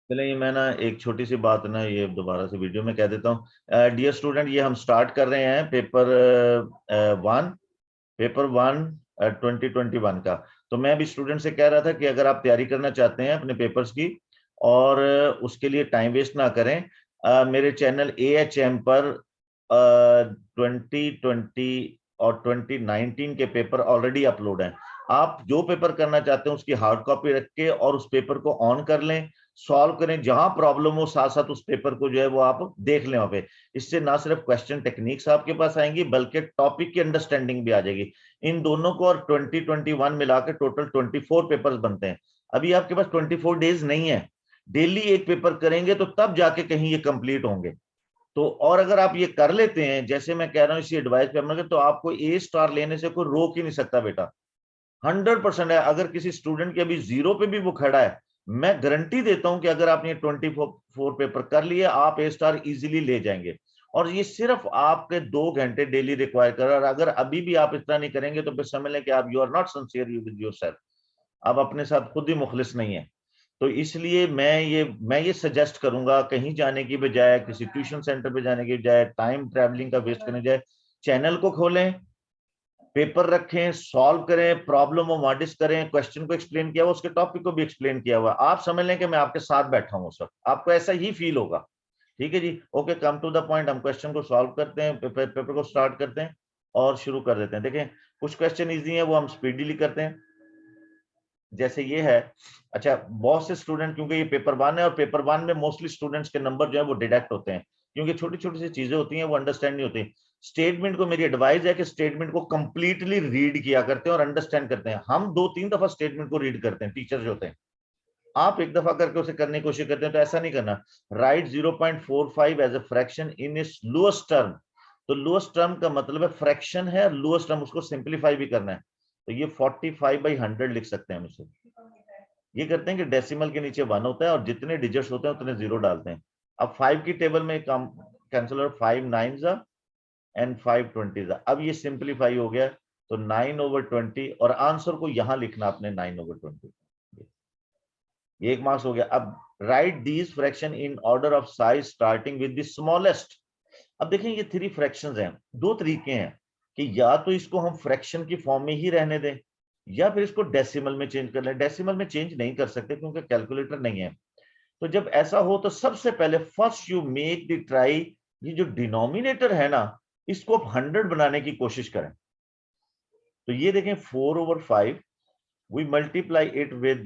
चलिए मैं ना एक छोटी सी बात ना ये दोबारा से वीडियो में कह देता हूँ। डियर स्टूडेंट, ये हम स्टार्ट कर रहे हैं पेपर वन, पेपर वन 2021 का। तो मैं भी स्टूडेंट से कह रहा था कि अगर आप तैयारी करना चाहते हैं अपने पेपर्स की और उसके लिए टाइम वेस्ट ना करें, मेरे चैनल AHM पर 2020 और 2019 के पेपर ऑलरेडी अपलोड हैं। आप जो पेपर करना चाहते हैं उसकी हार्ड कॉपी रख के और उस पेपर को ऑन कर लें, सॉल्व करें, जहां प्रॉब्लम हो साथ साथ उस पेपर को जो है वो आप देख लें वहां पे। इससे ना सिर्फ क्वेश्चन टेक्निक्स आपके पास आएंगी बल्कि टॉपिक की अंडरस्टैंडिंग भी आ जाएगी। इन दोनों को और 2021 मिला के टोटल 24 पेपर्स बनते हैं। अभी आपके पास 24 डेज नहीं है, डेली एक पेपर करेंगे तो तब जाके कहीं ये कंप्लीट होंगे। तो और अगर आप ये कर लेते हैं जैसे मैं कह रहा हूं इसी एडवाइस पे अमल, तो आपको A स्टार लेने से कोई रोक ही नहीं सकता बेटा। 100% है। अगर किसी स्टूडेंट के अभी 0 पे भी वो खड़ा है, मैं गारंटी देता हूं कि अगर आपने 24 पेपर कर लिए आप A स्टार इजीली ले जाएंगे। और ये सिर्फ आपके 2 घंटे डेली रिक्वायर कर रहा है। और अगर अभी भी आप इतना नहीं करेंगे तो फिर समझ लें कि आप you are not sincere with yourself, आप अपने साथ खुद ही मुखलिस नहीं है। तो इसलिए मैं ये सजेस्ट करूंगा, कहीं जाने की बजाय, किसी ट्यूशन सेंटर पे जाने की बजाय, टाइम ट्रैवलिंग का वेस्ट करने जाए, चैनल को खोलें, पेपर रखें, सॉल्व करें, प्रॉब्लम हो वहां करें, क्वेश्चन को एक्सप्लेन किया हुआ उसके टॉपिक को भी एक्सप्लेन किया हुआ, आप समझ लें कि मैं आपके साथ बैठा हूं उस वक्त, आपको ऐसा ही फील होगा। ठीक है जी, okay, come to the point. हम क्वेश्चन को सॉल्व करते हैं, पेपर को स्टार्ट करते हैं और शुरू कर देते हैं। देखें, कुछ क्वेश्चन इजी है वो हम स्पीडली करते हैं, जैसे ये है। अच्छा, बहुत से स्टूडेंट, क्योंकि ये पेपर वन है और पेपर वन में मोस्टली स्टूडेंट्स के नंबर जो है वो डिडक्ट होते हैं, क्योंकि छोटी छोटी सी चीजें होती हैं वो अंडरस्टैंड नहीं होती। स्टेटमेंट को मेरी एडवाइस है कि स्टेटमेंट को कंप्लीटली रीड किया करते हैं और अंडरस्टैंड करते हैं। हम 2-3 दफा स्टेटमेंट को रीड करते हैं, टीचर जो होते हैं, आप एक दफा करके उसे करने की कोशिश करते हैं, तो ऐसा नहीं करना। Write 0.45 as a fraction in its lowest term. तो लोएस्ट टर्म का मतलब है फ्रैक्शन है, लोएस्ट टर्म उसको सिंप्लीफाई भी करना है। तो ये 45/100 लिख सकते हैं हम इसे। ये करते हैं कि डेसिमल के नीचे 1 होता है और जितने डिजिट्स होते हैं उतने 0 डालते हैं। अब 5 की टेबल में कम कैंसिल, 5 9 एंड 5 20। अब ये सिंप्लीफाई हो गया, तो 9/20 और आंसर को यहां लिखना आपने 9/20। ये एक मार्क्स हो गया। अब right these fraction in order of size starting with the smallest. अब देखें ये 3 फ्रैक्शंस हैं, 2 तरीके हैं कि या तो इसको हम फ्रैक्शन की फॉर्म में ही रहने दें या फिर इसको डेसिमल में चेंज कर लें। डेसिमल में चेंज नहीं कर सकते क्योंकि कैलकुलेटर नहीं है। तो जब ऐसा हो तो सबसे पहले first you make the try, ये जो डिनोमिनेटर है ना इसको 100 बनाने की कोशिश करें। तो ये देखें 4/5, we multiply it with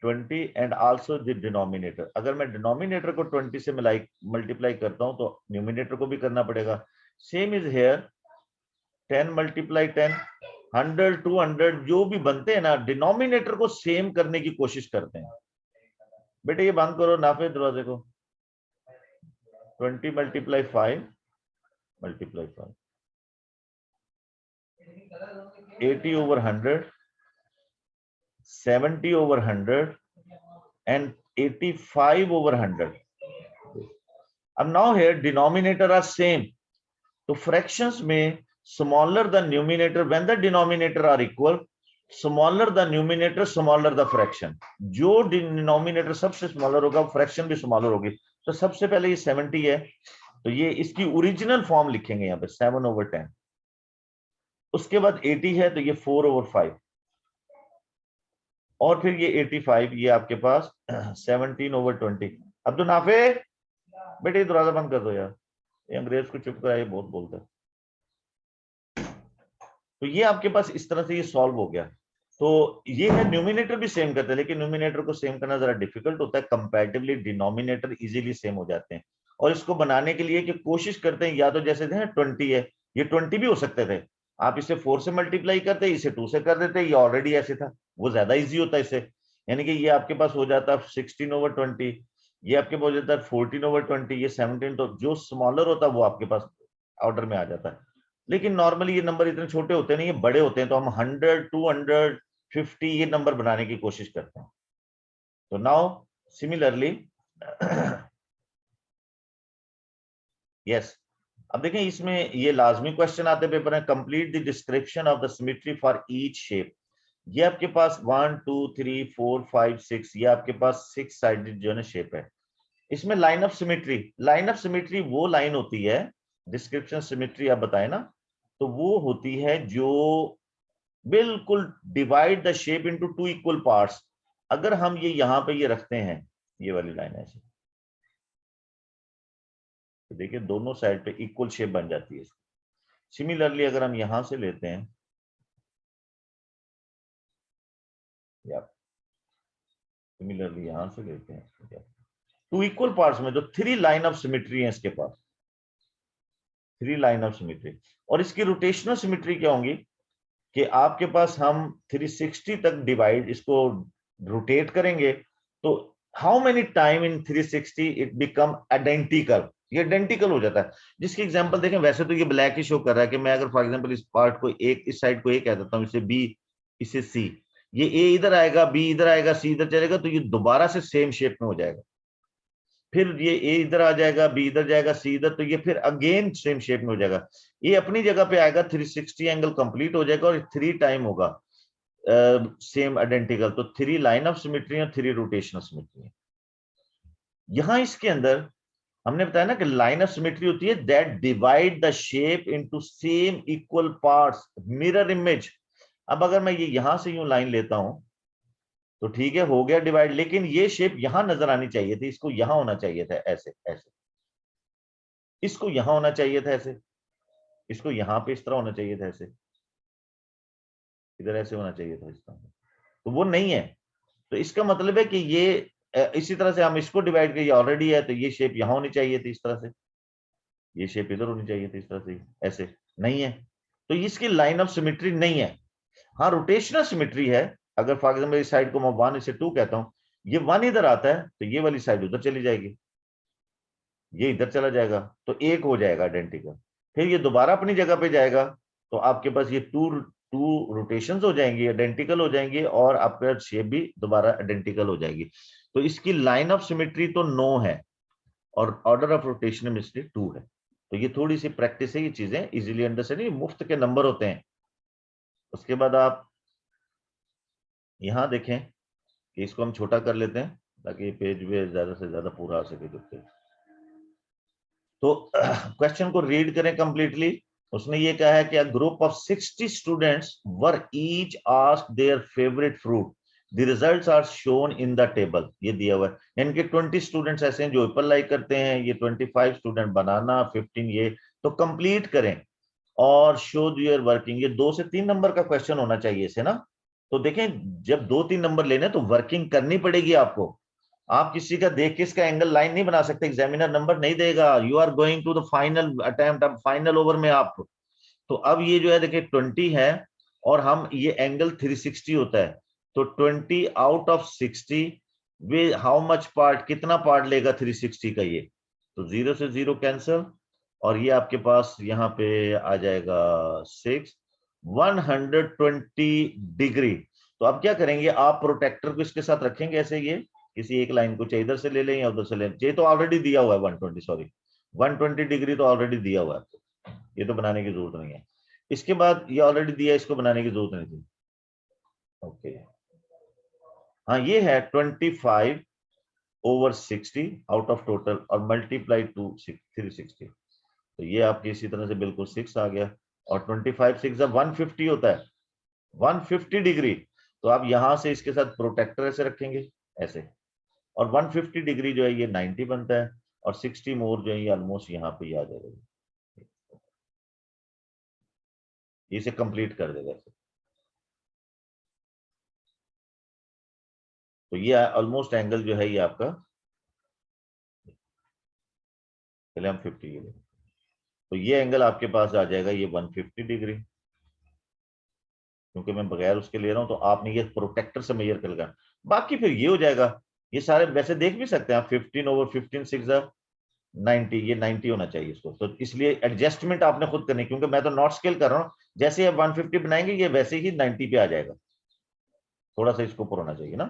20 and also the denominator. अगर मैं डिनोमिनेटर को 20 से मल्टीप्लाई करता हूं तो न्यूमिनेटर को भी करना पड़ेगा। सेम इज हेयर, 10 × 10, 100, 200 जो भी बनते हैं ना, डिनोमिनेटर को सेम करने की कोशिश करते हैं। बेटे ये बंद करो नाफे दरवाजे को। 20 × 5 × 5, 80/100, 70/100 and 85/100. अब now here denominator are same, तो फ्रैक्शंस में smaller the numerator when the denominator are equal, smaller the numerator smaller the fraction. जो डिनोमिनेटर सबसे स्मॉलर होगा फ्रैक्शन भी स्मॉलर होगी। तो सबसे पहले ये 70 है, तो ये इसकी ओरिजिनल फॉर्म लिखेंगे यहाँ पे 7/10। उसके बाद 80 है तो ये 4/5, और फिर ये 85, ये आपके पास 17/20। अब्दुल नाफे बेटे ये दरवाजा बंद कर दो यार, ये अंग्रेज को चुप कराइए, बहुत बोलता है। तो ये आपके पास इस तरह से ये सॉल्व हो गया। तो ये है, न्यूमिनेटर भी सेम करते हैं लेकिन न्यूमिनेटर को सेम करना जरा डिफिकल्ट होता है, कंपैरेटिवली डिनोमिनेटर इजीली सेम हो जाते हैं। और इसको बनाने के लिए कि कोशिश करते हैं, या तो जैसे थे 20 है, ये 20 भी हो सकते थे, आप इसे 4 से मल्टीप्लाई करते, इसे 2 से कर देते, ये ऑलरेडी ऐसे था, वो ज्यादा इजी होता है इससे। यानी कि ये आपके पास हो जाता है 16/20, ये आपके पास हो जाता है 14/20, ये 17। तो जो स्मॉलर होता है वो आपके पास ऑर्डर में आ जाता है। लेकिन नॉर्मली ये नंबर इतने छोटे होते नहीं, ये बड़े होते हैं, तो हम 100, 200, 50 ये नंबर बनाने की कोशिश करते हैं। तो नाउ सिमिलरली यस, अब देखें इसमें ये लाजमी क्वेश्चन आते पेपर में, complete the description of the symmetry for each shape. ये आपके पास 1 2 3 4 5 6, ये आपके पास 6 साइडेड जो है ना शेप है। इसमें लाइन ऑफ सिमेट्री वो लाइन होती है, डिस्क्रिप्शन सिमेट्री आप बताए ना, तो वो होती है जो बिल्कुल divide the shape into two equal parts. अगर हम ये यहां पे ये रखते हैं, ये वाली लाइन ऐसे, तो देखिए दोनों साइड पे इक्वल शेप बन जाती है। सिमिलरली अगर हम यहां से लेते हैं, या सिमिलरली यहां से लेते हैं, टू इक्वल पार्ट्स में जो 3 लाइन ऑफ सिमेट्री है इसके पास, 3 लाइन ऑफ सिमेट्री। और इसकी रोटेशनल सिमेट्री क्या होंगी कि आपके पास हम 360 तक डिवाइड इसको रोटेट करेंगे, तो how many time in 360 it become identical, ये आइडेंटिकल हो जाता है। जिसकी एग्जांपल देखें, वैसे तो ये ब्लैक ही शो कर रहा है कि मैं अगर फॉर एग्जांपल इस पार्ट को एक, इस साइड को ए कह देता हूं, इसे बी, इसे सी, ये ए इधर आएगा, बी इधर आएगा, सी इधर चलेगा, तो ये दोबारा से सेम शेप में हो जाएगा। फिर ये ए इधर आ जाएगा, बी इधर जाएगा, सी इधर, तो ये फिर अगेन सेम शेप में हो जाएगा। ये अपनी जगह पे आएगा, 360 एंगल कंप्लीट हो जाएगा, और 3 टाइम होगा सेम आइडेंटिकल। तो 3 लाइन ऑफ सिमेट्री और 3 रोटेशनल सिमेट्री। यहां इसके अंदर हमने बताया ना कि लाइन ऑफ सिमेट्री होती है that divide the shape into same equal parts, mirror image. अब अगर मैं ये यहां से यूं लाइन लेता हूं, तो ठीक है, हो गया डिवाइड, लेकिन ये शेप यहां नजर आनी चाहिए थी, इसको यहां होना चाहिए था ऐसे ऐसे, इसको यहां होना चाहिए था ऐसे, इसको यहां पे इस तरह होना चाहिए था ऐसे, इधर ऐसे होना चाहिए था इस तरह, तो वो नहीं है। तो इसका मतलब है कि ये इसी तरह से हम इसको डिवाइड करिए, ऑलरेडी है, तो ये शेप यहां होनी चाहिए थी इस तरह से, ये शेप इधर होनी चाहिए थी इस तरह से, ऐसे नहीं है, तो इसकी लाइन ऑफ सिमेट्री नहीं है। हाँ, रोटेशनल सिमेट्री है। अगर फॉर एग्जाम्पल इस साइड को मैं 1 इसे 2 कहता हूं, ये 1 इधर आता है तो ये वाली साइड उधर चली जाएगी, ये इधर चला जाएगा, तो एक हो जाएगा आइडेंटिकल। फिर ये दोबारा अपनी जगह पे जाएगा, तो आपके पास ये टू टू रोटेशंस हो जाएंगी, आइडेंटिकल हो जाएंगी, और आपका शेप भी दोबारा आइडेंटिकल हो जाएगी। तो इसकी लाइन ऑफ सिमेट्री तो 9 है, और ऑर्डर ऑफ रोटेशन में 2 है। तो ये थोड़ी सी प्रैक्टिस है, ये चीजें इजीली अंडरस्टैंड, ये मुफ्त के नंबर होते हैं। उसके बाद आप यहां देखें कि इसको हम छोटा कर लेते हैं, ताकि पेज में ज्यादा से ज्यादा पूरा आ सके जो पेज। तो क्वेश्चन को रीड करें कंप्लीटली। उसने ये कहा है कि a group of 60 students were each asked their favourite fruit, the results are shown in the table. ये दिया हुआ है, यानी कि 20 स्टूडेंट्स ऐसे हैं जो एप्पल लाइक करते हैं, ये 25 स्टूडेंट बनाना, 15 ये, तो कंप्लीट करें और शो यूर वर्किंग। ये 2 से 3 नंबर का क्वेश्चन होना चाहिए इसे ना। तो देखें, जब 2-3 नंबर लेने तो वर्किंग करनी पड़ेगी आपको। आप किसी का देख के इसका एंगल लाइन नहीं बना सकते, एग्जामिनर नंबर नहीं देगा। You are going to the final attempt, अब फाइनल ओवर में आप। तो अब ये जो है देखिए 20 है, और हम ये एंगल 360 होता है, तो 20 out of 60 way how much part, कितना पार्ट लेगा 360 का ये, तो 0 से 0 कैंसिल, और ये आपके पास यहाँ पे आ जाएगा 6, 120 डिग्री। तो अब क्या करेंगे, आप प्रोटेक्टर को इसके साथ रखेंगे ऐसे, ये किसी एक लाइन को चाहे इधर से ले लें या उधर से ले लें, ये तो ऑलरेडी दिया हुआ है 120, सॉरी 120 डिग्री तो ऑलरेडी दिया हुआ है, ये तो बनाने की जरूरत नहीं है। इसके बाद ये ऑलरेडी दिया, इसको बनाने की जरूरत नहीं थी। ओके, हाँ ये है 25 ओवर 60 आउट ऑफ टोटल, और मल्टीप्लाई टू 360, तो ये आपकी इसी तरह से बिल्कुल 6 आ गया। और 25 6 150 होता है, 150 डिग्री। तो आप यहां से इसके साथ प्रोटेक्टर ऐसे रखेंगे ऐसे, और 150 डिग्री जो है ये 90 बनता है, और 60 मोर जो है ये ऑलमोस्ट यहाँ पे आ जाएगा, इसे कंप्लीट कर देगा। तो ये ऑलमोस्ट एंगल जो है ये आपका, पहले हम 50 ये लेंगे, तो ये एंगल आपके पास आ जाएगा ये 150 डिग्री, क्योंकि मैं बगैर उसके ले रहा हूं, तो आपने ये प्रोटेक्टर से मेजर कर लेगा। बाकी फिर ये हो जाएगा, ये सारे वैसे देख भी सकते हैं आप, 15 ओवर 15 6 90, ये 90 होना चाहिए इसको, तो इसलिए एडजस्टमेंट आपने खुद करनी, क्योंकि मैं तो नॉट स्केल कर रहा हूँ, जैसे आप 150 बनाएंगे ये वैसे ही 90 पे आ जाएगा, थोड़ा सा इसको ऊपर होना चाहिए ना।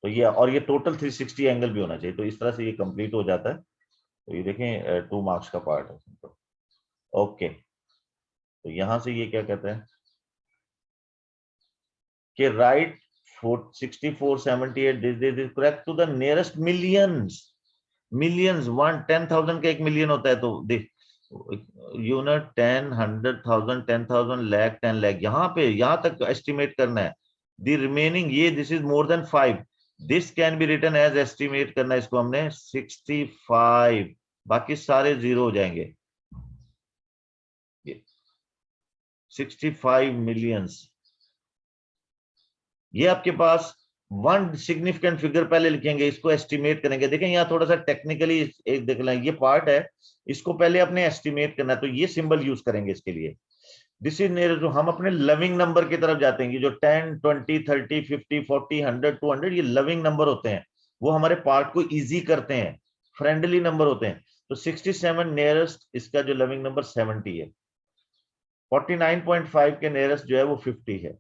तो ये, और ये टोटल 360 एंगल भी होना चाहिए, तो इस तरह से ये कंप्लीट हो जाता है। तो ये देखें 2 मार्क्स का पार्ट है। ओके, तो यहां से ये क्या कहते हैं, कि right 64 78 this is correct to the nearest millions. Millions 10,000 का 1 मिलियन होता है, तो देख यूनिट 10 100,000 10,000 लाख 10 लाख, यहाँ तक एस्टिमेट करना है। द रिमेनिंग ये this is more than 5, this can be written as estimate करना है इसको हमने 65, बाकी सारे जीरो हो जाएंगे। 65 मिलियंस, ये आपके पास वन सिग्निफिकेंट फिगर पहले लिखेंगे, इसको एस्टिमेट करेंगे। देखें यहाँ थोड़ा सा टेक्निकली एक देख लें, ये पार्ट है, इसको पहले अपने एस्टिमेट करना है, तो ये सिंबल यूज करेंगे इसके लिए। दिस इज जो हम अपने लविंग नंबर की तरफ जाते हैं, जो 10 20 30 50 40 100 200 ये लविंग नंबर होते हैं, वो हमारे पार्ट को इजी करते हैं, फ्रेंडली नंबर होते हैं। तो 67 नियरेस्ट इसका जो लविंग नंबर 70 है, 49.5 के नियरेस्ट जो है वो 50 है,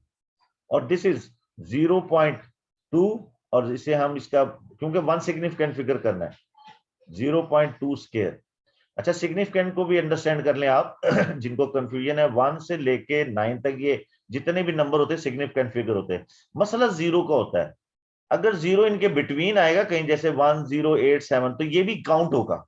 और दिस इज 0.2, और इसे हम इसका क्योंकि वन सिग्निफिकेंट फिगर करना है 0.2 स्केयर। अच्छा, सिग्निफिकेंट को भी अंडरस्टैंड कर लें आप जिनको कंफ्यूजन है, 1 से लेके 9 तक ये जितने भी नंबर होते हैं सिग्निफिकेंट फिगर होते हैं। मसला जीरो का होता है, अगर जीरो इनके बिटवीन आएगा कहीं, जैसे 1087, तो ये भी काउंट होगा।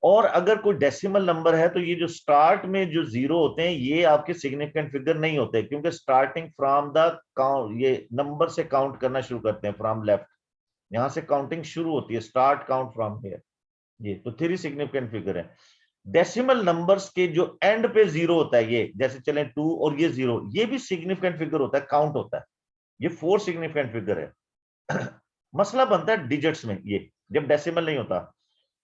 और अगर कोई डेसिमल नंबर है तो ये जो स्टार्ट में जो जीरो होते हैं ये आपके सिग्निफिकेंट फिगर नहीं होते, क्योंकि स्टार्टिंग फ्रॉम द काउंट, ये नंबर से काउंट करना शुरू करते हैं फ्रॉम लेफ्ट, यहां से काउंटिंग शुरू होती है, स्टार्ट काउंट फ्रॉम हियर। ये तो 3 सिग्निफिकेंट फिगर है। डेसिमल नंबर्स के जो एंड पे जीरो होता है, ये जैसे चले 2 और ये 0, ये भी सिग्निफिकेंट फिगर होता है, काउंट होता है, ये 4 सिग्निफिकेंट फिगर है। मसला बनता है डिजिट्स में, ये जब डेसिमल नहीं होता,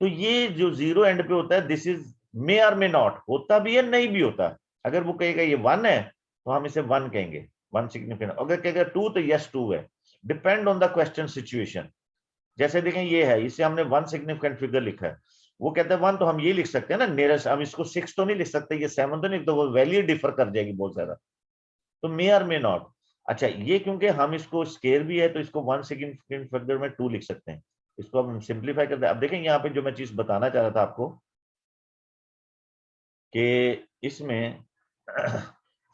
तो ये जो जीरो एंड पे होता है, दिस इज मे और मे नॉट, होता भी है नहीं भी होता। अगर वो कहेगा ये 1 है तो हम इसे 1 कहेंगे, 1 सिग्निफिकेंट। अगर कहेगा 2 तो यस 2 है, depend on the question situation. जैसे देखें ये है, इसे हमने 1 सिग्निफिकेंट फिगर लिखा है, वो कहता है 1, तो हम ये लिख सकते हैं ना नियरेस्ट, हम इसको 6 तो नहीं लिख सकते, ये 7 तो नहीं, तो वो वैल्यू डिफर कर जाएगी बहुत ज्यादा, तो मे और मे नॉट। अच्छा, ये क्योंकि हम इसको स्केयर भी है तो इसको 1 सिग्निफिकेंट फिगर में 2 लिख सकते हैं, इसको हम सिंप्लीफाई करते हैं। अब देखें यहाँ पे जो मैं चीज बताना चाह रहा था आपको कि इसमें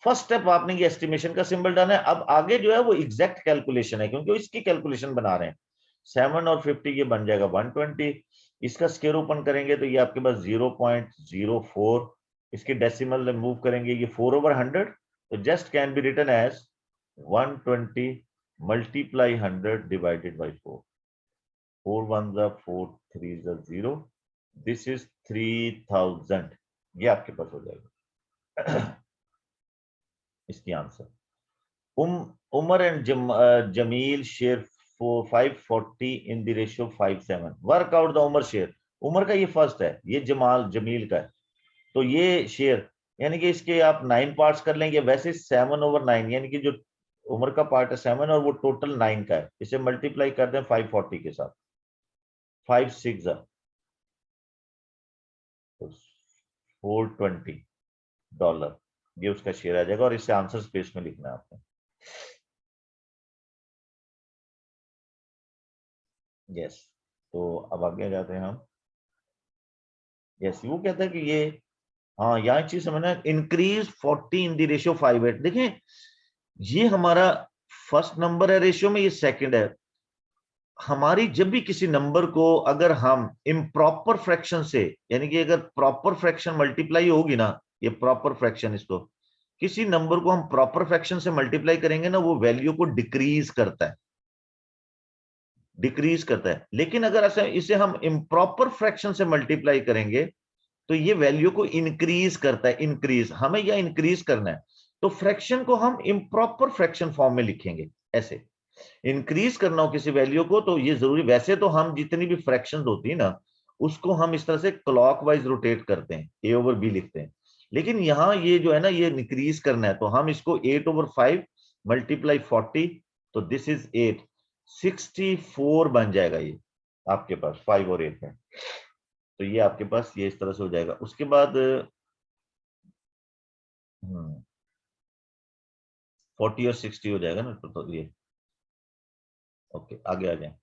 फर्स्ट स्टेप आपने ये एस्टिमेशन का सिंबल डालना है, अब आगे जो है वो एग्जैक्ट कैलकुलेशन है, क्योंकि इसकी कैलकुलेशन बना रहे हैं। 7 और 50 ये बन जाएगा 120, इसका स्केयर ओपन करेंगे तो ये आपके पास 0.04, इसकी डेसिमल मूव करेंगे ये 4/100, तो just can be written as 120 multiply 100 divided by 4, 4 1 4 3 0, this is 3000, ये आपके पास हो जाएगा इसकी answer. Umar and Jamil share 540 in the ratio 5:7, work out the Umar share. Umar का ये फर्स्ट है, ये जमील का है, तो ये शेयर यानी कि इसके आप 9 पार्ट्स कर लेंगे, वैसे 7/9, यानी कि जो उमर का पार्ट है 7 और वो टोटल 9 का है, इसे मल्टीप्लाई कर दें 540 के साथ, 5 6 $420, ये उसका शेयर आ जाएगा, और इससे आंसर स्पेस में लिखना है आपने। यस, तो अब आगे जाते हैं हम। यस, वो कहता है कि ये, हाँ यहाँ चीज समझना, इंक्रीज 40 इन द रेशियो 5:8। देखें ये हमारा फर्स्ट नंबर है रेशियो में, ये सेकंड है। हमारी जब भी किसी नंबर को अगर हम इम्प्रॉपर फ्रैक्शन से, यानी कि अगर प्रॉपर फ्रैक्शन मल्टीप्लाई होगी ना, ये प्रॉपर फ्रैक्शन, इसको किसी नंबर को हम प्रॉपर फ्रैक्शन से मल्टीप्लाई करेंगे ना, वो वैल्यू को डिक्रीज करता है, डिक्रीज करता है। लेकिन अगर ऐसे इसे हम इम्प्रॉपर फ्रैक्शन से मल्टीप्लाई करेंगे तो ये वैल्यू को इंक्रीज करता है, इंक्रीज, हमें यह इंक्रीज करना है, तो फ्रैक्शन को हम इम्प्रॉपर फ्रैक्शन फॉर्म में लिखेंगे। ऐसे इंक्रीज करना हो किसी वैल्यू को तो ये जरूरी, वैसे तो हम जितनी भी फ्रैक्शंस होती है ना उसको हम इस तरह से क्लॉकवाइज रोटेट करते हैं, a/b लिखते हैं, लेकिन यहाँ ये जो है ना ये इंक्रीज करना है, तो हम इसको 8/5 मल्टीप्लाई 40, तो दिस इज 8, 64 बन जाएगा ये आपके पास 5 और 8 में, तो ये आपके पास ये इस तरह से हो जाएगा। उसके बाद 40 और 60 हो जाएगा ना, तो ये ओके, आगे आ जाए।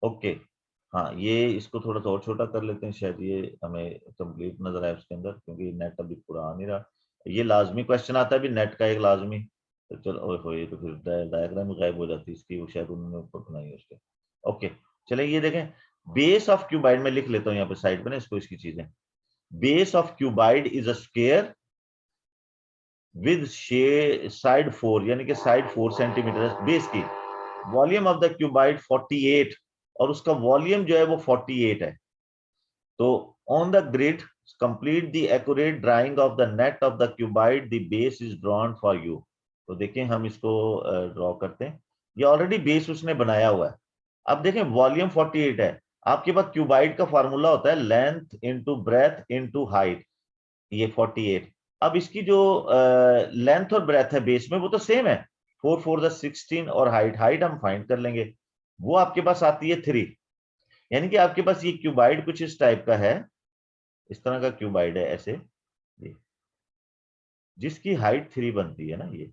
ओके, हाँ, ये इसको थोड़ा सा और छोटा कर लेते हैं, शायद ये हमें कंप्लीट नजर आए उसके अंदर, क्योंकि नेट अभी पूरा आ नहीं रहा। ये लाजमी क्वेश्चन आता है भी नेट का, एक लाजमी। तो चलो, ओए होए, तो फिर डायग्राम गायब हो जाती है इसकी, वो शायद उन्होंने ऊपर बनाई है उसके। ओके, चले ये देखें, बेस ऑफ क्यूबाइड में लिख लेता हूँ यहाँ पे साइड पे ना इसको, इसकी चीजें। Base of cuboid is a square with side 4, यानी कि साइड 4 सेंटीमीटर बेस की। वॉल्यूम ऑफ द क्यूबाइड 48, और उसका वॉल्यूम जो है वो 48 है। तो on the grid complete the accurate drying of the net of the cuboid, the base is drawn for you. तो देखें हम इसको ड्रॉ करते हैं। ये ऑलरेडी बेस उसने बनाया हुआ है। अब देखें वॉल्यूम 48 है। आपके पास क्यूबाइड का फार्मूला होता है length into breadth into height, ये 48। अब इसकी जो लेंथ और ब्रेथ है बेस में वो तो सेम है, 4 4 16, और हाइट हाइट हम फाइंड कर लेंगे। वो आपके पास आती है 3। यानी कि आपके पास ये क्यूबाइड कुछ इस टाइप का है, इस तरह का क्यूबाइड है ऐसे, ये जिसकी हाइट 3 बनती है ना, ये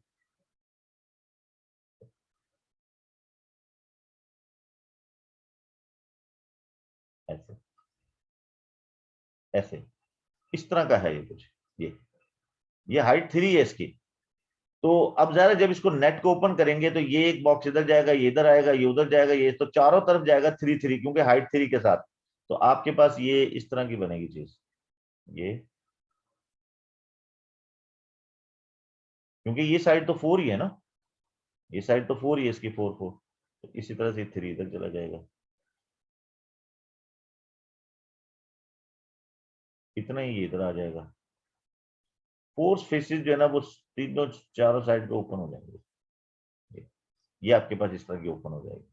ऐसे ऐसे इस तरह का है ये कुछ, ये हाइट 3 है इसकी। तो अब जरा जब इसको नेट को ओपन करेंगे तो ये एक बॉक्स इधर जाएगा, ये इधर आएगा, ये उधर जाएगा, ये तो चारों तरफ जाएगा 3 3, क्योंकि हाइट 3 के साथ। तो आपके पास ये इस तरह की बनेगी चीज, ये, क्योंकि ये साइड तो 4 ही है ना, ये साइड तो 4 ही है इसकी, 4 4। तो इसी तरह से 3 इधर चला जाएगा, इतना ही ये इधर आ जाएगा। फोर्स फेसिस जो है ना वो तीनों चारों साइड पे ओपन हो जाएंगे, ये आपके पास इस तरह की ओपन हो जाएगी।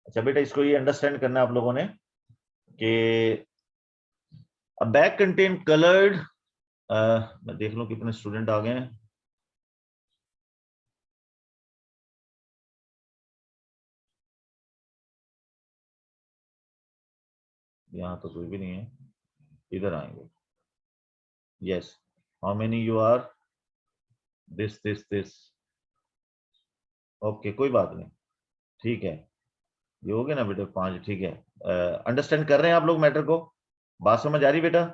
अच्छा बेटा, इसको ये अंडरस्टैंड करना है आप लोगों ने कि बैग कंटेन कलर्ड, मैं देख लूं कितने स्टूडेंट आ गए हैं। यहाँ तो कोई भी नहीं है, इधर आएंगे। Yes, how many you are, this okay, कोई बात नहीं, ठीक है। ये हो गया ना बेटा 5, ठीक है। अंडरस्टैंड कर रहे हैं आप लोग मैटर को, बात समझ आ रही बेटा?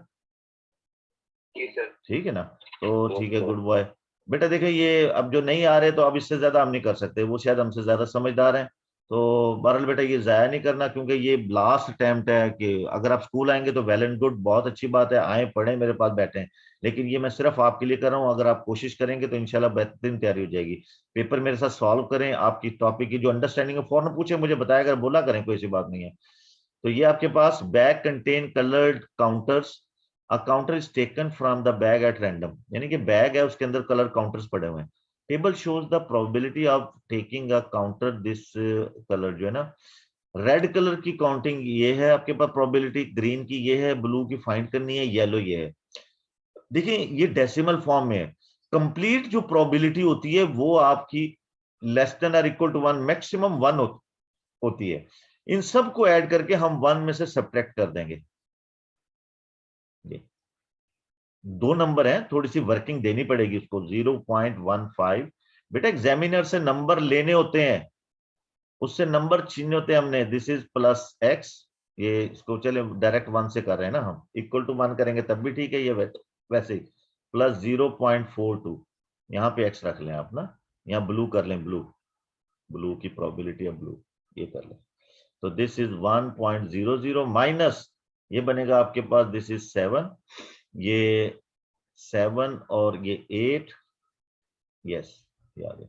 ठीक है ना, तो ठीक है, गुड बॉय। बेटा देखिए, ये अब जो नहीं आ रहे तो अब इससे ज्यादा हम नहीं कर सकते, वो शायद हमसे ज्यादा समझदार हैं। तो बहरहाल बेटा ये जाया नहीं करना, क्योंकि ये लास्ट अटेम्प्ट है। कि अगर आप स्कूल आएंगे तो वेल एंड गुड, बहुत अच्छी बात है, आए पढ़े मेरे पास बैठे, लेकिन ये मैं सिर्फ आपके लिए कर रहा हूँ। अगर आप कोशिश करेंगे तो इंशाल्लाह बेहतरीन तैयारी हो जाएगी। पेपर मेरे साथ सॉल्व करें, आपकी टॉपिक की जो अंडरस्टैंडिंग है फौरन पूछे, मुझे बताया, अगर बोला करें, कोई ऐसी बात नहीं है। तो ये आपके पास bag contain coloured counters, a counter is taken from the bag at random, यानी कि बैग है उसके अंदर कलर काउंटर्स पड़े हुए हैं। Table shows the probability of taking a counter this colour, जो है ना, रेड कलर की काउंटिंग ये है आपके पास प्रोबेबिलिटी, ग्रीन की ये है, ब्लू की फाइंड करनी है, येलो ये है। देखिए ये डेसिमल फॉर्म में है। कंप्लीट जो प्रोबेबिलिटी होती है वो आपकी लेस देन और इक्वल टू 1, मैक्सिमम 1 होती है। इन सब को ऐड करके हम 1 में से सब्ट्रैक्ट कर देंगे। ये 2 नंबर हैं, थोड़ी सी वर्किंग देनी पड़ेगी उसको। 0.15 बेटा, एग्जामिनर से नंबर लेने होते हैं, उससे नंबर छीनने होते हैं हमने। दिस इज प्लस एक्स, ये इसको चले डायरेक्ट 1 से कर रहे हैं ना हम, इक्वल टू 1 करेंगे तब भी ठीक है। ये वैसे ही प्लस 0.42, यहाँ पे एक्स रख लें आप ना, यहाँ ब्लू कर लें, ब्लू, ब्लू की प्रोबेबिलिटी ऑफ ब्लू, ये कर लें। तो दिस इज 1.00 माइनस, ये बनेगा आपके पास, दिस इज 7, ये 7 और ये 8, यस, ये आ गया।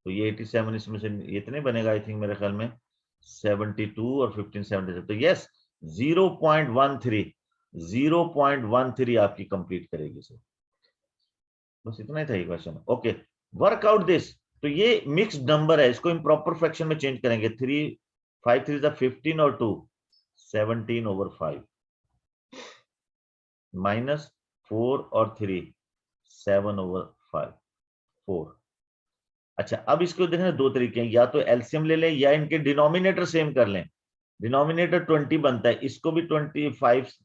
तो ये 87 इसमें से ये इतने बनेगा आई थिंक, मेरे ख्याल में 72 और 15 77। तो यस, 0.13, 0.13 आपकी कंप्लीट करेगी सर। बस इतना ही था ये क्वेश्चन। Okay, workout this. तो ये मिक्स्ड नंबर है, इसको इम्प्रॉपर फ्रैक्शन में चेंज करेंगे। 3 5 3 15 और 2 17/5 माइनस 4 और 3 7/5 4। अच्छा, अब इसको देखना, 2 तरीके हैं, या तो एलसीएम ले लें या इनके डिनोमिनेटर सेम कर लें। डिनोमिनेटर 20 बनता है, इसको भी 25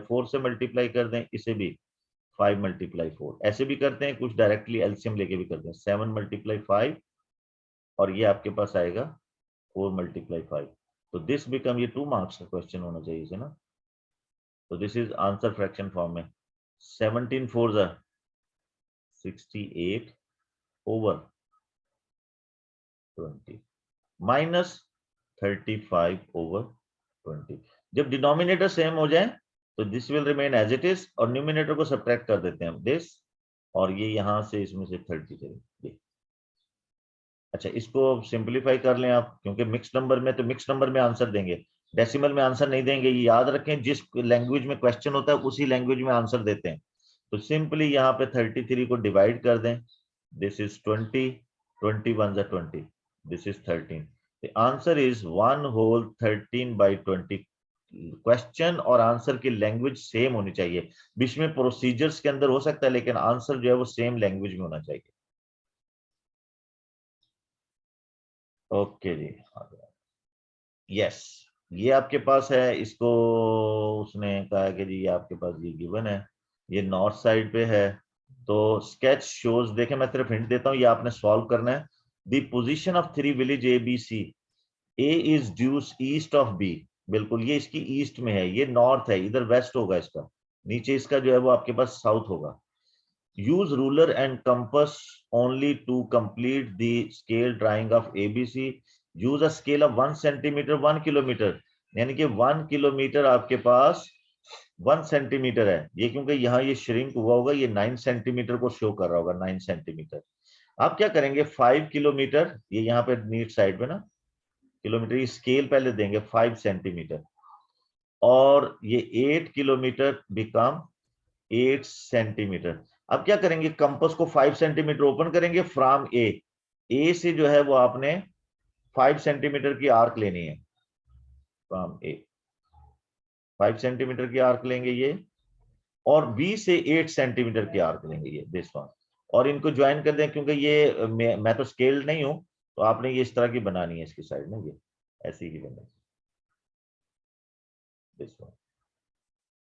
4 से मल्टीप्लाई कर दें, इसे भी 5 मल्टीप्लाई 4, ऐसे भी करते हैं, कुछ डायरेक्टली एलसीएम लेके भी करते हैं। 7 मल्टीप्लाई 5 और ये आपके पास आएगा 4 मल्टीप्लाई 5। तो दिस बिकम, ये 2 मार्क्स का क्वेश्चन होना चाहिए इसे ना। तो this is answer fraction form में। 17 4 68 ओवर 20 माइनस 35 ओवर 20। जब डिनोमिनेटर सेम हो जाए तो this will remain as it is, और न्यूमिनेटर को सब्ट्रैक्ट कर देते हैं दिस, और ये यहां से इसमें से 30 करेंगे। अच्छा, इसको सिंपलीफाई कर लें आप, क्योंकि मिक्स नंबर में, तो मिक्स नंबर में आंसर देंगे, डेसिमल में आंसर नहीं देंगे। ये याद रखें, जिस लैंग्वेज में क्वेश्चन होता है उसी लैंग्वेज में आंसर देते हैं। तो सिंपली यहाँ पे 33 को डिवाइड कर दें, this is 20, 21 20, this is 13। The answer is 1 whole 13 by 20। Question और आंसर की लैंग्वेज सेम होनी चाहिए, बीच में प्रोसीजर्स के अंदर हो सकता है, लेकिन आंसर जो है वो सेम लैंग्वेज में होना चाहिए। ओके जी, यस, ये आपके पास है। इसको उसने कहा कि जी ये आपके पास ये गिवन है, ये नॉर्थ साइड पे है। तो स्केच शोज, देखें मैं सिर्फ हिंट देता हूँ, ये आपने सॉल्व करना है। The position of 3 village A B C, A is due east of B, बिल्कुल ये इसकी ईस्ट में है, ये नॉर्थ है, इधर वेस्ट होगा इसका, नीचे इसका जो है वो आपके पास साउथ होगा। Use ruler and compass only to complete the scale drawing of ABC. Use a scale of 1 centimetre 1 kilometre, यानी कि 1 किलोमीटर आपके पास 1 सेंटीमीटर है, ये क्योंकि यहाँ ये श्रिंक हुआ होगा, ये 9 सेंटीमीटर को शो कर रहा होगा, 9 सेंटीमीटर। आप क्या करेंगे, 5 किलोमीटर, ये यहाँ पे नीट साइड पे ना किलोमीटर, ये स्केल पहले देंगे 5 सेंटीमीटर, और ये 8 किलोमीटर बिकम 8 सेंटीमीटर। अब क्या करेंगे, कंपास को 5 सेंटीमीटर ओपन करेंगे फ्रॉम ए से जो है वो आपने 5 सेंटीमीटर की आर्क लेनी है, फ्रॉम ए 5 सेंटीमीटर की आर्क लेंगे ये, और बी से 8 सेंटीमीटर की आर्क लेंगे ये, दिस वन, और इनको ज्वाइन कर दें, क्योंकि ये मैं तो स्केल्ड नहीं हूं, तो आपने ये इस तरह की बनानी है, इसकी साइड में ये ऐसी ही बनेगी, दिस वन।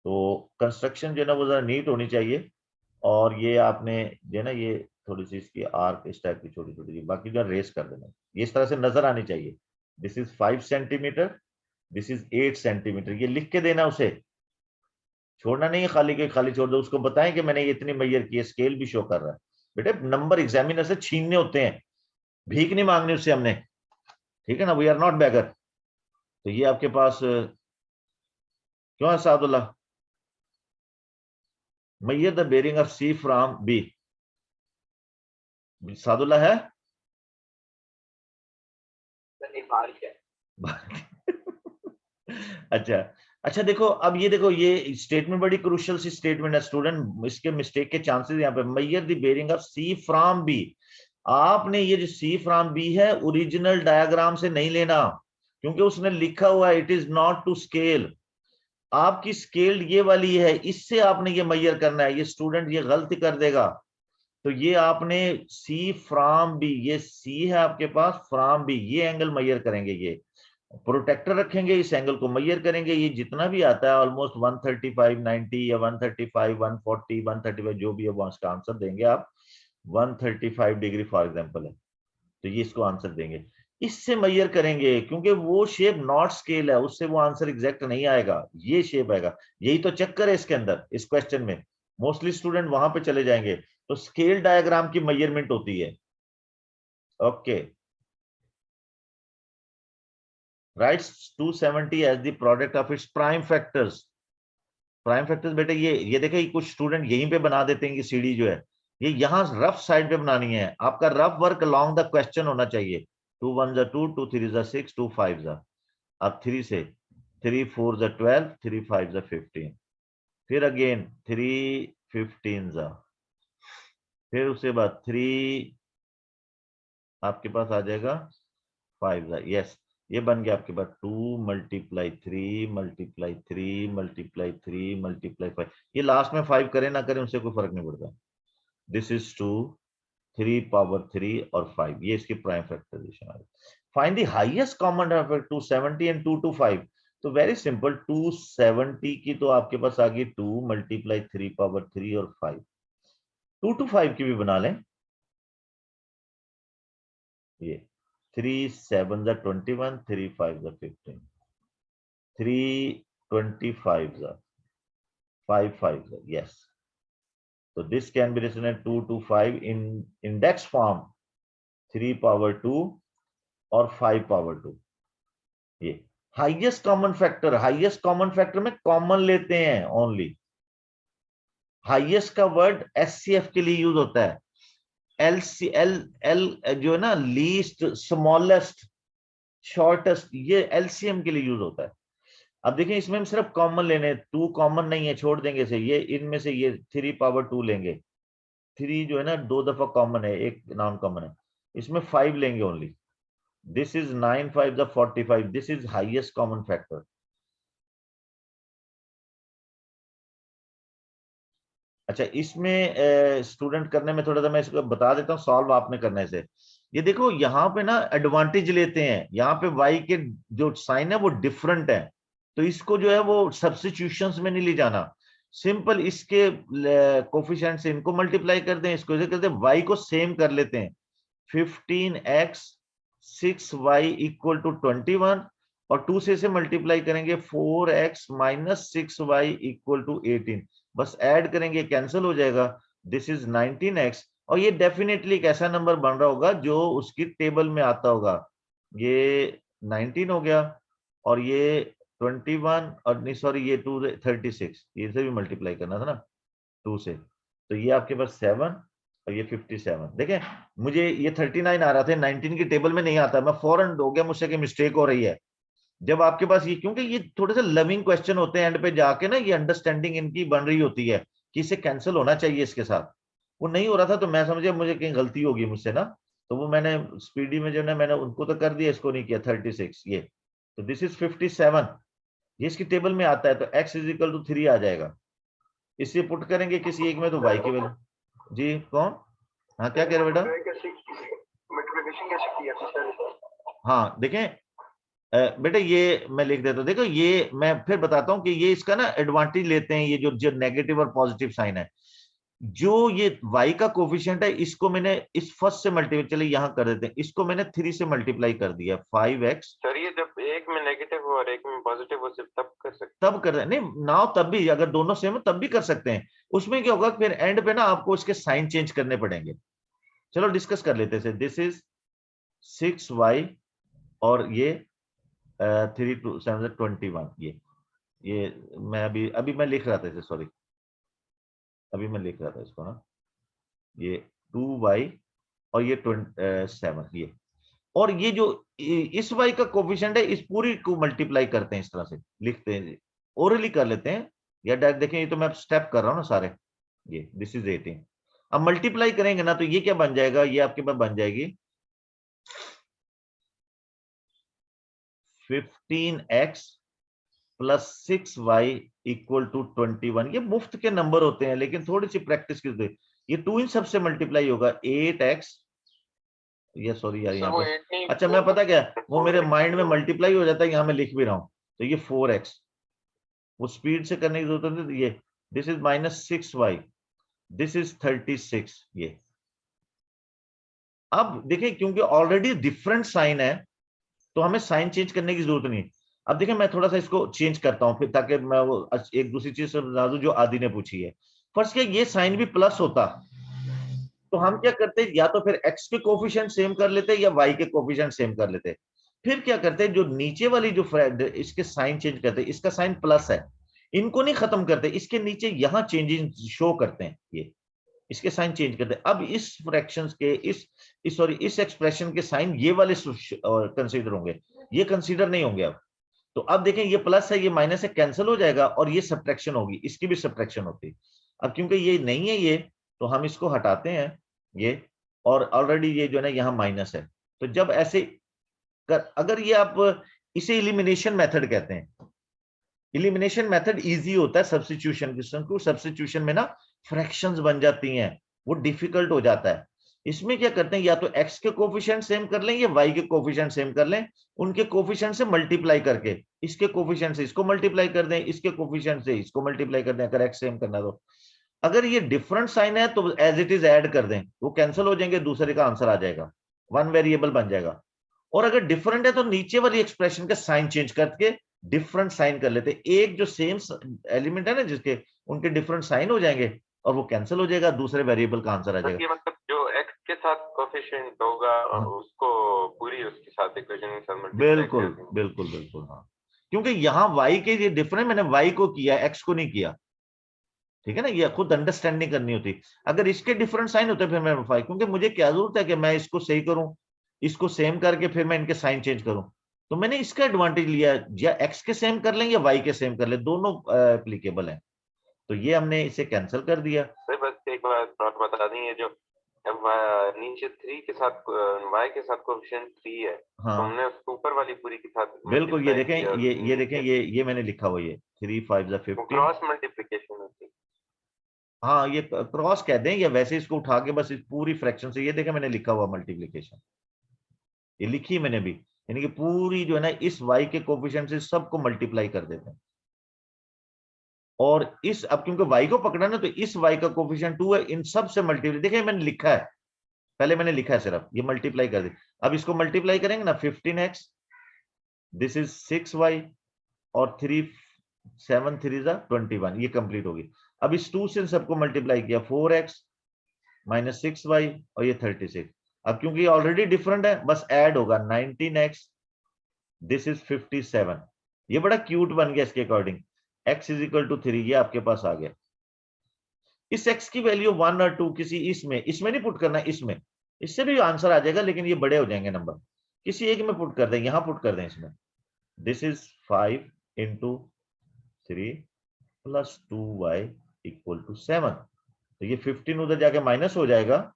तो कंस्ट्रक्शन जो है ना वो जरा नीट होनी चाहिए, और ये आपने जो है ना ये थोड़ी सी इसकी आर्क इस टाइप की छोटी छोटी, बाकी जो रेस कर देना, ये इस तरह से नजर आनी चाहिए। This is 5 centimetre, this is 8 centimetre, ये लिख के देना उसे, छोड़ना नहीं है खाली के खाली छोड़ दो, उसको बताएं कि मैंने ये इतनी मैयर की, स्केल भी शो कर रहा है। बेटे नंबर एग्जामिनर से छीनने होते हैं, भीख नहीं मांगनी उससे हमने, ठीक है ना, वी आर नॉट बैगर। तो ये आपके पास क्यों है Sadullah, measure the bearing of C from B, Sadullah है अच्छा अच्छा, देखो अब ये देखो, ये स्टेटमेंट बड़ी क्रूशियल सी स्टेटमेंट है स्टूडेंट, इसके मिस्टेक के चांसेस यहाँ पे, measure the bearing of C from B. आपने ये जो सी फ्रॉम बी है ओरिजिनल डायग्राम से नहीं लेना, क्योंकि उसने लिखा हुआ है it is not to scale, आपकी स्केल ये वाली है, इससे आपने ये मैयर करना है। ये स्टूडेंट ये गलती कर देगा, तो ये आपने सी फ्रॉम बी, ये सी है आपके पास, फ्रॉम बी ये एंगल मैयर करेंगे, ये प्रोटेक्टर रखेंगे, इस एंगल को मैयर करेंगे, ये जितना भी आता है ऑलमोस्ट 135 90 या 135 140 135 जो भी है वो इसका आंसर देंगे आप, 135 डिग्री फॉर एग्जांपल है, तो ये इसको आंसर देंगे, इससे मैयर करेंगे, क्योंकि वो शेप नॉट स्केल है, उससे वो आंसर एग्जैक्ट नहीं आएगा, ये शेप आएगा। यही तो चक्कर है इसके अंदर, इस क्वेश्चन में मोस्टली स्टूडेंट वहां पे चले जाएंगे, तो स्केल डायग्राम की मेजरमेंट होती है। Okay, writes 270 as the product of its prime factors। Prime factors बेटे ये देखे, कुछ स्टूडेंट यहीं पे बना देते हैं कि सीडी जो है ये यहाँ रफ साइड पे बनानी है, आपका rough work along the question होना चाहिए। 2 1 2 2 3 6 2 5 अब 3 से 3 4 12 3 5 15, फिर अगेन 3 15 फिर उसके बाद 3 आपके पास आ जाएगा 5 यस, ये बन गया आपके पास 2 मल्टीप्लाई 3 मल्टीप्लाई 3 मल्टीप्लाई 3 मल्टीप्लाई 5, ये लास्ट में 5 करें ना करें उससे कोई फर्क नहीं पड़ता। दिस इज 2 3 पावर 3 और 5, ये इसकी प्राइम फैक्टराइजेशन आ गई। Find the highest common factor 270 and 2 to 5। तो वेरी सिंपल, 270 की तो आपके पास आ गई 2 मल्टीप्लाई 3 पावर 3 और 5, 2 to 5 की भी बना लें। ये 3 7 जा 21, 3 5 जा 15, 3 25 जा 5 5 जा, yes. So this can be written as 2 to 5 in index form, 3 power 2 और 5 power 2। ये highest common factor, highest common factor में कॉमन लेते हैं ओनली। हाईएस्ट का वर्ड एचसीएफ के लिए यूज होता है, एल जो है ना लीस्ट, स्मॉलेस्ट, शॉर्टेस्ट, ये एलसीएम के लिए यूज होता है। अब देखिए इसमें हम सिर्फ कॉमन लेने, 2 कॉमन नहीं है, छोड़ देंगे से ये, इनमें से ये 3 पावर 2 लेंगे, 3 जो है ना 2 दफा कॉमन है, एक नॉन कॉमन है, इसमें 5 लेंगे only. This is 9 5 the 45, this is highest common factor. अच्छा, इसमें स्टूडेंट करने में थोड़ा सा मैं इसको बता देता हूँ, सॉल्व आपने करने से। ये देखो यहाँ पे ना एडवांटेज लेते हैं, यहाँ पे y के जो साइन है वो डिफरेंट है, तो इसको जो है वो सब्स्टिट्यूशंस में नहीं ले जाना, सिंपल इसके कोफिशिएंट से इनको मल्टीप्लाई कर दें, इसको ऐसे करते हैं, y को सेम कर लेते हैं, 15x 6y इक्वल टू 21, और 2 से इसे मल्टीप्लाई करेंगे, 4x minus 6y equal to 18, बस ऐड करेंगे, कैंसिल हो जाएगा, दिस इज 19x, और ये डेफिनेटली एक ऐसा नंबर बन रहा होगा जो उसकी टेबल में आता होगा, ये 19 हो गया, और ये 21, और नहीं सॉरी ये 2 36, ये से भी मल्टीप्लाई करना था ना 2 से, तो ये आपके पास 7 और ये 57। देखें मुझे ये 39 आ रहा था, 19 की टेबल में नहीं आता, मैं फौरन हो गया मुझसे कि मिस्टेक हो रही है। जब आपके पास ये, क्योंकि ये थोड़े से लविंग क्वेश्चन होते हैं, एंड पे जाके ना ये अंडरस्टैंडिंग इनकी बन रही होती है कि इसे कैंसिल होना चाहिए इसके साथ, वो नहीं हो रहा था, तो मैं समझा मुझे कहीं गलती होगी मुझसे ना, तो वो मैंने स्पीडी में जो है मैंने उनको तो कर दिया, इसको नहीं किया, 36 ये, तो दिस इज 57, ये इसकी टेबल में आता है, तो x इज इक्वल टू 3 आ जाएगा, इसे पुट करेंगे किसी एक में तो y की वैल्यू, जी कौन, हाँ क्या कह रहे बेटा, हाँ देखें बेटा ये मैं लिख देता हूं, देखो ये मैं फिर बताता हूं कि ये इसका ना एडवांटेज लेते हैं, ये जो नेगेटिव और पॉजिटिव साइन है, जो ये y का कोफिशिएंट है, इसको मैंने इस फर्स्ट से मल्टीप्लाई, चलिए यहां कर देते हैं, इसको मैंने 3 से मल्टीप्लाई कर दिया, 5x। सर ये जब एक में नेगेटिव हो और एक में पॉजिटिव हो सिर्फ तब कर सकते, तब कर नहीं ना, तब भी अगर दोनों सेम हो तब भी कर सकते हैं, उसमें क्या होगा फिर एंड पे ना आपको इसके साइन चेंज करने पड़ेंगे। चलो डिस्कस कर लेते हैं, दिस इज 6y और ये 3 2 7 21, ये मैं अभी मैं लिख रहा था इसे, सॉरी अभी मैं लिख रहा था इसको ना, ये 2y और ये 7, ये और ये जो इस y का कोफिशिएंट है, इस पूरी को मल्टीप्लाई करते हैं, इस तरह से लिखते हैं, ओरली कर लेते हैं या डायरेक्ट, देखें ये तो मैं स्टेप कर रहा हूं ना सारे, ये दिस इज 18, अब मल्टीप्लाई करेंगे ना तो ये क्या बन जाएगा, ये आपके पास बन जाएगी 15x plus 6y equal to 21, ये मुफ्त के नंबर होते हैं लेकिन थोड़ी सी प्रैक्टिस की, ये 2 इन सबसे मल्टीप्लाई होगा, 8x, ये सॉरी यार यहाँ पे, अच्छा मैं पता क्या, वो मेरे माइंड में मल्टीप्लाई हो जाता है, यहाँ मैं लिख भी रहा हूँ, तो ये 4x, वो स्पीड से करने की जरूरत नहीं, ये this is minus 6y, this is 36, ये अब देखिए क्योंकि ऑलरेडी डिफरेंट साइन है तो हमें साइन चेंज करने की जरूरत नहीं। अब देखिए मैं थोड़ा सा इसको चेंज करता हूं फिर, ताकि मैं वो एक दूसरी चीज समझा दूं जो आदि ने पूछी है। फर्स्ट क्या, ये साइन भी प्लस होता तो हम क्या करते, या तो फिर x के कोफिशिएंट सेम कर लेते या y के कोफिशिएंट सेम कर लेते, फिर क्या करते, जो नीचे वाली जो इसके साइन चेंज करते, इसका साइन प्लस है, इनको नहीं खत्म करते, इसके नीचे यहां चेंजेस शो करते हैं, ये इसके साइन चेंज करते हैं। अब इस फ्रैक्शंस के इस एक्सप्रेशन के साइन ये वाले कंसीडर होंगे, ये कंसीडर नहीं होंगे अब। तो अब देखें ये प्लस है, ये माइनस है, कैंसिल हो जाएगा और ये सब्ट्रैक्शन होगी, इसकी भी सब्ट्रैक्शन होती है। अब क्योंकि ये नहीं है ये, तो हम इसको हटाते हैं ये, और ऑलरेडी ये जो है ना यहाँ माइनस है, तो जब ऐसे अगर ये आप इसे इलिमिनेशन मेथड कहते हैं, इलिमिनेशन मेथड इजी होता है सब्स्टिट्यूशन, सब्स्टिट्यूशन में ना फ्रैक्शंस बन जाती हैं, वो डिफिकल्ट हो जाता है। इसमें क्या करते हैं, या तो x के कोफिशिएंट सेम कर लें या y के कोफिशिएंट सेम कर लें, उनके कोफिशिएंट से मल्टीप्लाई करके इसके कोफिशिएंट से इसको मल्टीप्लाई कर दें, इसके कोफिशिएंट से इसको मल्टीप्लाई कर दें, अगर x सेम करना तो। अगर ये डिफरेंट साइन है तो एज इट इज ऐड कर दें, वो कैंसिल हो जाएंगे, दूसरे का आंसर आ जाएगा, वन वेरिएबल बन जाएगा। और अगर डिफरेंट है तो नीचे वाली एक्सप्रेशन का साइन चेंज करके डिफरेंट साइन कर लेते, एक जो सेम एलिमेंट है ना जिसके, उनके डिफरेंट साइन हो जाएंगे और वो कैंसिल हो जाएगा, दूसरे वेरिएबल का आंसर आ जाएगा। ये मतलब जो x के साथ कोफिशिएंट होगा उसको पूरी उसके साथ इक्वेशन के साथ मल्टीप्लाई बिल्कुल बिल्कुल बिल्कुल, हाँ, क्योंकि यहाँ y के ये डिफरेंट, मैंने y को किया, x को नहीं किया, ठीक है ना, ये खुद अंडरस्टैंडिंग करनी होती। अगर इसके डिफरेंट साइन होते फिर मैं फाइव, क्योंकि मुझे क्या जरूरत है कि मैं इसको सही करूं, इसको सेम करके फिर मैं इनके साइन चेंज करूं, तो मैंने इसका एडवांटेज लिया, या एक्स के सेम कर लें या वाई के सेम कर लें, दोनों एप्लीकेबल हैं, तो ये हमने इसे कैंसिल कर दिया। बस एक बार बता दें, ये जो नीचे 3 के साथ y के साथ कोएफिशिएंट 3 है, हाँ, तो हमने उसको ऊपर वाली पूरी के साथ बिल्कुल, ये देखें, किया, ये देखें, ये मैंने लिखा हुआ, ये 3 5 15, क्रॉस मल्टीप्लिकेशन होती है। हाँ, ये क्रॉस कह दें या वैसे इसको उठा के बस इस पूरी फ्रैक्शन से, ये देखें मैंने लिखा हुआ मल्टीप्लिकेशन, ये लिखी मैंने भी, यानी कि पूरी जो है ना इस y के कोफिशिएंट से सबको मल्टीप्लाई कर देते हैं, और इस, अब क्योंकि y को पकड़ा ना तो इस y का कोफिशिएंट 2 है, इन सब से मल्टीप्लाई, देखिए मैंने लिखा है, पहले मैंने लिखा है सिर्फ, ये मल्टीप्लाई कर दे, अब इसको मल्टीप्लाई करेंगे ना, 15x, दिस इज 6y, और 3 7 3 21, ये कंप्लीट होगी। अब इस 2 से सबको मल्टीप्लाई किया, 4x माइनस 6y, और ये 36। अब क्योंकि ये ऑलरेडी डिफरेंट है, बस ऐड होगा 19x, दिस इज 57, ये बड़ा क्यूट बन गया इसके according, x is equal to 3, ये आपके पास आ गया। इस x की वैल्यू 1 और 2 किसी इसमें नहीं पुट करना, इसमें, इससे भी आंसर आ जाएगा, लेकिन ये बड़े हो जाएंगे नंबर, किसी एक में पुट कर दें, यहां पुट कर दें इसमें, this is 5 into 3 plus 2y equal to 7, तो ये 15 उधर जाके माइनस हो जाएगा,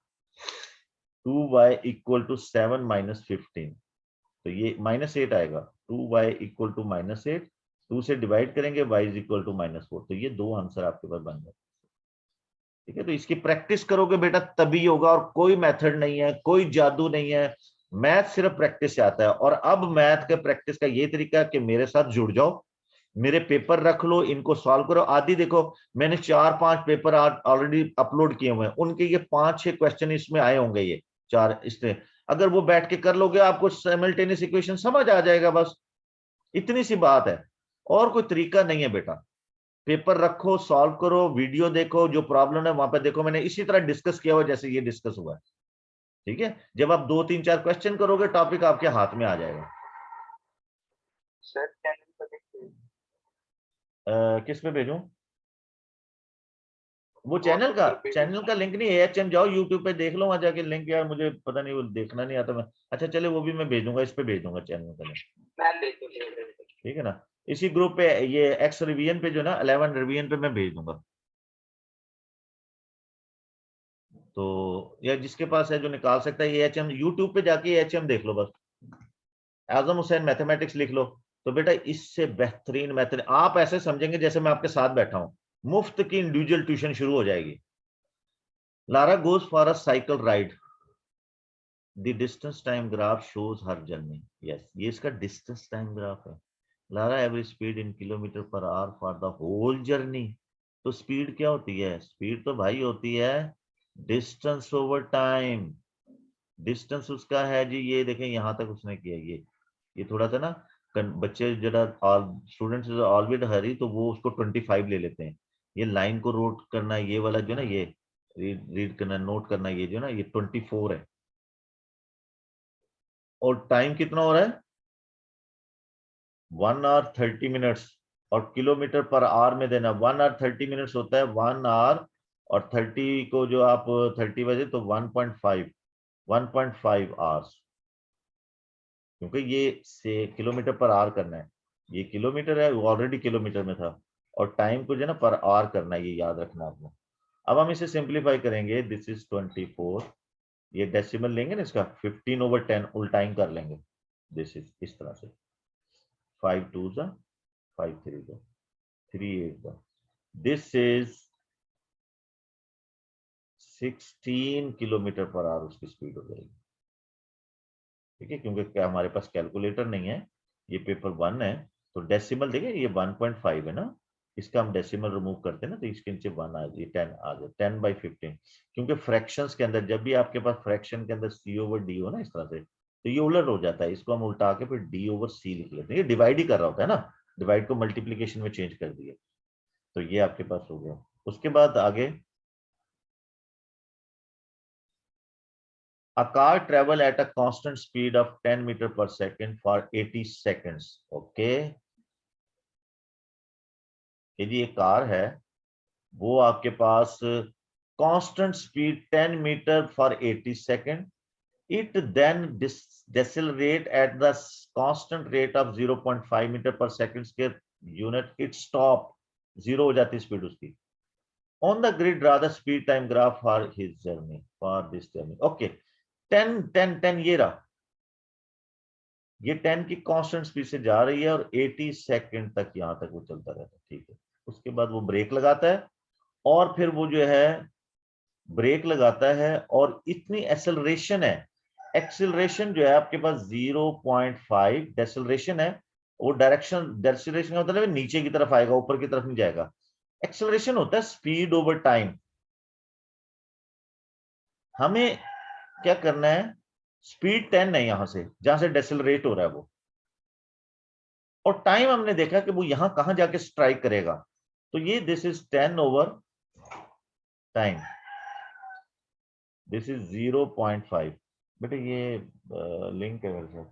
2y इक्वल टू 7 माइनस 15, तो ये -8 आएगा, 2y इक्वल टू -8, 2 से डिवाइड करेंगे, y इज इक्वल टू -4, तो ये दो आंसर आपके पास बन गए। ठीक है, तो इसकी प्रैक्टिस करोगे बेटा तभी होगा, और कोई मेथड नहीं है, कोई जादू नहीं है, मैथ सिर्फ प्रैक्टिस से आता है। और अब मैथ के प्रैक्टिस का ये तरीका है कि मेरे साथ जुड़ जाओ, मेरे पेपर रख लो, इनको सॉल्व करो। आदि देखो मैंने 4-5 पेपर ऑलरेडी अपलोड किए हुए हैं, उनके ये 5-6 क्वेश्चन इसमें आए होंगे, ये 4 इसमें, अगर वो बैठ के कर लोगे आपको साइमल्टेनियस इक्वेशन समझ आ जाएगा, बस इतनी सी बात है, और कोई तरीका नहीं है बेटा। पेपर रखो, सॉल्व करो, वीडियो देखो, जो प्रॉब्लम है वहां पे देखो, मैंने इसी तरह डिस्कस किया हुआ जैसे ये डिस्कस हुआ है। ठीक है, जब आप 2-3-4 क्वेश्चन करोगे टॉपिक आपके हाथ में आ जाएगा। सर चैनल पर देखिए, किस पे भेजूं? वो चैनल का लिंक नहीं, AHM जाओ यूट्यूब पे देख लो, वहां जाके लिंक, यार मुझे पता नहीं, वो देखना नहीं आता मैं, अच्छा चले वो भी मैं भेज दूंगा, इस पे भेज दूंगा चैनल का लिंक, ठीक है ना, इसी ग्रुप पे, ये एक्स रिवीजन पे जो ना 11 रिवीजन पे मैं भेज दूंगा, तो या जिसके पास है जो निकाल सकता है, AHM यूट्यूब पे जाके AHM देख लो, बस आजम हुसैन मैथमेटिक्स लिख लो, तो बेटा इससे बेहतरीन मेथड आप ऐसे समझेंगे जैसे मैं आपके साथ बैठा हूं, मुफ्त की इंडिविजुअल ट्यूशन शुरू हो जाएगी। Lara goes for a cycle ride, the distance time graph shows her journey, yes ये इसका डिस्टेंस टाइम ग्राफ है। Lara average speed in kilometre per hour for the whole journey, तो स्पीड क्या होती है? स्पीड तो भाई होती है डिस्टेंस ओवर टाइम, डिस्टेंस उसका है जी, ये देखें यहां तक उसने किया, ये थोड़ा सा ना बच्चे जरा स्टूडेंट्स ऑलवेज हरी, तो वो उसको 25 ले लेते हैं, ये लाइन को नोट करना, ये वाला जो ना, ये रीड करना, नोट करना, ये जो ना ये 24 है, और टाइम कितना हो रहा है 1 आवर 30 मिनट्स, और किलोमीटर पर आवर में देना 1 आवर 30 मिनट्स होता है, 1 आवर, और 30 को जो आप 30 बजे तो 1.5 आवर्स, क्योंकि ये से किलोमीटर पर आवर करना है, ये किलोमीटर है, वो ऑलरेडी किलोमीटर में था, और टाइम को जो है ना पर आवर करना है, ये याद रखना आपको। अब हम इसे सिंप्लीफाई करेंगे, दिस इज 24, ये डेसिमल लेंगे ना इसका, 15/10 उल्टाइन कर लेंगे, दिस इज इस तरह से, 5 2 5 3 3 8, this is 16 kilometre per our उसकी स्पीड हो जाएगी। ठीक है, क्योंकि क्या हमारे पास कैलकुलेटर नहीं है, ये पेपर 1 है, तो डेसिमल देखिए ये 1.5 है ना, इसका हम डेसिमल रिमूव करते हैं ना, तो इसके नीचे 1 आ जाए, 10 आ जाए, 10/15। क्योंकि फ्रैक्शंस के अंदर जब भी आपके पास फ्रैक्शन के अंदर C/D हो ना इस तरह से, तो ये उलट हो जाता है, इसको हम उल्टा के फिर D/C लिख लेते हैं। ये डिवाइड ही कर रहा होता है ना, डिवाइड को मल्टीप्लीकेशन में चेंज कर दिया, तो ये आपके पास हो गया। उसके बाद आगे, a car travel at a constant speed of 10 meter per second for 80 seconds. Okay, यदि ये कार है, वो आपके पास constant speed 10 metre for 80 second, it then decelerate at the constant rate of 0.5 metre पर सेकंड के यूनिट, इट स्टॉप, जीरो हो जाती स्पीड उसकी। On the grid draw the speed time graph for his journey, for this journey. Okay, 10 10 10 ये रहा, ये 10 की constant speed से जा रही है और 80 सेकंड तक यहां तक वो चलता रहता है। ठीक है, उसके बाद वो ब्रेक लगाता है, और फिर वो जो है ब्रेक लगाता है, और इतनी एक्सेलरेशन है, एक्सेलरेशन जो है आपके पास 0.5 डेसेलरेशन है, वो डायरेक्शन, डेसेलरेशन का मतलब नीचे की तरफ आएगा, ऊपर की तरफ नहीं जाएगा। एक्सेलरेशन होता है स्पीड ओवर टाइम। हमें क्या करना है, स्पीड 10 है यहां से, जहां से डेसेलरेट हो रहा है वो, और टाइम हमने देखा कि वो यहां कहां जाके स्ट्राइक करेगा, तो ये this is 10 over time, this is 0.5। बेटे ये लिंक है मेरे साथ,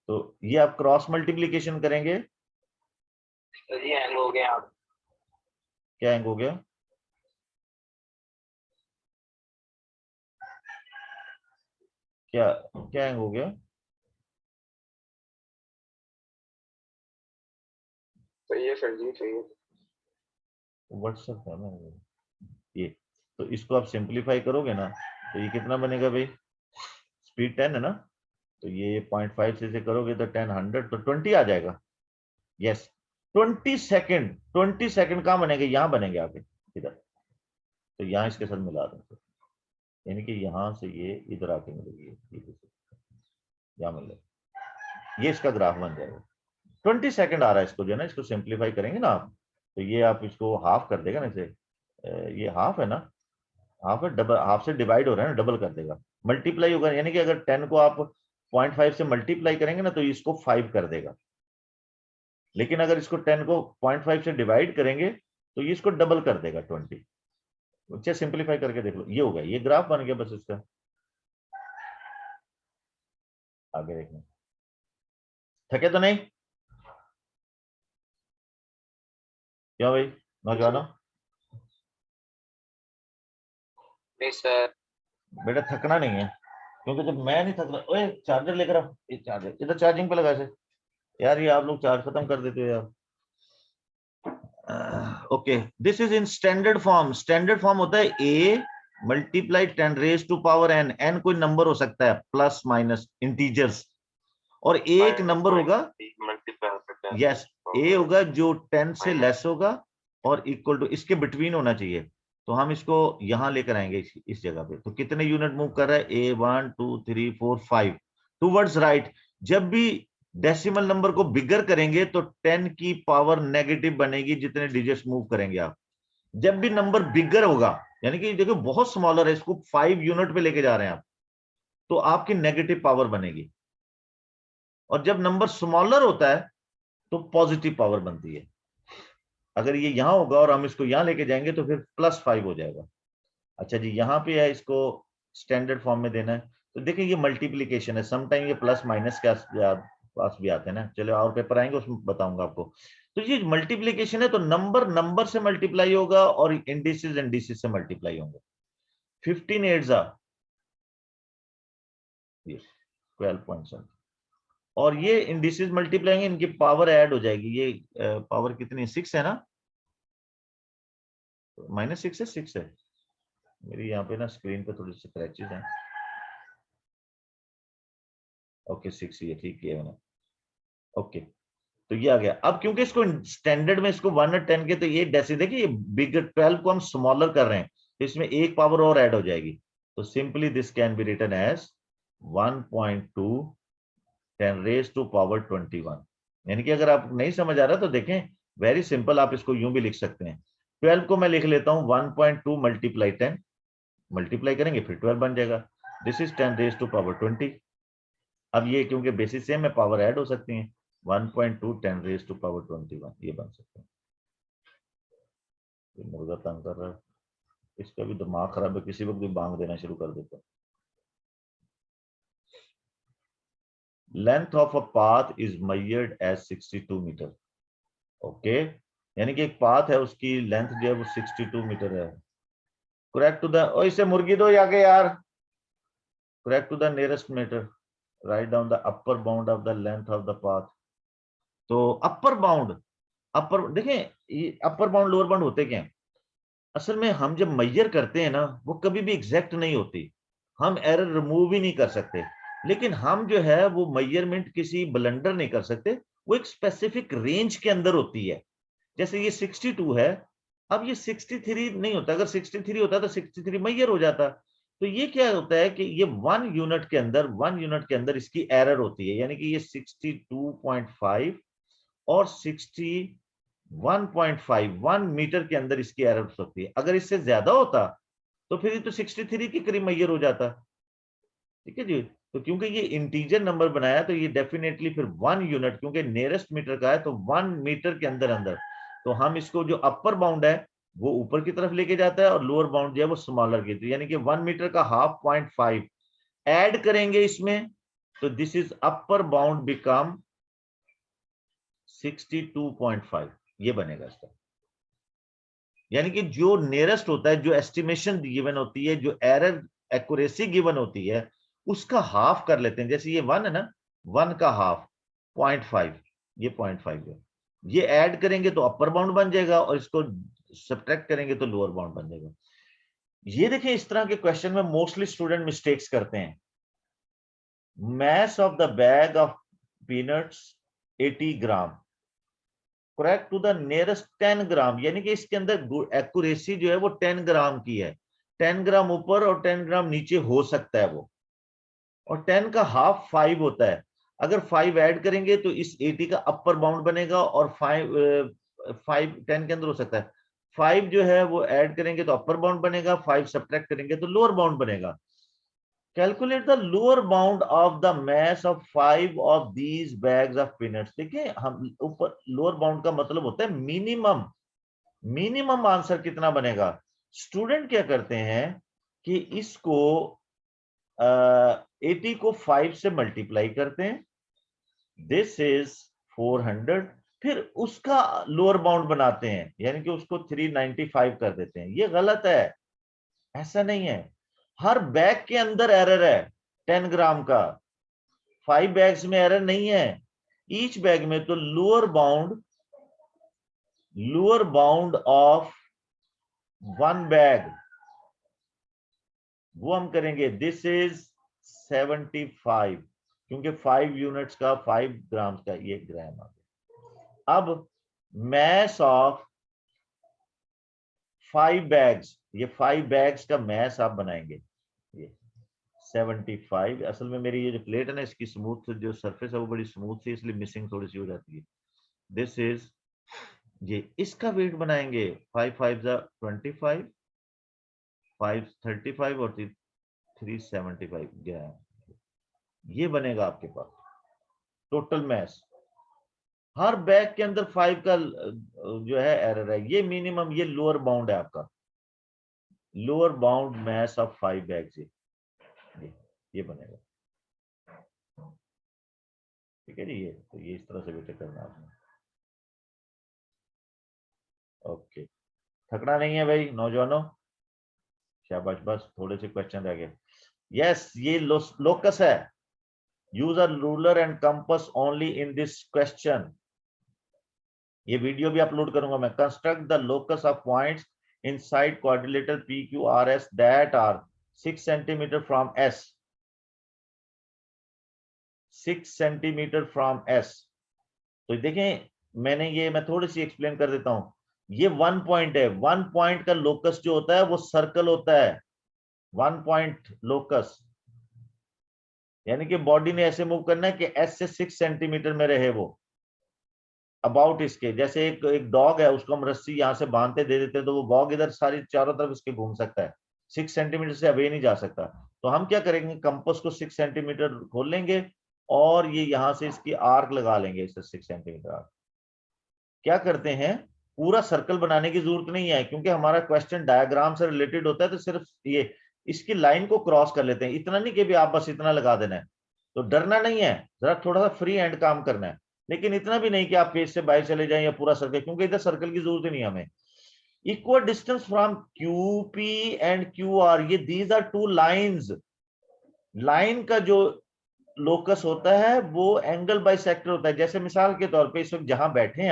तो ये आप क्रॉस मल्टीप्लीकेशन करेंगे। तो जी हैंग हो गया आप। क्या हैंग हो गया? क्या क्या हैंग हो गया? सही है सर जी, सही है। व्हाट्सएप है ना ये, तो इसको आप सिंपलीफाई करोगे ना, तो ये कितना बनेगा भाई, स्पीड 10 है ना, तो ये 0.5 से करोगे तो 10 100 तो 20 आ जाएगा। यस, 20 सेकंड कहां बनेंगे, यहां बनेंगे आगे इधर, तो यहां इसके साथ मिला दें, यानी कि यहां से ये इधर आके मिलेगी, यहां मिल, ये इसका ग्राफ बन जाएगा। 20 सेकंड आ रहा है, इसको जो है ना, इसको सिंप्लीफाई करेंगे ना आप, तो ये आप इसको हाफ कर देगा ना, इसे ये हाफ है ना, हाफ है, डबल, हाफ से डिवाइड हो रहा है ना, डबल कर देगा, मल्टीप्लाई होगा, यानी कि अगर 10 को आप 0.5 से मल्टीप्लाई करेंगे ना, तो इसको 5 कर देगा, लेकिन अगर इसको 10 को 0.5 से डिवाइड करेंगे तो ये इसको डबल कर देगा 20। अच्छा, सिंप्लीफाई करके देख लो, ये हो गया, ये ग्राफ बन गया बस इसका। आगे देखना, थके तो नहीं क्या भाई नौजवानों? नहीं सर। बेटा थकना नहीं है, क्योंकि जब मैं नहीं थक रहा, ओए चार्जर लेकर आ, ये चार्जर इधर चार्जिंग पे लगा से, यार ये आप लोग चार्ज खत्म कर देते हो यार। Okay, this is in standard form, standard form होता है a multiply 10 raise to power n, n कोई नंबर हो सकता है, प्लस माइनस इंटीजर्स, और एक नंबर होगा, यस, ए होगा जो 10 से लेस होगा और इक्वल टू, इसके बिटवीन होना चाहिए, तो हम इसको यहां लेकर आएंगे इस जगह पे, तो कितने यूनिट मूव कर रहा है, ए 1 2 3 4 5 टूवर्ड्स राइट। जब भी डेसिमल नंबर को बिगर करेंगे तो 10 की पावर नेगेटिव बनेगी, जितने डिजिट्स मूव करेंगे आप। जब भी नंबर बिगर होगा, यानी कि देखो बहुत स्मॉलर है, इसको 5 यूनिट पे लेके जा रहे हैं आप, तो आपकी नेगेटिव पावर बनेगी, और जब नंबर स्मॉलर होता है तो पॉजिटिव पावर बनती है। अगर ये यहां होगा और हम इसको यहां लेके जाएंगे तो फिर +5 हो जाएगा। अच्छा जी, यहाँ पे है, इसको स्टैंडर्ड फॉर्म में देना है, तो देखिए ये मल्टीप्लीकेशन है, समटाइम ये प्लस माइनस के पास भी आते हैं ना, चलो और पेपर आएंगे उसमें बताऊंगा आपको। तो ये मल्टीप्लीकेशन है, तो नंबर नंबर से मल्टीप्लाई होगा और इंडिसेस इंडिसेस से मल्टीप्लाई होंगे। 15 8 12.7, और ये इंडिसेस मल्टीप्लाई होंगे, इनकी पावर ऐड हो जाएगी, ये पावर कितनी 6 है ना, -6 है, 6 है, मेरी यहाँ पे ना स्क्रीन पे थोड़ी सी क्रैचेस हैं। ओके 6 ये ठीक है मैंने, ओके, तो ये आ गया। अब क्योंकि इसको स्टैंडर्ड में इसको 1 और 10 के, तो ये डेसिमल देखिए, ये बिग 12 को हम स्मॉलर कर रहे हैं, तो इसमें एक पावर और ऐड हो जाएगी, तो simply this can be written as 1.2 10⁻²1। यानी कि अगर आप नहीं समझ आ रहा तो देखें, वेरी सिंपल, आप इसको यूं भी लिख सकते हैं। 12 को मैं लिख लेता हूं 1.2 मल्टीप्लाई 10, मल्टीप्लाई करेंगे फिर 12 बन जाएगा। This is 10⁻20। अब ये क्योंकि बेसिस सेम है, पावर ऐड हो सकती है, 1.2 10⁻21 ये बन सकते हैं। मुर्गा तंग कर रहा है, इसका भी दिमाग खराब है, किसी वक्त भी बांग देना शुरू कर देता है। Length of a path is measured as 62 metre. Okay, यानी कि एक पाथ है, उसकी लेंथ जो है वो 62 मीटर है। करेक्ट टू द, ओ इसे मुर्गी दो आगे यार। Correct to the nearest metre, write down the upper bound of the length of the path. तो अपर बाउंड, अपर देखें, ये अपर बाउंड लोअर बाउंड होते क्या हैं? असल में हम जब मेजर करते हैं ना, वो कभी भी एग्जैक्ट नहीं होती, हम एरर रिमूव ही नहीं कर सकते। लेकिन हम जो है वो मेजरमेंट किसी ब्लंडर नहीं कर सकते, वो एक स्पेसिफिक रेंज के अंदर होती है। जैसे ये 62 है, अब ये 63 नहीं होता, अगर 63 होता तो 63 मेजर हो जाता। तो ये क्या होता है कि ये 1 यूनिट के अंदर, 1 यूनिट के अंदर इसकी एरर होती है, यानी कि ये 62.5 और 61.5 1 मीटर के अंदर इसकी एरर हो सकती है। अगर इससे ज्यादा होता तो फिर ये तो 63 के करीब मेजर हो जाता। ठीक है जी। तो क्योंकि ये इंटीजर नंबर बनाया तो ये डेफिनेटली फिर 1 यूनिट, क्योंकि नियरेस्ट मीटर का है तो 1 मीटर के अंदर अंदर, तो हम इसको जो अपर बाउंड है वो ऊपर की तरफ लेके जाता है और लोअर बाउंड जो है वो स्मॉलर की, तो यानी कि 1 मीटर का हाफ 0.5 ऐड करेंगे इसमें, तो this is upper bound become 62.5, ये बनेगा इसका। यानी कि जो नियरेस्ट होता है, जो एस्टिमेशन गिवन होती है, जो एरर एक्यूरेसी गिवन होती है, उसका हाफ कर लेते हैं। जैसे ये 1 है ना, 1 का हाफ 0.5, ये 0.5 है, ये ऐड करेंगे तो अपर बाउंड बन जाएगा और इसको सब्ट्रैक्ट करेंगे तो लोअर बाउंड बन जाएगा। ये देखें, इस तरह के क्वेश्चन में मोस्टली स्टूडेंट मिस्टेक्स करते हैं। mass of the bag of peanuts 80 gram, correct to the nearest 10 gram, यानी कि इसके अंदर एक्यूरेसी जो है वो 10 ग्राम की है। 10 ग्राम ऊपर और 10 ग्राम नीचे हो सकता है वो, और 10 का हाफ 5 होता है। अगर 5 ऐड करेंगे तो इस 80 का अपर बाउंड बनेगा, और 5 10 के अंदर हो सकता है, 5 जो है वो ऐड करेंगे तो अपर बाउंड बनेगा, 5 सब्ट्रैक्ट करेंगे तो लोअर बाउंड बनेगा। Calculate the lower bound of the mass of 5 of these bags of peanuts। देखिए, हम ऊपर लोअर बाउंड का मतलब होता है मिनिमम, मिनिमम आंसर कितना बनेगा। स्टूडेंट क्या करते हैं कि इसको 80 को 5 से मल्टीप्लाई करते हैं, दिस इज 400, फिर उसका लोअर बाउंड बनाते हैं, यानी कि उसको 395 कर देते हैं। ये गलत है, ऐसा नहीं है। हर बैग के अंदर एरर है 10 ग्राम का, 5 बैग्स में एरर नहीं है, ईच बैग में। तो लोअर बाउंड ऑफ 1 बैग वो हम करेंगे, दिस इज 75, क्योंकि 5 यूनिट्स का 5 ग्राम का ये ग्राम आ गया। अब मैस ऑफ 5 बैग्स, ये 5 बैग्स का मैस आप बनाएंगे, ये 75। असल में मेरी ये जो प्लेट है ना, इसकी स्मूथ जो सरफेस है वो बड़ी स्मूथ थी, इसलिए मिसिंग थोड़ी सी हो जाती है। दिस इज, ये इसका वेट बनाएंगे, 5 5 25, 5 35 और 375 ग्राम, ये बनेगा आपके पास टोटल मैस। हर बैग के अंदर 5 का जो है एरर है, ये मिनिमम, ये लोअर बाउंड है आपका, lower bound mass of 5 bags, ये बनेगा। ठीक है जी, ये तो ये इस तरह से बेटे करना आपने। ओके, थकना नहीं है भाई नौजवानों, शाबाश, बस थोड़े से क्वेश्चन रह गए। यस, ये लोकस है। Use a ruler and compass only in this question. ये वीडियो भी अपलोड करूंगा मैं। Construct the locus of points inside quadrilateral P Q R S that are 6 centimetre from S, 6 centimetre from S. तो देखें, मैं थोड़ी सी explain कर देता हूं। ये 1 पॉइंट है। 1 पॉइंट का लोकस जो होता है वो सर्कल होता है, 1 पॉइंट लोकस। यानी कि बॉडी ने ऐसे मूव करना है कि एस से 6 सेंटीमीटर में रहे वो अबाउट इसके। जैसे एक डॉग है, उसको हम रस्सी यहां से बांधते दे देते हैं तो वो डॉग इधर सारी चारों तरफ इसके घूम सकता है, 6 सेंटीमीटर से अवे नहीं जा सकता। तो हम क्या करेंगे, कंपास को 6 सेंटीमीटर खोल लेंगे और ये यहां से इसकी आर्क लगा लेंगे, इससे 6 सेंटीमीटर आर्क। क्या करते हैं, पूरा सर्कल बनाने की जरूरत नहीं है क्योंकि हमारा क्वेश्चन डायग्राम से रिलेटेड होता है, तो सिर्फ ये इसकी लाइन को क्रॉस कर लेते हैं। इतना नहीं कि भी आप बस इतना लगा देना है, तो डरना नहीं है, जरा थोड़ा सा फ्री हैंड काम करना है, लेकिन इतना भी नहीं कि आप पेज से बाहर चले जाएं या पूरा सर्कल, क्योंकि इधर सर्कल की जरूरत ही नहीं हमें। Equal distance from QP and QR, ये these are two lines. Line का जो लोकस होता है वो एंगल बाइसेक्टर होता है। जैसे मिसाल के तौर पे इस वक्त जहां बैठे हैं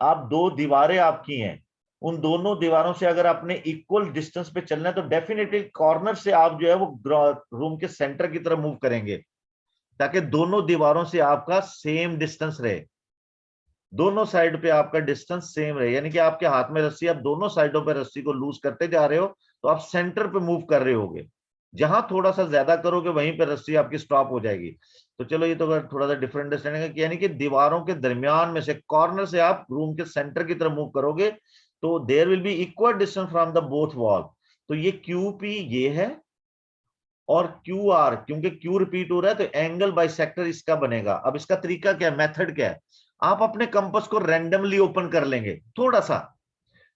आप दो दीवारें आपकी हैं, उन दोनों दीवारों से अगर आपने इक्वल डिस्टेंस पे चलना है तो डेफिनेटली कॉर्नर से आप जो है वो रूम के सेंटर की तरफ मूव करेंगे, ताकि दोनों दीवारों से आपका सेम डिस्टेंस रहे, दोनों साइड पे आपका डिस्टेंस सेम रहे। यानी कि आपके हाथ में रस्सी, आप दोनों साइडों पे रस्सी को लूज करते जा रहे हो तो आप सेंटर पे मूव कर रहे होगे। जहां थोड़ा सा ज्यादा करोगे वहीं पे रस्सी आपकी स्टॉप हो जाएगी। तो चलो ये तो थोड़ा सा डिफरेंट अंडरस्टैंडिंग है, यानी कि दीवारों के दरमियान में से कॉर्नर से आप रूम के सेंटर की तरफ मूव करोगे तो there will be equal distance from the both wall. तो ये QP ये है और QR, क्योंकि Q रिपीट हो रहा है तो एंगल बाइसेक्टर इसका बनेगा। अब इसका तरीका क्या है, मेथड क्या है, आप अपने कंपास को रैंडमली ओपन कर लेंगे थोड़ा सा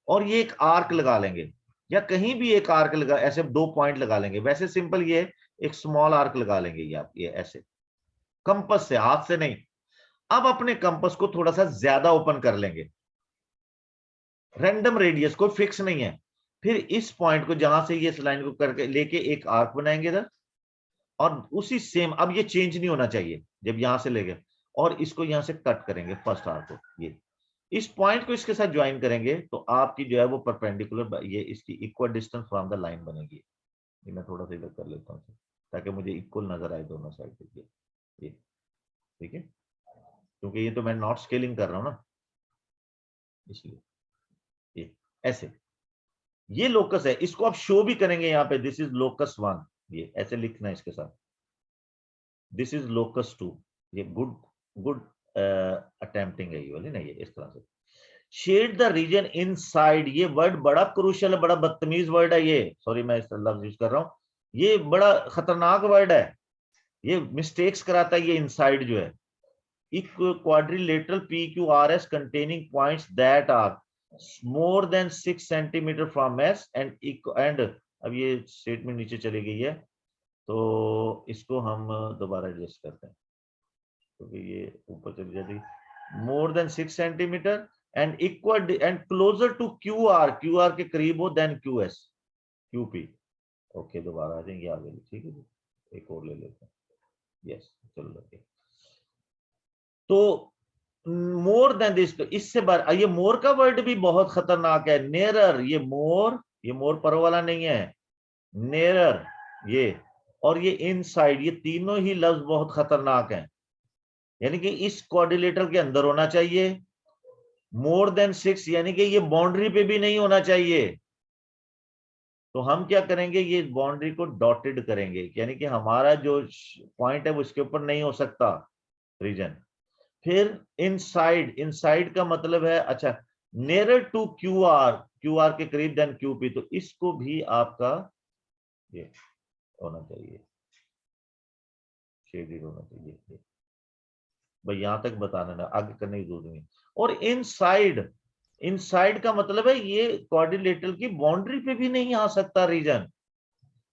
और ये एक आर्क लगा लेंगे, या कहीं भी एक आर्क लगा, ऐसे 2 पॉइंट लगा लेंगे। वैसे सिंपल ये एक स्मॉल आर्क लगा लेंगे ये आप, ये ऐसे कंपास से, हाथ से नहीं। अब अपने कंपास को थोड़ा सा ज्यादा ओपन कर लेंगे, रैंडम रेडियस कोई फिक्स नहीं है। फिर इस पॉइंट को जहां से ये इस लाइन को करके लेके एक आर्क बनाएंगे इधर, और उसी सेम, अब ये चेंज नहीं होना चाहिए जब यहां से ले गए, और इसको यहां से कट करेंगे फर्स्ट आर्क को, ये इस पॉइंट को इसके साथ ज्वाइन करेंगे तो आपकी जो है वो परपेंडिकुलर, ये इसकी equal distance from the line बनेगी। ये मैं थोड़ा सा इधर कर लेता हूँ ताकि मुझे इक्वल नजर आए दोनों साइड पे। ये ठीक है, क्योंकि ये तो मैं नॉट स्केलिंग कर रहा हूँ ना, इसलिए ये ऐसे, ये लोकस है, इसको आप शो भी करेंगे यहाँ पे, दिस इज लोकस 1, ये ऐसे लिखना है इसके साथ, दिस इज लोकस 2। ये गुड गुड अटेम्प्टिंग है ये वाली ना, ये इस तरह से। शेड द रीजन इनसाइड, ये वर्ड बड़ा क्रूशियल है, बड़ा बदतमीज वर्ड है ये, सॉरी मैं इस लफ्ज यूज कर रहा हूं, ये बड़ा खतरनाक वर्ड है, ये मिस्टेक्स कराता है ये इनसाइड जो है। Quadrilateral PQRS containing points that are more than 6 centimetre from S and अब ये स्टेटमेंट नीचे चली गई है तो इसको हम दोबारा एडजस्ट करते हैं क्योंकि ये ऊपर चली जाती, more than 6 centimetre and equal and closer to QR के करीब हो देन QS QP। ओके दोबारा आ जाएंगे आगे, ठीक है जी, एक और ले लेते हैं, यस चलो लगे। तो मोर देन दिस, इससे बार, ये मोर का वर्ड भी बहुत खतरनाक है, नेरर, ये मोर पर वाला नहीं है, नेरर ये, और ये इनसाइड, ये तीनों ही लफ्ज बहुत खतरनाक हैं। यानी कि इस कोऑर्डिनेटर के अंदर होना चाहिए, मोर देन 6 यानी कि ये बाउंड्री पे भी नहीं होना चाहिए। तो हम क्या करेंगे, ये बाउंड्री को डॉटेड करेंगे, यानी कि हमारा जो पॉइंट है वो इसके ऊपर नहीं हो सकता रीजन। फिर इनसाइड, इनसाइड का मतलब है, अच्छा नेरर टू QR के करीब देन QP, तो इसको भी आपका ये होना चाहिए, शेडेड होना चाहिए भाई, यहां तक बताना ना, आगे करने की जरूरत नहीं। और इनसाइड, इनसाइड का मतलब है ये क्वाड्रिलेटरल की बाउंड्री पे भी नहीं आ सकता रीजन।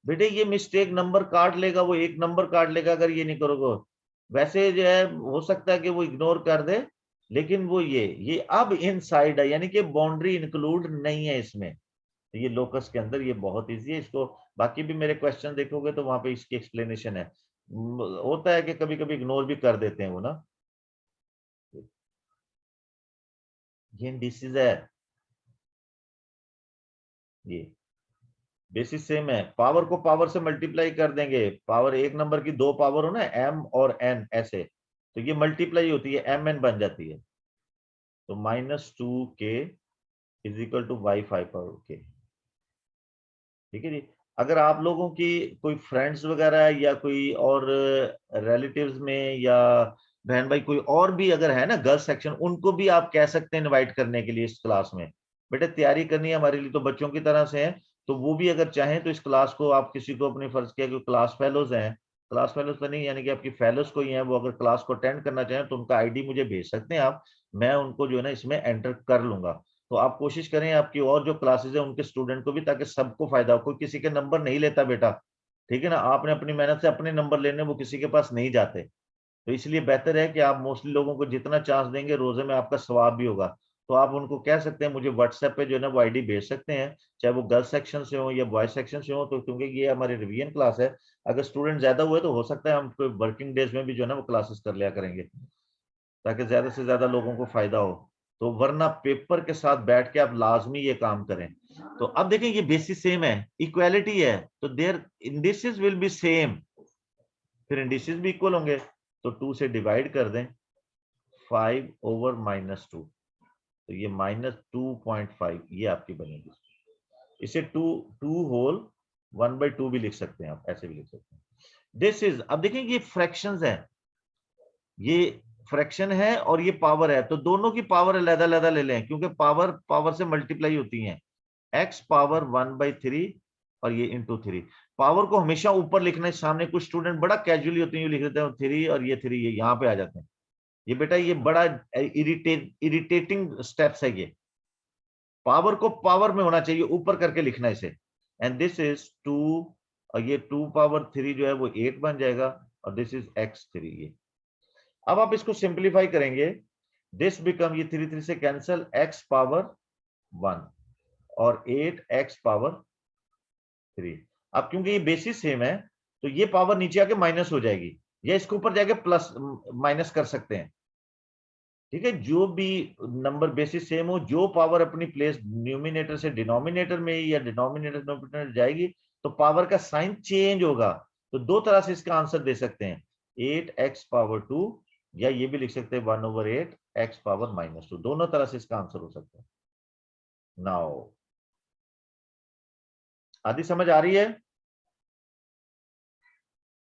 बेटे ये मिस्टेक नंबर काट लेगा, वो एक नंबर काट लेगा अगर ये नहीं करोगे। वैसे जो है हो सकता है कि वो इग्नोर कर दे, लेकिन वो ये अब इनसाइड है, यानी कि बाउंड्री इंक्लूड नहीं है इसमें। तो ये लोकस के अंदर ये बहुत इजी है, इसको बाकी भी मेरे क्वेश्चन देखोगे तो वहां पे इसकी एक्सप्लेनेशन है। होता है कि कभी कभी इग्नोर भी कर देते हैं वो ना, ये इंडिसेस है, ये बेसिस सेम है, पावर को पावर से मल्टीप्लाई कर देंगे, पावर एक नंबर की 2 पावर हो ना, M और N ऐसे, तो ये मल्टीप्लाई होती है, MN बन जाती है। तो -2K is equal to Y 5 power K. ठीक है जी। अगर आप लोगों की कोई फ्रेंड्स वगैरह या कोई और रिलेटिव्स में या बहन भाई कोई और भी अगर है ना गर्ल्स सेक्शन, उनको भी आप कह सकते हैं इनवाइट करने के लिए इस क्लास में। बेटा तैयारी करनी है हमारे लिए तो बच्चों की तरह से है, तो वो भी अगर चाहें तो इस क्लास को आप किसी को अपनी फर्ज किया कि क्लास फेलोज हैं, क्लास फेलोज तो नहीं यानी कि आपकी फेलोज कोई हैं, वो अगर क्लास को अटेंड करना चाहें तो उनका आईडी मुझे भेज सकते हैं आप, मैं उनको जो है ना इसमें एंटर कर लूंगा। तो आप कोशिश करें आपकी और जो क्लासेस है उनके स्टूडेंट को भी, ताकि सबको फायदा हो। कोई किसी के नंबर नहीं लेता बेटा, ठीक है ना, आपने अपनी मेहनत से अपने नंबर लेने, वो किसी के पास नहीं जाते। तो इसलिए बेहतर है कि आप मोस्टली लोगों को जितना चांस देंगे रोजे में आपका सवाब भी होगा। तो आप उनको कह सकते हैं मुझे व्हाट्सएप पे जो है ना वो आईडी भेज सकते हैं, चाहे वो गर्ल्स सेक्शन से हो या बॉयज सेक्शन से हो। तो क्योंकि ये हमारी रिवीजन क्लास है, अगर स्टूडेंट ज्यादा हुए तो हो सकता है हम वर्किंग डेज में भी जो है ना वो क्लासेस कर लिया करेंगे, ताकि ज्यादा से ज्यादा लोगों को फायदा हो। तो वरना पेपर के साथ बैठ के आप लाजमी ये काम करें। तो अब देखें ये बेसिस सेम है, इक्वालिटी है, तो their indices will be same, फिर इंडिसेस भी इक्वल होंगे। तो 2 से डिवाइड कर दें, 5/-2, तो ये -2.5 ये आपकी बनेगी। इसे 2 होल 1/2 भी लिख सकते हैं आप, ऐसे भी लिख सकते हैं। दिस इज, अब देखें ये फ्रैक्शंस है, ये फ्रैक्शन है और ये पावर है, तो दोनों की पावर अलग अलग ले लें, क्योंकि पावर पावर से मल्टीप्लाई होती है। x पावर 1/3 और ये इंटू 3। पावर को हमेशा ऊपर लिखना है, सामने कुछ स्टूडेंट बड़ा कैजुअली होते हैं, लिख देते हैं 3 और ये 3 ये यहाँ पे आ जाते हैं। ये बेटा ये बड़ा इरिटेटिंग स्टेप्स है ये। पावर को पावर में होना चाहिए, ऊपर करके लिखना इसे। एंड दिस इज 2 और ये 2/3 जो है वो 8 बन जाएगा, और दिस इज x3 ये। अब आप इसको सिंप्लीफाई करेंगे, दिस बिकम, ये 3 से कैंसल, x पावर 1 और 8x पावर 3। अब क्योंकि ये बेसिस सेम है तो ये पावर नीचे आके माइनस हो जाएगी, या इसके ऊपर जाके प्लस माइनस कर सकते हैं। ठीक है, जो भी नंबर बेसिस सेम हो, जो पावर अपनी प्लेस न्यूमिनेटर से डिनोमिनेटर में या डिनोमिनेटर डिनोमिनेटर जाएगी, तो पावर का साइन चेंज होगा। तो दो तरह से इसका आंसर दे सकते हैं, 8x पावर 2, या ये भी लिख सकते हैं 1/8 x पावर -2। दोनों तरह से इसका आंसर हो सकता है। नाउ आदि समझ आ रही है?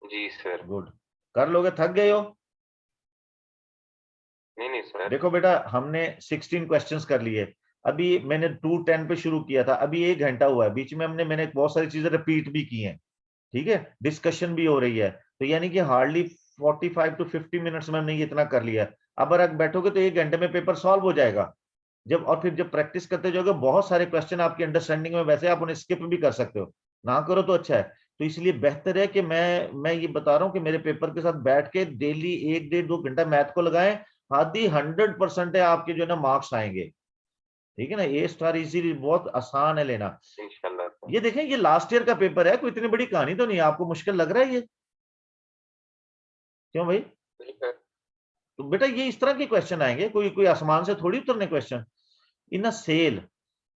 जी सर। गुड। कर लोगे? थक गए हो? नहीं सर। देखो बेटा हमने 16 क्वेश्चंस कर लिए, अभी मैंने 2:10 पे शुरू किया था, अभी 1 घंटा हुआ है, बीच में मैंने बहुत सारी चीजें रिपीट भी की हैं। ठीक है, डिस्कशन भी हो रही है, तो यानी कि हार्डली 45 to 50 मिनट्स में हमने ये इतना कर लिया। अब अगर बैठोगे तो 1 घंटे में पेपर सॉल्व हो जाएगा। जब और फिर जब प्रैक्टिस करते जाओगे, बहुत सारे क्वेश्चन आपकी अंडरस्टैंडिंग में, वैसे आप उन्हें स्किप भी कर सकते हो, ना करो तो अच्छा है। तो इसलिए बेहतर है कि मैं ये बता रहा हूं कि मेरे पेपर के साथ बैठ के डेली 1-1.5 घंटा मैथ को लगाएं, आदि 100% है आपके जो है ना मार्क्स आएंगे। ठीक है ना, A* इजीली, बहुत आसान है लेना। इंशाल्लाह। ये देखें, ये लास्ट ईयर का पेपर है, कोई इतनी बड़ी कहानी तो नहीं, आपको मुश्किल लग रहा है ये? क्यों भाई? तो बेटा ये इस तरह के क्वेश्चन आएंगे, कोई कोई आसमान से थोड़ी उतरने question. In a sale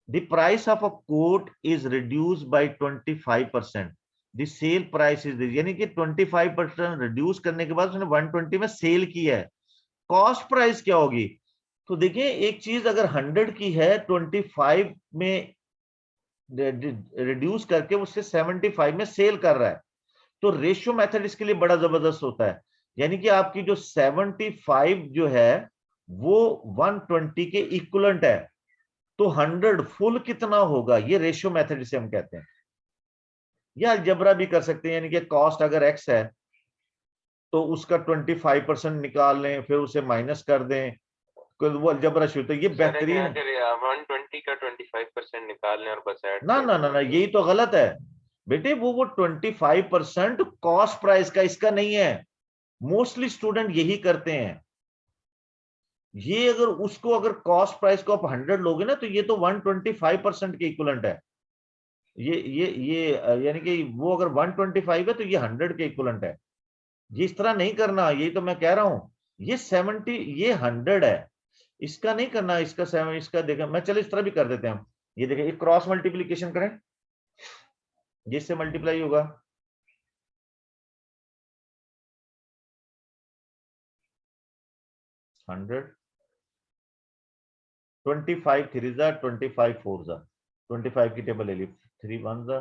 the price of a coat is reduced by 25%, the sale price is this, यानी कि 25% रिड्यूस करने के बाद उसने 120 में सेल किया है, कॉस्ट प्राइस क्या होगी? तो देखिए एक चीज अगर 100 की है, 25 में रिड्यूस करके उससे 75 में सेल कर रहा है, तो रेशियो मेथड इसके लिए बड़ा जबरदस्त होता है। यानी कि आपकी जो 75 जो है वो 120 के इक्वलेंट है, तो 100 फुल कितना होगा, ये रेशियो मेथड इसे हम कहते हैं। या अलजबरा भी कर सकते हैं, यानी कि कॉस्ट अगर x है तो उसका 25% निकाल लें, फिर उसे माइनस कर दें, वो अलजबरा शुरू, तो ये बेहतरीन है। 120 का 25% निकाल लें और बस ऐड ना कर ना दें, ना ना, यही तो गलत है बेटे, वो 25% कॉस्ट प्राइस का, इसका नहीं है। मोस्टली स्टूडेंट यही करते हैं। ये अगर उसको, अगर कॉस्ट प्राइस को आप 100 लोगे ना, तो ये तो 125% के इक्वलेंट है। ये यानी कि वो अगर 125 है तो ये 100 के इक्वलेंट है। ये इस तरह नहीं करना, यही तो मैं कह रहा हूं। ये 70, ये 100 है, इसका नहीं करना, इसका 7, इसका देखा मैं, चलो इस तरह भी कर देते हैं हम। ये देखें, एक क्रॉस मल्टीप्लीकेशन करें, जिससे मल्टीप्लाई होगा, 25 3 जा 25 4 जा, 25 की टेबल ले ली, 3 1 जा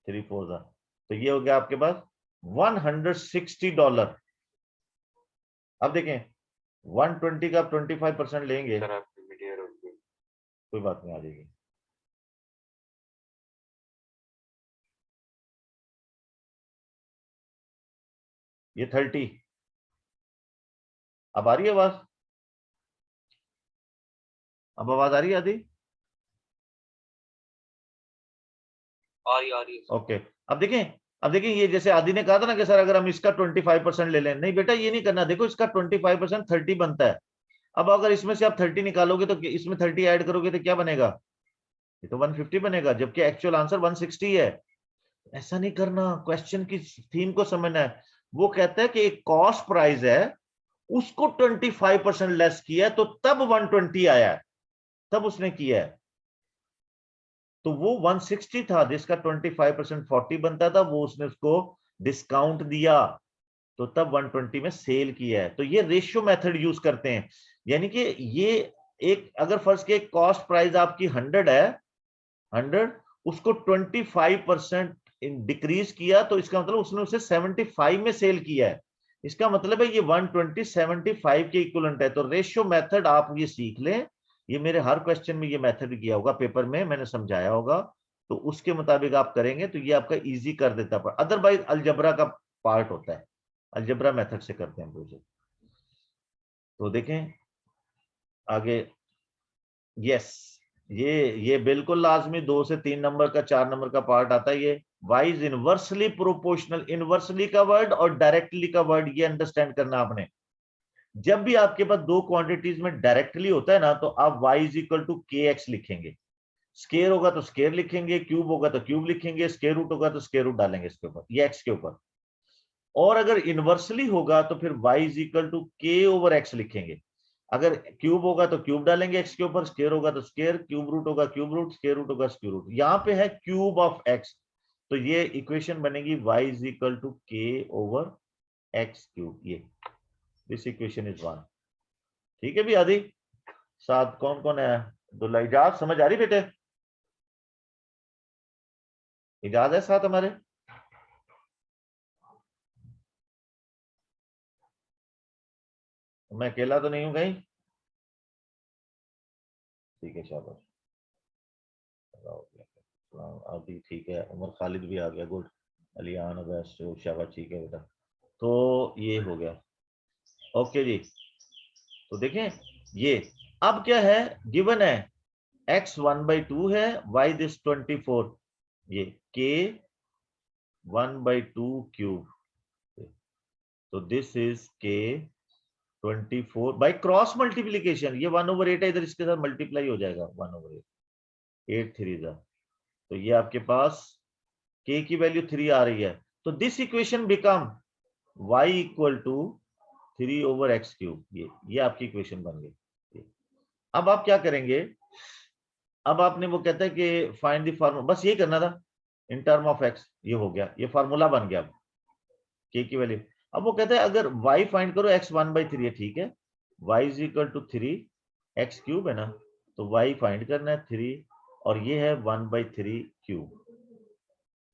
3 4 जा, तो ये हो गया आपके पास $160। अब देखें 120 का आप 25% लेंगे, सर आपकी वीडियो रुक गई। कोई बात नहीं, आ जाएगी। ये 30, अब आ रही है आवाज? अब आवाज आ रही है आदि? आ रही है। ओके, अब देखें ये जैसे आदि ने कहा था ना कि सर अगर हम इसका 25% ले लें, नहीं बेटा ये नहीं करना, देखो इसका 25% 30 बनता है। अब अगर इसमें से आप 30 निकालोगे तो इसमें 30 ऐड करोगे तो क्या बनेगा? ये तो 150 बनेगा, जबकि एक्चुअल आंसर 160 है। ऐसा नहीं करना, क्वेश्चन की थीम को समझना है। वो कहता है कि एक कॉस्ट प्राइस है, उसको 25% लेस किया है, तो तब 120 आया है, तब उसने किया है। तो वो 160 था जिसका 25% 40 बनता था, वो उसने उसको डिस्काउंट दिया, तो तब 120 में सेल किया है। तो ये रेशियो मेथड यूज करते हैं, यानी कि ये एक, अगर फर्स्ट के कॉस्ट प्राइस आपकी 100 है, 100, उसको 25% डिक्रीज किया, तो इसका मतलब उसने उसे 75 में सेल किया है। इसका मतलब है ये 120 75 के इक्विवेलेंट है। तो रेशियो मेथड आप ये सीख लें, ये मेरे हर क्वेश्चन में ये मेथड किया होगा, पेपर में मैंने समझाया होगा, तो उसके मुताबिक आप करेंगे तो ये आपका इजी कर देता है। अदरवाइज अलजबरा का पार्ट होता है, अलजबरा मेथड से करते हैं प्रोजेक्ट। तो देखें आगे, यस, ये बिल्कुल लाजमी 2 से 3 नंबर का 4 नंबर का पार्ट आता है। ये वाइज इनवर्सली प्रोपोर्शनल, इनवर्सली का वर्ड और डायरेक्टली का वर्ड, ये अंडरस्टैंड करना आपने। जब भी आपके पास दो क्वांटिटीज में डायरेक्टली होता है ना, तो आप y इज इक्वल टू के एक्स लिखेंगे, स्केयर होगा तो स्केयर लिखेंगे, क्यूब होगा तो क्यूब लिखेंगे, स्केयर रूट होगा तो स्केयर रूट डालेंगे इसके ऊपर, ये एक्स के ऊपर। और अगर इनवर्सली होगा तो फिर y इज इक्वल टू के ओवर एक्स लिखेंगे। अगर क्यूब होगा तो क्यूब डालेंगे एक्स के ऊपर, स्केयर होगा तो स्केयर, क्यूब रूट होगा क्यूब रूट, स्केयर रूट होगा स्क्वायर रूट। यहाँ पे है क्यूब ऑफ एक्स, तो ये इक्वेशन बनेगी y इज इक्वल टू के ओवर एक्स क्यूब। ये दिस इक्वेशन इज 1। ठीक है भी आदि? साथ कौन कौन है? दुल्ला, इजाज समझ आ रही बेटे? इजाज है साथ हमारे? मैं अकेला तो नहीं हूं कहीं? ठीक है, शाबाश, अभी ठीक है, उमर खालिद भी आ गया, गुड, अलियान अवैस, शाबाश, ठीक है बेटा। तो ये हो गया, ओके जी। तो देखें ये अब क्या है, गिवन है x 1/2 है, y दिस 24, ये k 1/2 क्यूब, तो this is k 24 by cross multiplication, ये 1/8 है, इधर इसके साथ मल्टीप्लाई हो जाएगा, 1/8, 8 3 जा, तो ये आपके पास k की वैल्यू 3 आ रही है। तो this equation become y equal to 3 over X cube, ये आपकी इक्वेशन बन गई। अब आप क्या करेंगे, अब आपने, वो कहता है कि फाइंड द फार्मूला, बस ये करना था इन टर्म ऑफ एक्स, ये हो गया, ये फार्मूला बन गया अब k की वैल्यू। अब वो कहता है अगर y फाइंड करो, x 1/3 है, ठीक है, y is equal to 3 X cube है ना, तो y फाइंड करना है 3, और ये है 1/3 क्यूब,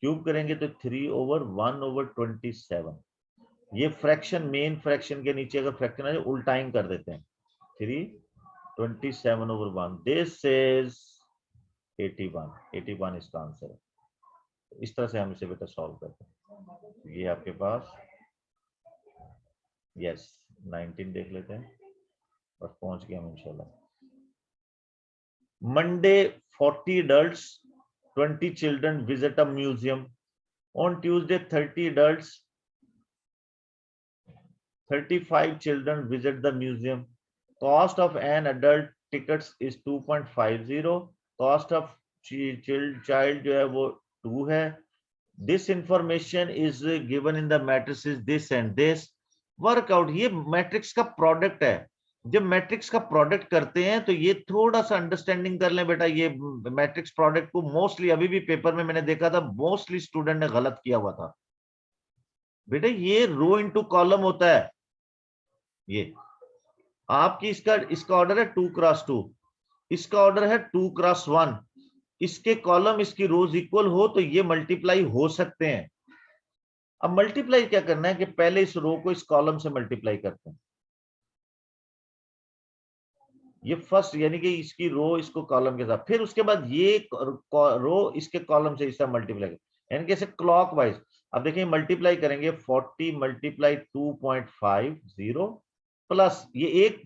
क्यूब करेंगे तो 3 ओवर 1/27। ये फ्रैक्शन, मेन फ्रैक्शन के नीचे अगर फ्रैक्शन है उल्टाइंग कर देते हैं, 3/27/1, दिस इज 81 इसका आंसर है। इस तरह से हम इसे बेटा सॉल्व करते हैं। ये आपके पास, यस, 19 देख लेते हैं, बस पहुंच गए हम इंशाल्लाह। Monday 40 adults, 20 children visit a museum. On Tuesday 30 adults, 35 children visit the museum. Cost of an adult tickets is 2.50, cost of child जो है वो 2 है। This information is given in the matrices this and this. Workout, ये matrix का product है। जब matrix का product करते हैं तो ये थोड़ा सा अंडरस्टैंडिंग कर लें बेटा, ये मैट्रिक्स प्रोडक्ट को मोस्टली अभी भी पेपर में मैंने देखा था, मोस्टली स्टूडेंट ने गलत किया हुआ था बेटा। ये रो इनटू कॉलम होता है, ये आपकी इसका ऑर्डर है 2 क्रॉस 2, इसका ऑर्डर है 2 क्रॉस 1, इसके कॉलम इसकी रोज इक्वल हो तो ये मल्टीप्लाई हो सकते हैं। अब मल्टीप्लाई क्या करना है कि पहले इस रो को इस कॉलम से मल्टीप्लाई करते हैं, ये फर्स्ट यानी कि इसकी रो इसको कॉलम के साथ, फिर उसके बाद ये रो इसके कॉलम से इसका मल्टीप्लाई यानी कि ऐसे क्लॉकवाइज। अब देखिए मल्टीप्लाई करेंगे 40 मल्टीप्लाई 2.50 प्लस ये एक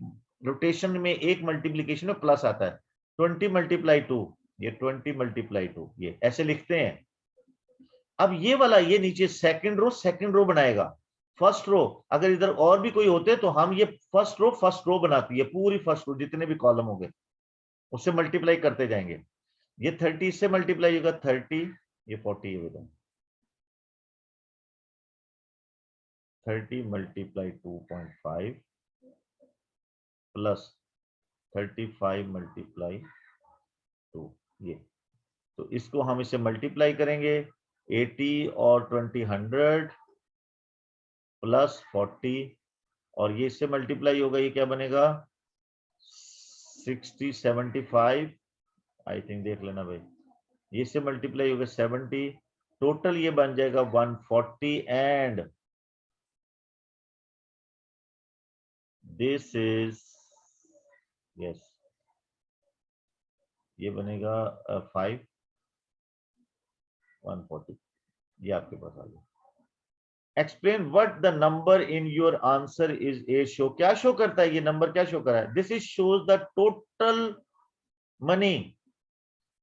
रोटेशन में एक मल्टीप्लीकेशन में प्लस आता है 20 मल्टीप्लाई 2, ये 20 मल्टीप्लाई 2, ये ऐसे लिखते हैं। अब ये वाला ये नीचे सेकंड रो बनाएगा, फर्स्ट रो अगर इधर और भी कोई होते तो हम ये फर्स्ट रो बनाती है, पूरी फर्स्ट रो जितने भी कॉलम होंगे उससे मल्टीप्लाई करते जाएंगे। ये 30 से मल्टीप्लाई होगा 30, ये 40 होगा 30 मल्टीप्लाई 2.5 प्लस 35 मल्टीप्लाई 2, ये तो इसको हम इसे मल्टीप्लाई करेंगे 80 और 20 100 प्लस 40 और ये इससे मल्टीप्लाई होगा, ये क्या बनेगा 60 75, आई थिंक देख लेना भाई, ये इससे मल्टीप्लाई होगा 70, टोटल ये बन जाएगा 140 एंड दिस इज यस ये बनेगा 5 140, ये आपके पास आ गया। Explain what the number in your answer is a show, क्या शो करता है ये नंबर, क्या शो कर रहा है, this is shows the total money,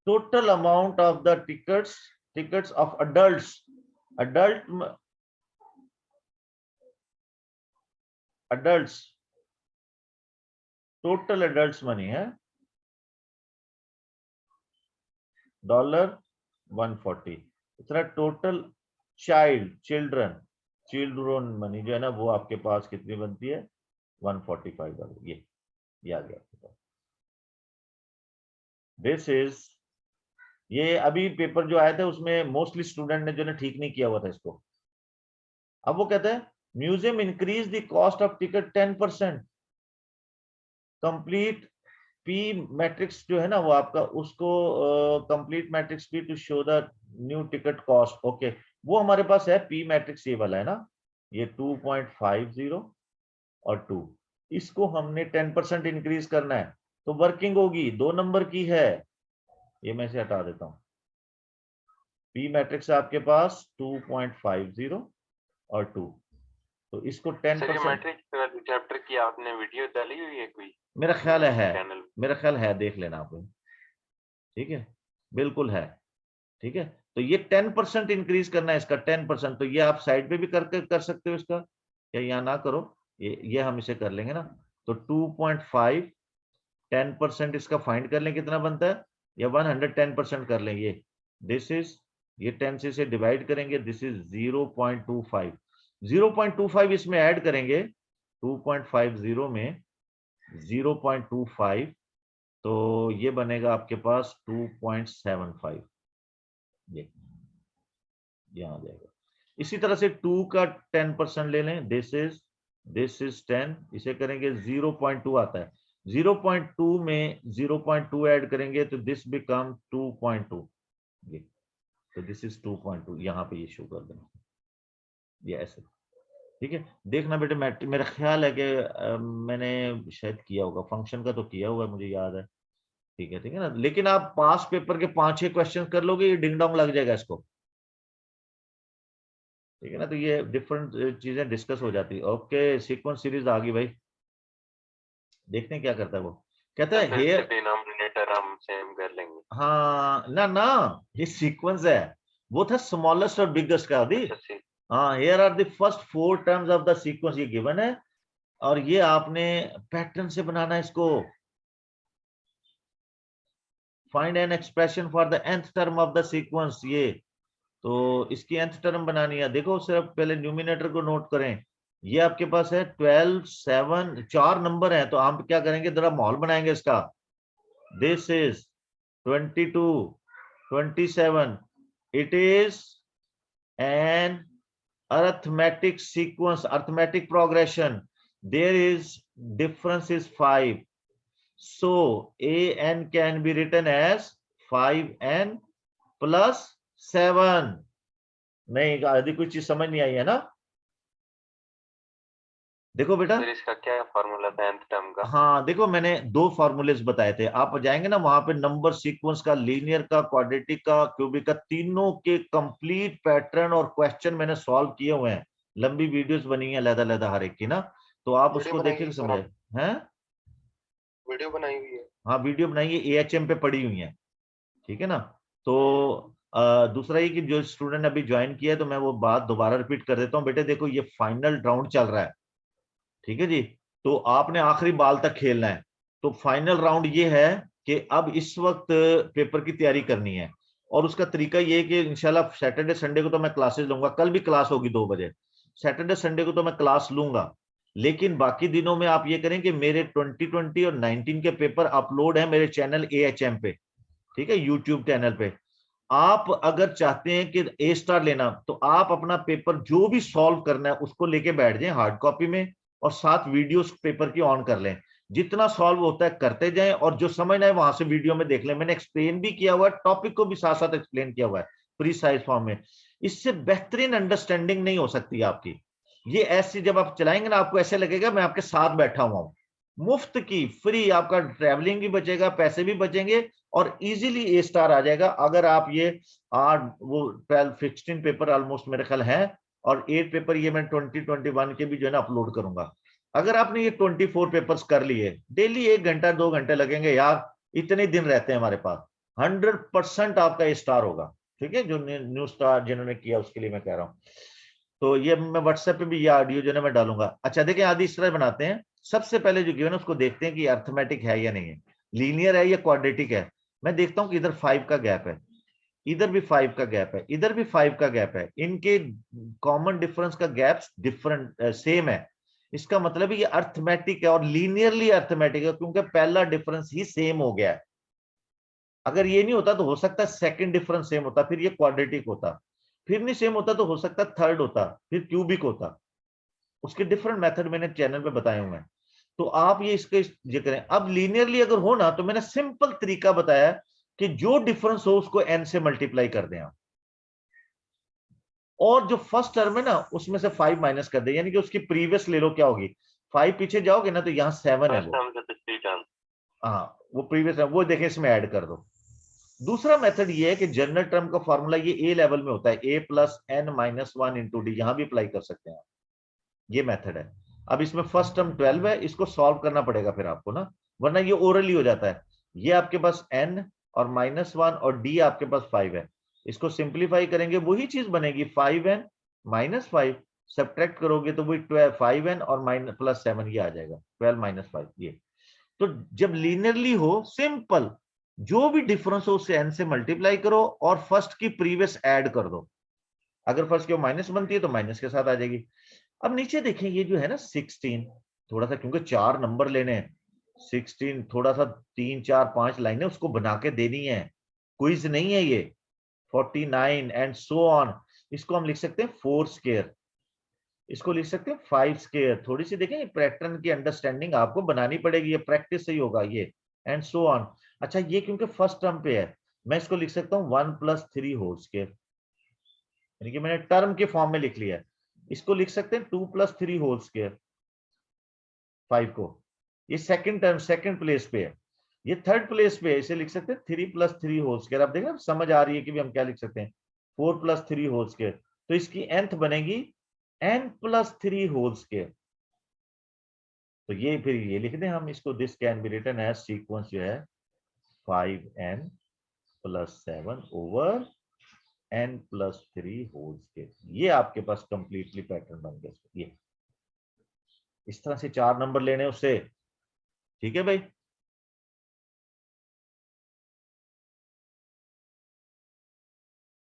total amount of the tickets of adults total adults money है $140, इतना टोटल चिल्ड्रन मनी जो है ना वो आपके पास कितनी बनती है 145, ये आ गया आपके पास। दिस इज ये अभी पेपर जो आया था उसमें मोस्टली स्टूडेंट ने जो है ठीक नहीं किया हुआ था इसको। अब वो कहता है museum increase the cost of ticket 10%, complete P matrix जो है ना वो आपका उसको complete matrix P to show the new ticket cost. Okay वो हमारे पास है पी मैट्रिक्स ये वाला है ना, ये 2.50 और 2, इसको हमने 10% इंक्रीज करना है तो वर्किंग होगी 2 नंबर की है, ये मैं इसे हटा देता हूं। पी मैट्रिक्स आपके पास 2.50 और 2, तो इसको 10% मैट्रिक्स चैप्टर की आपने वीडियो डाली हुई है कोई? मेरा ख्याल है देख लेना आप, ठीक है बिल्कुल है, ठीक है। तो ये 10% इंक्रीज करना है इसका 10%, तो ये आप साइड पे भी कर सकते हो इसका, या यहाँ ना करो, ये हम इसे कर लेंगे ना, तो 2.5 10% इसका फाइंड कर लें कितना बनता है, या 110% कर लें, ये दिस इज ये 10 से डिवाइड करेंगे, दिस इज 0.25 इसमें ऐड करेंगे 2.50 में 0.25, तो ये बनेगा आपके पास 2.75, ये आ जाएगा। इसी तरह से 2 का 10% ले लें, दिस इज 10, इसे करेंगे 0.2 आता है, 0.2 में 0.2 ऐड करेंगे तो दिस बिकम 2.2, ये तो दिस इज 2.2, यहाँ पे ये शो कर देना, ये ऐसे, ठीक है। देखना बेटे मेरा ख्याल है कि मैंने शायद किया होगा, फंक्शन का तो किया हुआ है मुझे याद है, ठीक है ना, लेकिन आप पास पेपर के 5-6 क्वेश्चन कर लोगे ये डिंग डोंग लग जाएगा इसको, ठीक है ना, तो ये डिफरेंट चीजें डिस्कस हो जाती है। ओके सीक्वेंस सीरीज आ गई भाई, देखते हैं क्या करता है वो, कहता है हेयर डिनोमिनेटर हम सेम कर लेंगे। हाँ ना ये सीक्वेंस है, वो था स्मॉलेस्ट और बिगेस्ट का दी, हाँ here are the first 4 terms of the sequence, ये गिवन है और ये आपने पैटर्न से बनाना है इसको, find an expression for the nth term of the sequence, ये तो इसकी nth टर्म बनानी है, देखो सिर्फ पहले न्यूमिनेटर को नोट करें, ये आपके पास है 12 7 4 नंबर है, तो हम क्या करेंगे जरा माहौल बनाएंगे इसका, this is 22 27, it is an arithmetic sequence, arithmetic progression, there is difference is 5, So an can be written as 5n plus 7. नहीं, आदि कोई चीज समझ नहीं आई है ना? देखो बेटा, फिर इसका क्या फॉर्मूला था nth टर्म का? हाँ देखो, मैंने 2 फॉर्मूलेस बताए थे। आप जाएंगे ना वहां पे, नंबर सीक्वेंस का, लीनियर का, क्वाड्रेटिक का, क्यूबिक का, तीनों के कंप्लीट पैटर्न और क्वेश्चन मैंने सॉल्व किए हुए हैं। लंबी वीडियोस बनी है अलग-अलग हर एक की ना, तो आप उसको देखिए समझे हैं। वीडियो बनाई हुई है। हाँ वीडियो बनाई है, AHM पे पड़ी हुई है, ठीक है ना। तो दूसरा ये कि जो स्टूडेंट अभी ज्वाइन किया है, तो मैं वो बात दोबारा रिपीट कर देता हूँ। बेटे देखो, ये फाइनल राउंड चल रहा है, ठीक है जी। तो आपने आखिरी बाल तक खेलना है। तो फाइनल राउंड ये है कि अब इस वक्त पेपर की तैयारी करनी है, और उसका तरीका ये है कि इंशाल्लाह सैटरडे संडे को तो मैं क्लासेस लूंगा। कल भी क्लास होगी 2 बजे। सैटरडे संडे को तो मैं क्लास लूंगा, लेकिन बाकी दिनों में आप ये करें कि मेरे 2020 और 19 के पेपर अपलोड है मेरे चैनल AHM पे, ठीक है, यूट्यूब चैनल पे। आप अगर चाहते हैं कि A स्टार लेना, तो आप अपना पेपर जो भी सॉल्व करना है उसको लेके बैठ जाएं हार्ड कॉपी में, और साथ वीडियोस पेपर की ऑन कर लें। जितना सॉल्व होता है करते जाएं, और जो समझना है वहां से वीडियो में देख लें। मैंने एक्सप्लेन भी किया हुआ है, टॉपिक को भी साथ साथ एक्सप्लेन किया हुआ है प्रीसाइज फॉर्म में। इससे बेहतरीन अंडरस्टैंडिंग नहीं हो सकती आपकी। ये ऐसी जब आप चलाएंगे ना, आपको ऐसे लगेगा मैं आपके साथ बैठा हुआ हूं। मुफ्त की, फ्री, आपका ट्रैवलिंग भी बचेगा, पैसे भी बचेंगे, और इजीली A स्टार आ जाएगा। अगर आप ये 12 16 पेपर ऑलमोस्ट मेरे ख्याल है, और 8 पेपर ये मैं 2021 के भी जो है ना अपलोड करूंगा। अगर आपने ये 24 पेपर्स कर लिए, डेली 1 घंटा 2 घंटे लगेंगे यार, इतने दिन रहते हैं हमारे पास, 100% आपका A स्टार होगा, ठीक है। जो न्यू स्टार जिन्होंने किया उसके लिए मैं कह रहा हूँ। तो ये मैं व्हाट्सएप पे भी ये ऑडियो जो है मैं डालूंगा। अच्छा देखिए, आदि इस तरह बनाते हैं। सबसे पहले जो गिवन है उसको देखते हैं कि अर्थमेटिक है या नहीं है, लीनियर है या क्वाड्रेटिक है। मैं देखता हूं कि इधर 5 का गैप है, इधर भी 5 का गैप है, इधर भी 5 का गैप है। इनके कॉमन डिफरेंस का गैप डिफरेंट सेम है। इसका मतलब है ये अर्थमेटिक है, और लीनियरली अर्थमेटिक है, क्योंकि पहला डिफरेंस ही सेम हो गया है। अगर ये नहीं होता तो हो सकता है सेकंड डिफरेंस सेम होता, फिर ये क्वाड्रेटिक होता। फिर नहीं सेम होता तो हो सकता थर्ड होता, फिर क्यूबिक होता। उसके डिफरेंट मेथड मैंने चैनल पे बताए हुए हैं। तो आप ये इसके ये करें। अब लीनियरली अगर हो ना, तो मैंने सिंपल तरीका बताया कि जो डिफरेंस हो उसको n से मल्टीप्लाई कर दें आप, और जो फर्स्ट टर्म है ना उसमें से 5 माइनस कर दे, यानी कि उसकी प्रीवियस ले लो, क्या होगी, 5 पीछे जाओगे ना तो यहाँ 7 है फर्स्ट वो। टर्म से पिछली टर्म। हाँ वो प्रीवियस है, वो देखें इसमें ऐड कर दो। दूसरा मेथड ये है कि जनरल टर्म का फॉर्मूला ये A लेवल में होता है, A plus n minus 1 into D, यहां भी अप्लाई कर सकते हैं आप। ये मेथड है। अब इसमें फर्स्ट टर्म 12 है, इसको सॉल्व करना पड़ेगा फिर आपको ना, वरना ये ओरली हो जाता है। ये आपके पास n और -1 और d आपके पास 5 है। इसको सिंप्लीफाई करेंगे वही चीज बनेगी, 5n माइनस 5, सब्ट्रैक्ट करोगे तो वही 12 5n और माइनस प्लस 7 ये आ जाएगा, 12 माइनस 5 ये। तो जब लीनियरली हो, सिंपल, जो भी डिफरेंस हो उसे n से मल्टीप्लाई करो और फर्स्ट की प्रीवियस ऐड कर दो। अगर फर्स्ट की माइनस बनती है तो माइनस के साथ आ जाएगी। अब नीचे देखें, ये जो है ना 16, थोड़ा सा, क्योंकि 4 नंबर लेने हैं, 16 थोड़ा सा 3 4 5 लाइनें उसको बना के देनी है, क्विज नहीं है ये। 49 एंड सो ऑन। इसको हम लिख सकते हैं 4 स्क्वायर, इसको लिख सकते हैं 5 स्क्वायर। थोड़ी सी देखें पैटर्न की अंडरस्टैंडिंग आपको बनानी पड़ेगी, ये प्रैक्टिस से ही होगा ये, एंड सो ऑन। अच्छा ये क्योंकि फर्स्ट टर्म पे है, मैं इसको लिख सकता हूँ 1 प्लस 3 होल स्क्वायर, यानी कि मैंने टर्म के फॉर्म में लिख लिया है। इसको लिख सकते हैं 2 प्लस 3 होल स्क्वायर, 5 को। ये सेकंड टर्म सेकंड प्लेस पे है, ये थर्ड प्लेस पे है, इसे लिख सकते हैं 3 प्लस 3 होल स्क्वायर। आप देखिए समझ आ रही है कि भी हम क्या लिख सकते हैं, 4 प्लस 3 होल स्क्वायर। तो इसकी nth बनेगी n प्लस 3 होल स्क्वायर। तो ये फिर ये लिख दें हम इसको, this can be written as sequence जो है 5n plus 7 over n plus 3 whole square. ये आपके पास कंप्लीटली पैटर्न बन गया। ये इस तरह से 4 नंबर लेने उससे, ठीक है भाई।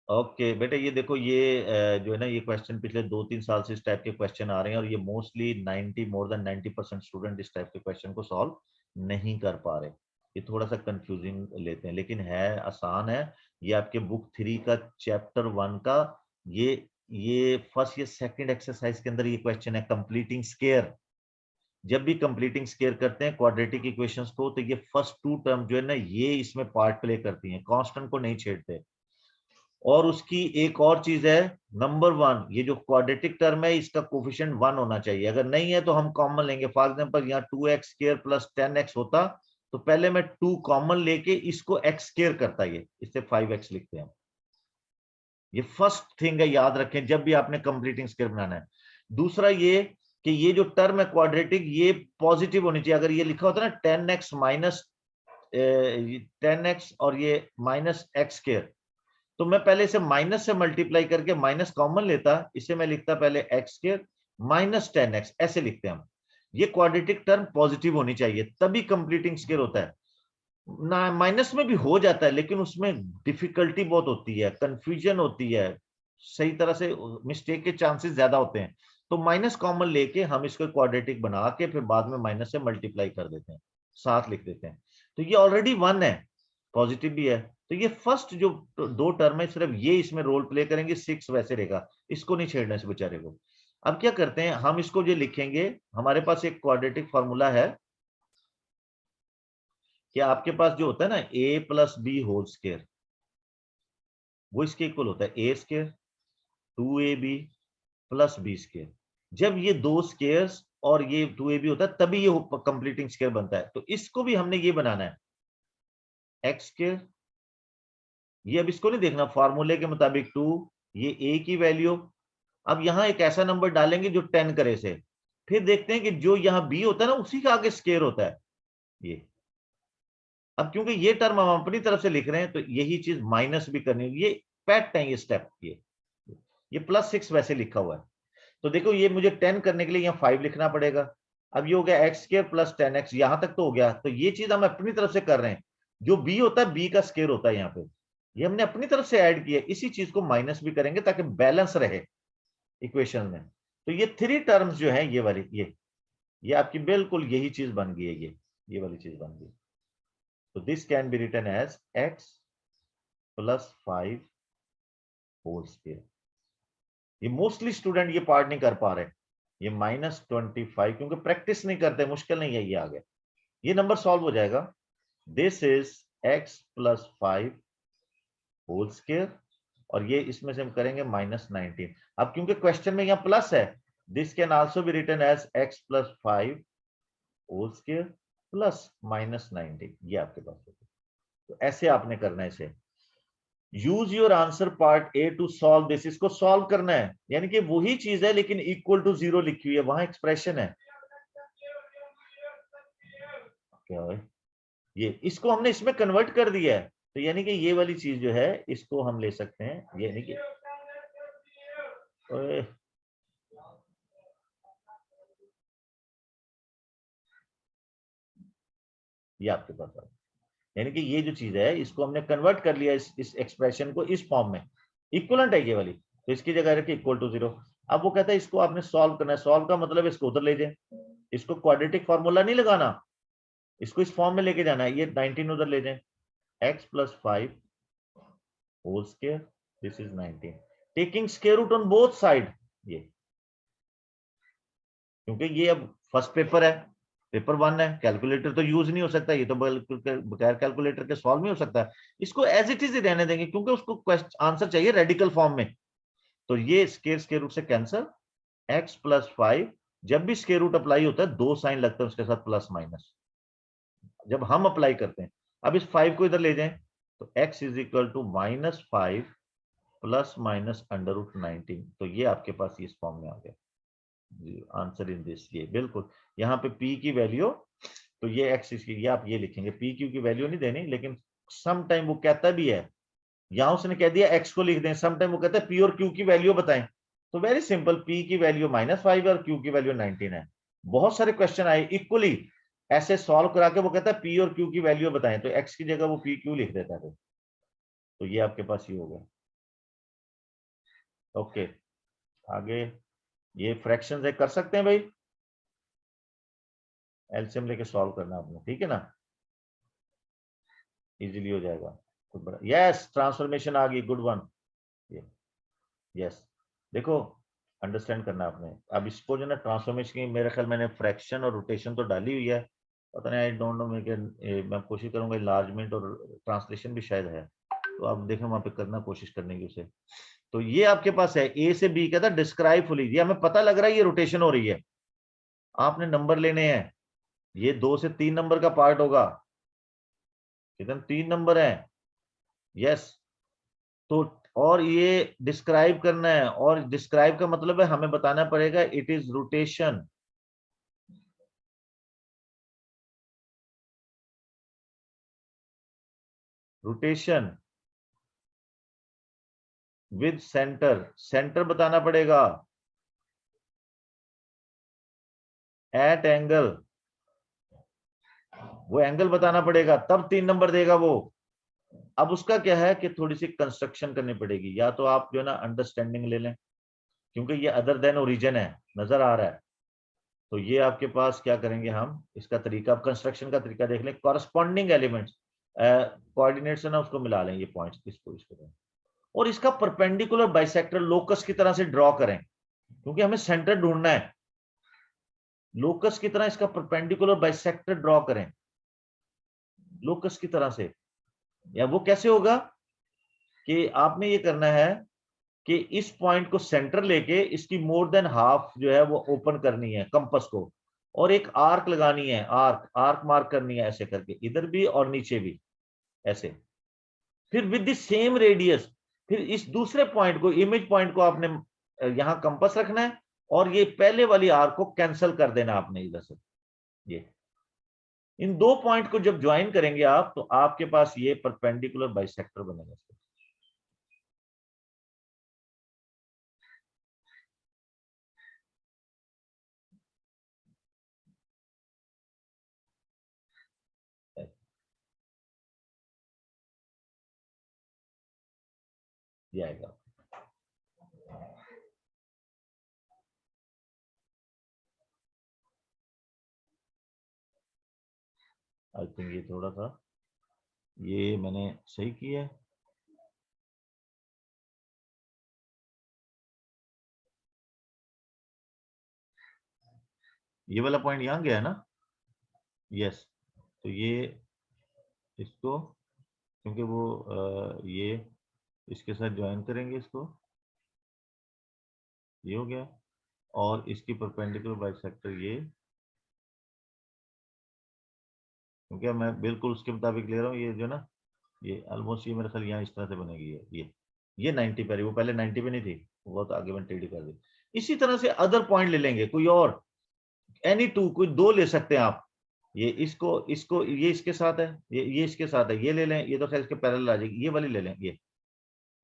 ओके बेटे, ये देखो ये जो है ना, ये क्वेश्चन पिछले 2-3 साल से इस टाइप के क्वेश्चन आ रहे हैं, और ये मोस्टली 90 मोर देन 90% स्टूडेंट इस टाइप के क्वेश्चन को सॉल्व नहीं कर पा रहे। ये थोड़ा सा कंफ्यूजिंग लेते हैं, लेकिन है आसान है। ये आपके बुक 3 का चैप्टर 1 का ये फर्स्ट या सेकंड एक्सरसाइज के अंदर ये क्वेश्चन है, कंप्लीटिंग स्क्वायर। जब भी कंप्लीटिंग स्क्वायर करते हैं क्वाड्रेटिक इक्वेशंस को, तो ये फर्स्ट टू टर्म जो है ना, ये इसमें पार्ट प्ले करती हैं, कांस्टेंट को नहीं छेड़ते। और उसकी एक और चीज है, नंबर वन, ये जो क्वाड्रेटिक टर्म है इसका कोफिशिएंट 1 होना चाहिए। अगर नहीं है तो हम कॉमन लेंगे। फॉर एग्जांपल यहाँ 2x² प्लस 10x होता, तो पहले मैं 2 कॉमन लेके इसको x² करता, ये इससे 5x लिखते हैं। ये फर्स्ट थिंग है, याद रखें जब भी आपने कंप्लीटिंग स्क्वायर बनाना है। दूसरा ये कि ये जो टर्म है क्वाड्रेटिक, ये पॉजिटिव होनी चाहिए। अगर ये लिखा होता है ना 10x माइनस 10x और ये माइनस x², तो मैं पहले इसे माइनस से मल्टीप्लाई करके माइनस कॉमन लेता, इसे मैं लिखता पहले x² माइनस 10x, ऐसे लिखते हैं हम। ये क्वाड्रेटिक टर्म पॉजिटिव होनी चाहिए, तभी कंप्लीटिंग स्क्वायर होता है। ना माइनस में भी हो जाता है, लेकिन उसमें डिफिकल्टी बहुत होती है, कंफ्यूजन होती है, सही तरह से मिस्टेक के चांसेस ज्यादा होते हैं। तो माइनस कॉमन लेके हम इसको क्वाड्रेटिक बना के फिर बाद में माइनस से मल्टीप्लाई कर देते हैं, साथ लिख देते हैं। तो ये ऑलरेडी 1 है, पॉजिटिव भी है। तो ये फर्स्ट जो 2 टर्म है, सिर्फ ये इसमें रोल प्ले करेंगे, 6 वैसे रहेगा, इसको नहीं छेड़ना इस बेचारे को। अब क्या करते हैं, हम इसको जो लिखेंगे, हमारे पास एक क्वाड्रेटिक फॉर्मूला है कि आपके पास जो होता है ना a plus B whole square, वो इसके इक्वल होता है a² 2ab प्लस b²। जब ये 2 स्क्वायर्स और ये 2ab होता है तभी ये कंप्लीटिंग स्क्वायर बनता है। तो इसको भी हमने ये बनाना है x²। ये अब इसको नहीं देखना, फार्मूले के मुताबिक 2, ये a की वैल्यू। अब यहां एक ऐसा नंबर डालेंगे जो 10 करे से, फिर देखते हैं कि जो यहां b होता है ना, उसी का आगे स्क्वायर होता है ये। अब क्योंकि ये टर्म हम अपनी तरफ से लिख रहे हैं, तो यही चीज माइनस भी करनी होगी। ये पैट है ये स्टेप, ये +6 वैसे लिखा हुआ है। तो देखो ये मुझे 10 करने के लिए यहाँ 5 लिखना पड़ेगा। अब ये हो गया x² प्लस 10x, यहां तक तो हो गया। तो ये चीज हम अपनी तरफ से कर रहे हैं, जो b होता है b का स्क्वायर होता है यहाँ पे, ये हमने अपनी तरफ से ऐड किया। इसी चीज को माइनस भी करेंगे ताकि बैलेंस रहे इक्वेशन में। तो ये 3 टर्म्स जो है, ये वाली, ये आपकी बिल्कुल यही चीज बन गई है, ये वाली चीज बन गई। तो this can be written as x plus 5 whole square. ये मोस्टली स्टूडेंट ये पार्ट नहीं कर पा रहे, ये -25, क्योंकि प्रैक्टिस नहीं करते, मुश्किल नहीं है। ये आ गया, ये नंबर सॉल्व हो जाएगा। This is x plus 5 whole square, और ये इसमें से हम करेंगे -19। अब क्योंकि क्वेश्चन में यहाँ प्लस है, this can also be written as x plus 5 whole square plus -19, ये आपके पास होगा। तो ऐसे आपने करना है इसे। Use your answer part A to solve this, इसको सॉल्व करना है, यानी कि वही चीज है लेकिन इक्वल टू 0 लिखी हुई है, वहां एक्सप्रेशन है। क्या है ये, इसको हमने इसमें कन्वर्ट कर दिया है। तो यानी कि ये वाली चीज जो है, इसको हम ले सकते हैं, यानी कि ये आपके पास आ, यानी कि ये जो चीज है, इसको हमने कन्वर्ट कर लिया इस एक्सप्रेशन को इस फॉर्म में, इक्वलेंट है ये वाली। तो इसकी जगह रखिए इक्वल टू 0। अब वो कहता है इसको आपने सॉल्व करना है। सॉल्व का मतलब इसको उधर ले जाए, इसको क्वाड्रेटिक फॉर्मूला नहीं लगाना, इसको इस फॉर्म में लेके जाना है। ये 19 उधर ले जाए, x plus 5 whole square, this is 19, taking square root on both side. ये क्योंकि ये अब फर्स्ट पेपर है, पेपर 1 है, कैलकुलेटर तो यूज नहीं हो सकता, ये तो बगैर कैलकुलेटर के सॉल्व नहीं हो सकता। इसको एज इट इज ही रहने देंगे, क्योंकि उसको आंसर चाहिए रेडिकल फॉर्म में। तो ये स्क्वायर रूट से कैंसल, x प्लस 5, जब भी स्क्वायर रूट अप्लाई होता है 2 साइन लगता है उसके साथ प्लस माइनस, जब हम अप्लाई करते हैं। अब इस 5 को इधर ले जाएं, तो x is equal to -5 plus minus √19। तो ये आपके पास इस फॉर्म में आ गया आंसर इन दिस। ये बिल्कुल यहाँ पे p की वैल्यू, तो ये x इसकी, ये आप ये लिखेंगे, p q की वैल्यू नहीं देनी, लेकिन सम टाइम वो कहता भी है, यहां उसने कह दिया x को लिख दें, सम टाइम वो कहता है p और q की वैल्यू बताएं। तो वेरी सिंपल, p की वैल्यू -5 है और q की वैल्यू 19 है। बहुत सारे क्वेश्चन आए इक्वली ऐसे सॉल्व करा के, वो कहता है p और q की वैल्यू बताएं, तो x की जगह वो p q लिख देता है। तो ये आपके पास ये हो गया। ओके, आगे ये फ्रैक्शंस है, कर सकते हैं भाई, एलसीएम लेके सॉल्व करना आपने, ठीक है ना, इजीली हो जाएगा। कुछ बड़ा, यस ट्रांसफॉर्मेशन आ गई, गुड वन। ये यस, देखो अंडरस्टैंड करना आपने। अब इसको जो ना ट्रांसफॉर्मेशन की मेरे ख्याल मैंने फ्रैक्शन और रोटेशन तो डाली हुई है, पता नहीं, आई डोंट नो, मैं कोशिश करूंगा इलार्जमेंट और ट्रांसलेशन भी शायद है, तो आप देखें वहां पे करना कोशिश करने की उसे। तो ये आपके पास है ए से बी कहता डिस्क्राइब फुली, ये हमें पता लग रहा है ये रोटेशन हो रही है, आपने नंबर लेने हैं, ये 2 से 3 नंबर का पार्ट होगा, कितने 3 नंबर है, यस। तो और ये डिस्क्राइब करना है, और डिस्क्राइब का मतलब है हमें बताना पड़ेगा it is rotation, rotation with centre, centre बताना पड़ेगा, एट एंगल, वो एंगल बताना पड़ेगा, तब 3 नंबर देगा वो। अब उसका क्या है कि थोड़ी सी कंस्ट्रक्शन करनी पड़ेगी, या तो आप जो है ना अंडरस्टैंडिंग ले लें, क्योंकि ये अदर देन ओरिजिन है, नजर आ रहा है, तो ये आपके पास क्या करेंगे हम, इसका तरीका, कंस्ट्रक्शन का तरीका देख लें, कॉरस्पॉन्डिंग एलिमेंट्स कोऑर्डिनेट्स है ना उसको मिला लें, ये पॉइंट्स इसको और इसका परपेंडिकुलर बाइसेक्टर लोकस की तरह से ड्रॉ करें, क्योंकि हमें सेंटर ढूंढना है, लोकस की तरह इसका परपेंडिकुलर बाइसेक्टर ड्रॉ करें, लोकस की तरह से। या वो कैसे होगा कि आपने ये करना है कि इस पॉइंट को सेंटर लेके इसकी मोर देन हाफ जो है वो ओपन करनी है कंपास को, और एक आर्क लगानी है, आर्क आर्क मार्क करनी है ऐसे करके, इधर भी और नीचे भी ऐसे, फिर विद द सेम रेडियस, फिर इस दूसरे पॉइंट को, इमेज पॉइंट को आपने यहां कंपास रखना है, और ये पहले वाली आर्क को कैंसिल कर देना आपने इधर से। ये इन 2 पॉइंट को जब ज्वाइन करेंगे आप, तो आपके पास ये परपेंडिकुलर बाइसेक्टर बनेगा। ये आएगा, आई थिंक ये थोड़ा सा, ये मैंने सही किया है, ये वाला पॉइंट यहां गया है ना, यस। तो ये इसको, क्योंकि वो ये इसके साथ ज्वाइन करेंगे इसको, ये हो गया, और इसकी परपेंडिकुलर बाइसेक्टर ये, क्योंकि मैं बिल्कुल उसके मुताबिक ले रहा हूँ, ये जो ना, ये ऑलमोस्ट ये मेरे ख्याल यहाँ इस तरह से बनेगी, ये 90 पे, वो पहले 90 पे नहीं थी, वो बहुत आगे मैंने टेढ़ी कर दी। इसी तरह से अदर पॉइंट ले लेंगे, कोई और एनी टू, कोई 2 ले सकते हैं आप, ये इसको इसको ये इसके साथ है, ये इसके साथ है, ये ले लें, ये तो खैर इसके पैरेलल आ जाएगी, ये वाली ले लें, ये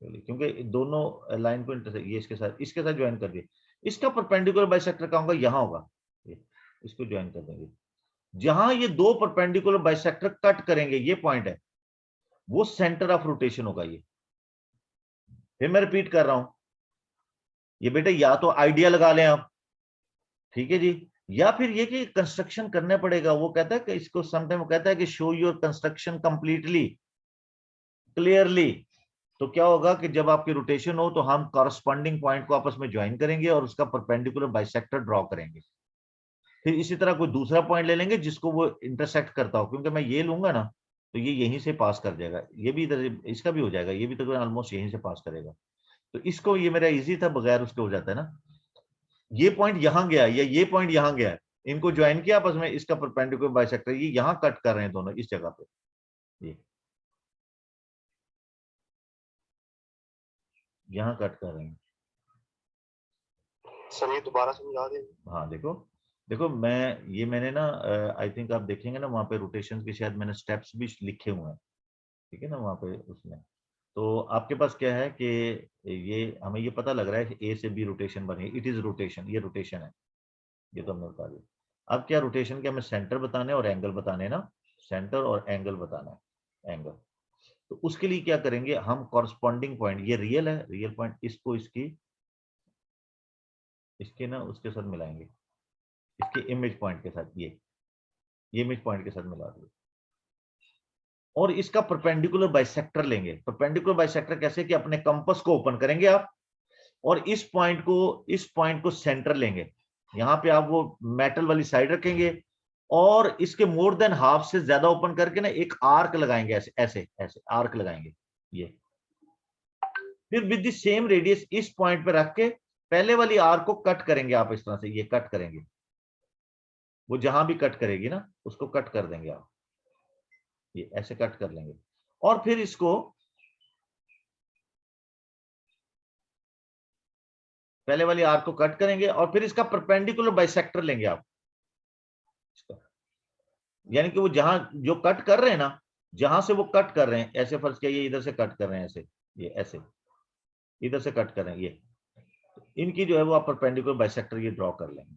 क्योंकि दोनों लाइन को ये इसके साथ ज्वाइन कर दिए, इसका परपेंडिकुलर बाइसेक्टर कहाँ होगा, यहाँ होगा, ये इसको ज्वाइन कर देंगे, जहां ये 2 परपेंडिकुलर बाइसेक्टर कट करेंगे, ये पॉइंट है, वो सेंटर ऑफ रोटेशन होगा ये। फिर मैं रिपीट कर रहा हूं, ये बेटे या तो आइडिया लगा लें आप, ठीक है जी, या फिर ये कि कंस्ट्रक्शन करना पड़ेगा, वो कहता है कि इसको समटाइम वो कहता है कि show your construction completely clearly. तो क्या होगा कि जब आपकी रोटेशन हो तो हम कॉरस्पॉन्डिंग पॉइंट को आपस में ज्वाइन करेंगे और उसका परपेंडिकुलर बाइसेक्टर ड्रॉ करेंगे, फिर इसी तरह कोई दूसरा पॉइंट ले लेंगे जिसको वो इंटरसेक्ट करता हो, क्योंकि मैं ये लूंगा ना तो ये यहीं से पास कर जाएगा, ये भी इधर, इसका भी हो जाएगा, ये भी तकरीबन ऑलमोस्ट यहीं से पास करेगा, तो इसको, ये मेरा इजी था, बगैर उसके हो जाता है ना, ये पॉइंट यहां गया या ये पॉइंट यहां गया है, इनको ज्वाइन किया आपस में, इसका परपेंडिकुलर बाइसेक्टर ये यहां कट कर रहे हैं दोनों इस जगह पे, ये यहां कट कर रहे हैं। सर ये दोबारा समझा दें। हाँ देखो, देखो मैंने ना, आई थिंक आप देखेंगे ना वहां पे रोटेशन के शायद मैंने स्टेप्स भी लिखे हुए हैं, ठीक है ना वहां पे उसमें, तो आपके पास क्या है कि ये हमें ये पता लग रहा है कि ए से बी रोटेशन बनी, इट इज रोटेशन, ये रोटेशन है, ये तो हमने बता दिया। अब क्या रोटेशन के हमें सेंटर बताने और एंगल बताने ना, सेंटर और एंगल बताना है, एंगल, तो उसके लिए क्या करेंगे हम, कॉरस्पॉन्डिंग पॉइंट, ये रियल है, रियल पॉइंट, इसको इसके ना उसके साथ मिलाएंगे, इसके इमेज पॉइंट के साथ, ये इमेज पॉइंट के साथ मिला दिए, और इसका परपेंडिकुलर बाइसेक्टर लेंगे। परपेंडिकुलर बाइसेक्टर कैसे कि अपने कंपास को ओपन करेंगे आप, और इस पॉइंट को सेंटर लेंगे, यहाँ पे आप वो मेटल वाली साइड रखेंगे और इसके मोर देन हाफ से ज्यादा ओपन करके ना एक आर्क लगाएंगे, ऐसे ऐसे ऐसे आर्क लगाएंगे ये। फिर विद द सेम रेडियस इस पॉइंट पे रख के पहले वाली आर्क को कट करेंगे आप इस तरह से, ये कट करेंगे, वो जहां भी कट करेगी ना उसको कट कर देंगे आप, ये ऐसे कट कर लेंगे। और फिर इसको पहले वाली आर्क को कट करेंगे और फिर इसका परपेंडिकुलर बाइसेक्टर लेंगे आप, यानी कि वो जहां जो कट कर रहे हैं ना, जहां से वो कट कर रहे हैं, ऐसे फर्ज किया ये इधर से कट कर रहे हैं, ऐसे ये ऐसे इधर से कट कर रहे हैं, ये इनकी जो है वो आप परपेंडिकुलर बाइसेक्टर ये ड्रॉ कर लेंगे,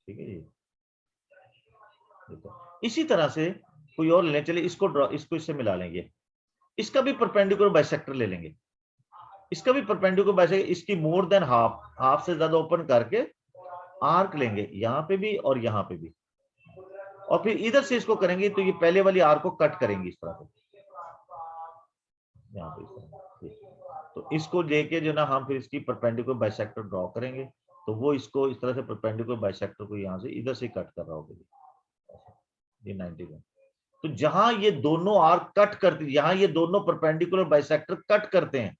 ठीक है जी। इसी तरह से कोई और लें, चलिए इसको ड्रॉ, इसको इससे मिला लेंगे, इसका भी परपेंडिकुलर बाइसेक्टर ले लेंगे, इसका भी परपेंडिकुलर बाइसेक्टर, इसकी मोर देन हाफ से ज्यादा ओपन करके आर्क लेंगे यहां पे भी और यहां पे भी, और फिर इधर से इसको करेंगे तो ये पहले वाली आर्क को कट करेंगे इस तरह से, यहाँ पे इस तरह। तो इसको लेके जो ना हम फिर इसकी परपेंडिकुलर बाइसेक्टर ड्रॉ करेंगे, तो वो इसको इस तरह से परपेंडिकुलर बाइसेक्टर को यहाँ से इधर से कट कर रहा होगा ये 90 में। तो जहां ये दोनों आर्क कट करते, यहां ये दोनों परपेंडिकुलर बाइसेक्टर कट करते हैं,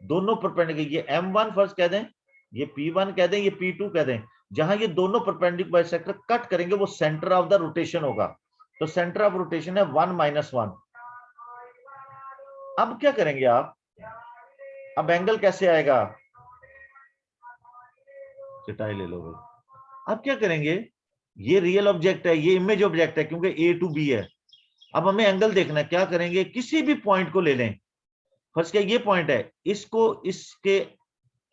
दोनों परपेंडिकुलर, ये M1 फर्स्ट कह दें, ये P1 कह दें, ये P2 कह दें, जहां ये दोनों परपेंडिकुलर बाइसेक्टर कट करेंगे वो सेंटर ऑफ द रोटेशन होगा। तो सेंटर ऑफ रोटेशन है 1 - 1। अब क्या करेंगे आप, अब एंगल कैसे आएगा, चटाई ले लो भाई। अब क्या करेंगे, ये रियल ऑब्जेक्ट है, ये इमेज ऑब्जेक्ट है क्योंकि A to B है। अब हमें एंगल देखना है, क्या करेंगे, किसी भी पॉइंट को ले लें, फर्स्ट क्या ये पॉइंट है, इसको इसके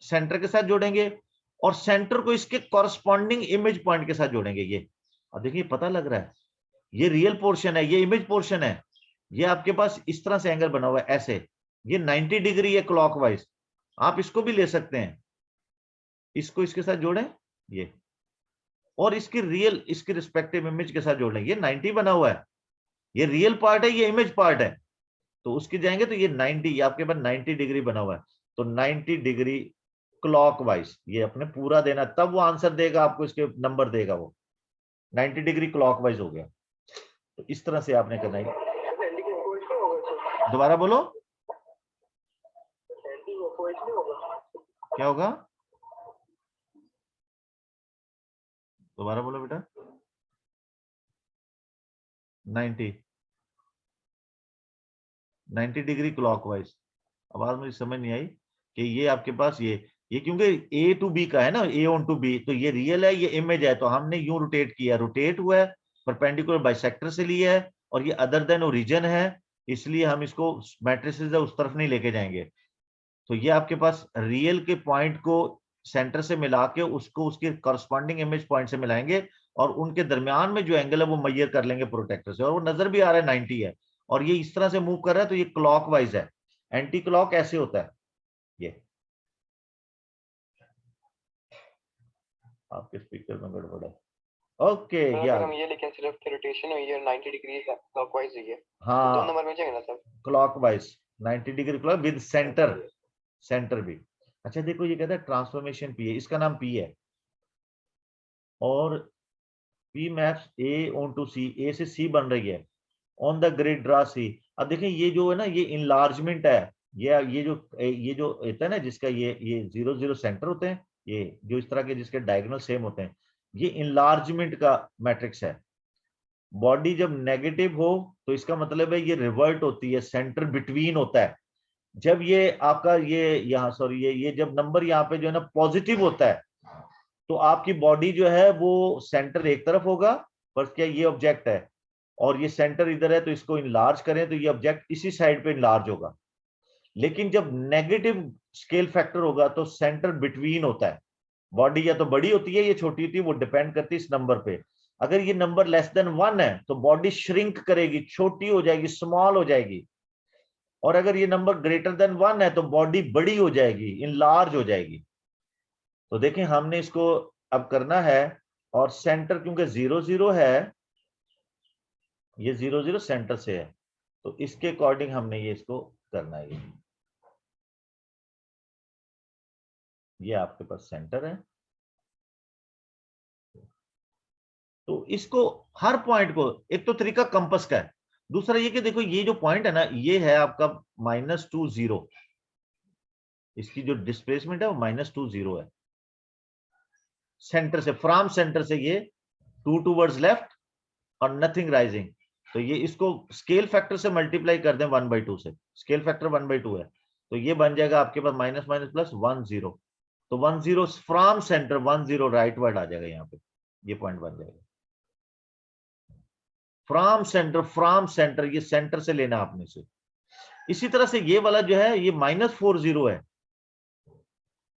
सेंटर के साथ जोड़ेंगे और सेंटर को इसके कॉरस्पॉन्डिंग इमेज पॉइंट के साथ जोड़ेंगे। ये अब देखिए पता लग रहा है, ये रियल पोर्शन है, ये इमेज पोर्शन है, ये आपके पास इस तरह से एंगल बना हुआ है ऐसे, ये 90 डिग्री है क्लॉकवाइज। आप इसको भी ले सकते हैं, इसको इसके साथ जोड़ें ये, और इसकी रियल इसकी रिस्पेक्टिव इमेज के साथ जोड़ लें, ये 90 बना हुआ है, ये रियल पार्ट है, ये इमेज पार्ट है, तो उसकी जाएंगे तो ये 90, ये आपके पास 90 डिग्री बना हुआ है, तो 90 डिग्री क्लॉकवाइज ये अपने पूरा देना, तब वो आंसर देगा आपको, इसके नंबर देगा वो 90 डिग्री क्लॉकवाइज हो गया। तो इस तरह से आपने करना है। दोबारा बोलो क्या होगा, दोबारा बोलो बेटा। 90 डिग्री क्लॉकवाइज। आवाज मुझे समझ नहीं आई कि ये आपके पास ये क्योंकि A to B का है ना, A on to B, तो ये रियल है, ये इमेज है, तो हमने यूं रोटेट किया, रोटेट हुआ है, परपेंडिकुलर बाइसेक्टर से लिया है, और ये अदर देन ओरिजिन है, इसलिए हम इसको मैट्रिसेस उस तरफ नहीं लेके जाएंगे। तो ये आपके पास रियल के पॉइंट को सेंटर से मिला के उसको उसके कॉरस्पॉन्डिंग इमेज पॉइंट से मिलाएंगे, और उनके दरमियान में जो एंगल है वो मेजर कर लेंगे प्रोटेक्टर से, और वो नजर भी आ रहा है 90 है, और ये इस तरह से मूव कर रहा है, तो ये क्लॉकवाइज है। एंटी क्लॉक ऐसे होता है, ये आपके स्पीकर में गड़बड़ है। ओके अगर हम ये लेकिन सिर्फ रोटेशन हुई है 90 डिग्री क्लॉकवाइज हुई है, हाँ, तो 2 नंबर में जाएगा ना sir, clockwise 90 degree clock with centre भी। अच्छा देखो ये कहता है ट्रांसफॉर्मेशन P है, इसका नाम P है, और P maps A onto C, A से C बन रही है, on the grid draw C। अब देखें ये जो है ना ये इनलार्जमेंट है, ये जो होता है ना जिसका ये 0 0 सेंटर होते हैं, ये जो इस तरह के जिसके डायगोनल सेम होते हैं, ये इनलार्जमेंट का मैट्रिक्स है। बॉडी जब नेगेटिव हो तो इसका मतलब है ये रिवर्ट होती है, सेंटर बिटवीन होता है। जब ये आपका ये यहाँ सॉरी ये जब नंबर यहाँ पे जो है ना पॉजिटिव होता है, तो आपकी बॉडी जो है वो सेंटर एक तरफ होगा, पर क्या ये ऑब्जेक्ट है और ये सेंटर इधर है, तो इसको इनलार्ज करें तो ये ऑब्जेक्ट इसी साइड पे इनलार्ज होगा। लेकिन जब नेगेटिव स्केल फैक्टर होगा तो सेंटर बिटवीन होता है, बॉडी या तो बड़ी होती है या छोटी होती है, वो डिपेंड करती है इस नंबर पे। अगर ये नंबर लेस देन 1 है तो बॉडी श्रिंक करेगी, छोटी हो जाएगी, स्मॉल हो जाएगी, और अगर ये नंबर ग्रेटर देन 1 है तो बॉडी बड़ी हो जाएगी, इनलार्ज हो जाएगी। तो देखें हमने इसको अब करना है, और सेंटर क्योंकि 0 0 है, ये 0 0 सेंटर से है, तो इसके अकॉर्डिंग हमने ये इसको करना है। ये आपके पास सेंटर है, तो इसको हर पॉइंट को, एक तो तरीका कंपास का है, दूसरा ये कि देखो ये जो पॉइंट है ना, ये है आपका -2 0, इसकी जो डिस्प्लेसमेंट है वो -2 0 है सेंटर से, फ्रॉम सेंटर से ये 2 टूवर्ड्स लेफ्ट और नथिंग राइजिंग। तो ये इसको स्केल फैक्टर से मल्टीप्लाई कर दें 1/2 से, स्केल फैक्टर 1/2 है, तो ये बन जाएगा आपके पास माइनस माइनस प्लस 1 0, तो 1 0 फ्रॉम सेंटर 1 0 राइट वर्ड आ जाएगा यहाँ पे, ये पॉइंट बन जाएगा फ्रॉम सेंटर, ये सेंटर से लेना आपने से। इसी तरह से ये वाला जो है ये -4 0 है,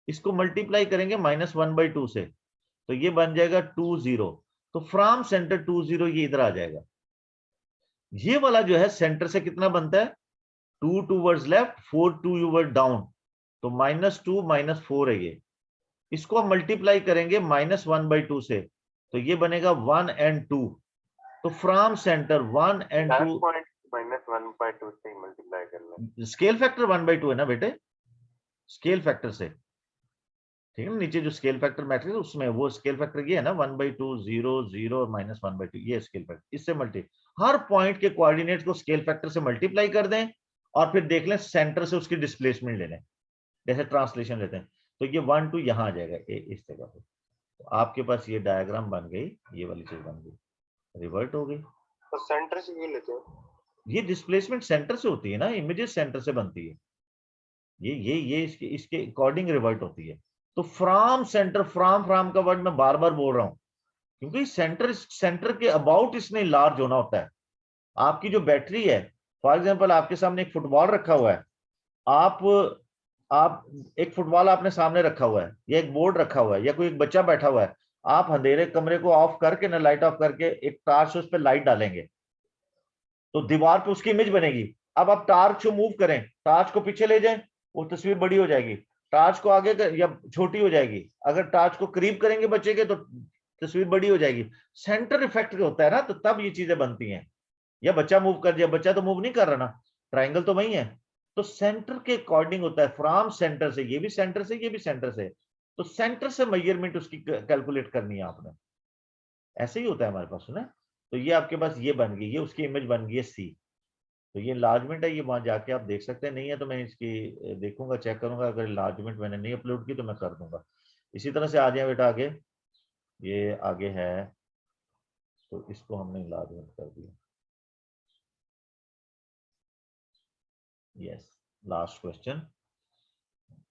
इसको मल्टीप्लाई करेंगे -1/2 से, तो ये बन जाएगा 2 0, तो फ्रॉम सेंटर 2 0 ये इधर आ जाएगा। ये वाला जो है सेंटर से कितना बनता है 2 टूवर्ड्स लेफ्ट 4 टूवर्ड डाउन, तो -2 -4 है ये, इसको हम मल्टीप्लाई करेंगे -1/2 से, तो ये बनेगा 1 और 2, तो फ्रॉम सेंटर 1 और 2 -1/2 से मल्टीप्लाई करना, स्केल फैक्टर 1/2 है ना बेटे, स्केल फैक्टर से, ठीक है ना, नीचे जो स्केल फैक्टर मैट्रिक्स है उसमें वो स्केल फैक्टर ये है ना 1/2 0 0 और -1/2, ये स्केल फैक्टर, इससे मल्टी हर पॉइंट के कोऑर्डिनेट्स को स्केल फैक्टर से मल्टीप्लाई कर दें और फिर देख लें सेंटर से उसकी डिस्प्लेसमेंट ले लें, जैसे ट्रांसलेशन लेते हैं, तो ये 1 2 यहां आ जाएगा इस जगह पे, तो आपके पास ये डायग्राम बन गई, ये वाली चीज बन गई, रिवर्ट हो गई। तो सेंटर से क्यों लेते हैं? ये डिस्प्लेसमेंट सेंटर से होती है ना, इमेजेस सेंटर से बनती है, ये इसके अकॉर्डिंग रिवर्ट होती है। तो फ्रॉम सेंटर, फ्रॉम का वर्ड मैं बार बार बोल रहा हूं क्योंकि सेंटर के अबाउट इसने लार्ज होना होता है। आपकी जो बैटरी है, फॉर एग्जांपल आपके सामने एक फुटबॉल रखा हुआ है, आप एक फुटबॉल आपने सामने रखा हुआ है, या एक बोर्ड रखा हुआ है, या कोई एक बच्चा बैठा हुआ है, आप अंधेरे कमरे को ऑफ करके ना, लाइट ऑफ करके एक टार्च उस पर लाइट डालेंगे तो दीवार पे उसकी इमेज बनेगी। अब आप टार्च को मूव करें, टार्च को पीछे ले जाएं, वो तस्वीर बड़ी हो जाएगी, टार्च को आगे या छोटी हो जाएगी, अगर टार्च को करीब करेंगे बच्चे के तो तस्वीर बड़ी हो जाएगी। सेंटर इफेक्ट होता है ना, तो तब ये चीजें बनती हैं। या बच्चा मूव कर दिया, बच्चा तो मूव नहीं कर रहा ना, ट्राइंगल तो वही है, तो सेंटर के अकॉर्डिंग होता है, फ्रॉम सेंटर से, ये भी सेंटर से, ये भी सेंटर से, तो सेंटर से मेजरमेंट उसकी कैलकुलेट करनी है आपने, ऐसे ही होता है हमारे पास ना। तो ये आपके पास ये बन गई, ये उसकी इमेज बन गई है सी, तो ये लार्जमेंट है, ये वहां जाके आप देख सकते हैं, नहीं है तो मैं इसकी देखूंगा, चेक करूंगा, अगर लार्जमेंट मैंने नहीं अपलोड की तो मैं कर दूंगा। इसी तरह से आ जाए बेटा आगे, ये आगे है, तो इसको हमने लार्जमेंट कर दिया। यस, लास्ट क्वेश्चन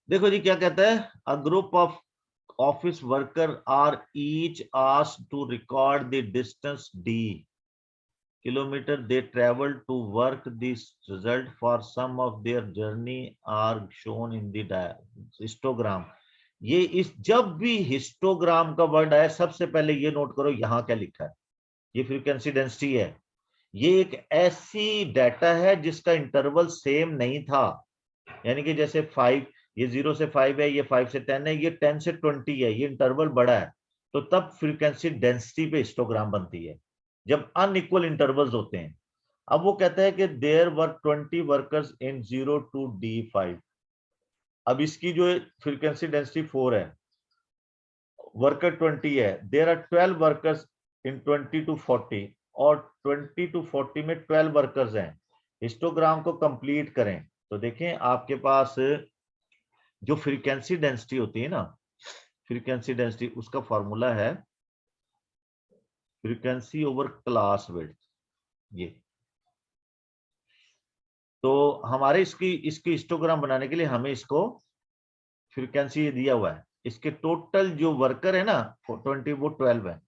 देखो जी क्या कहता है, अ group of office worker are each asked to record the distance d kilometer they travel to work. This result for some of their journey are shown in the histogram. ये इस जब भी histogram का word आया सबसे पहले ये note करो यहाँ क्या लिखा है, ये फ्रीक्वेंसी डेंसिटी है, ये एक ऐसी डाटा है जिसका इंटरवल सेम नहीं था, यानी कि जैसे 5, ये 0 से 5 है, ये 5 से 10 है, ये 10 से 20 है, ये इंटरवल बड़ा है, तो तब फ्रीक्वेंसी डेंसिटी पे हिस्टोग्राम बनती है जब अनइक्वल इंटरवल्स होते हैं। अब वो कहता है कि there were 20 workers in 0 to D5। अब इसकी जो फ्रीक्वेंसी डेंसिटी 4 है, वर्कर 20 है, there are 12 workers in 20 to 40, और 20 to 40 में 12 वर्कर्स हैं, हिस्टोग्राम को कंप्लीट करें। तो देखें आपके पास जो फ्रीक्वेंसी डेंसिटी होती है ना, फ्रीक्वेंसी डेंसिटी उसका फॉर्मूला है फ्रीक्वेंसी ओवर क्लास विड्थ, ये तो हमारे इसकी हिस्टोग्राम बनाने के लिए हमें इसको फ्रीक्वेंसी दिया हुआ है, इसके टोटल जो वर्कर है ना 20, वो 12 है,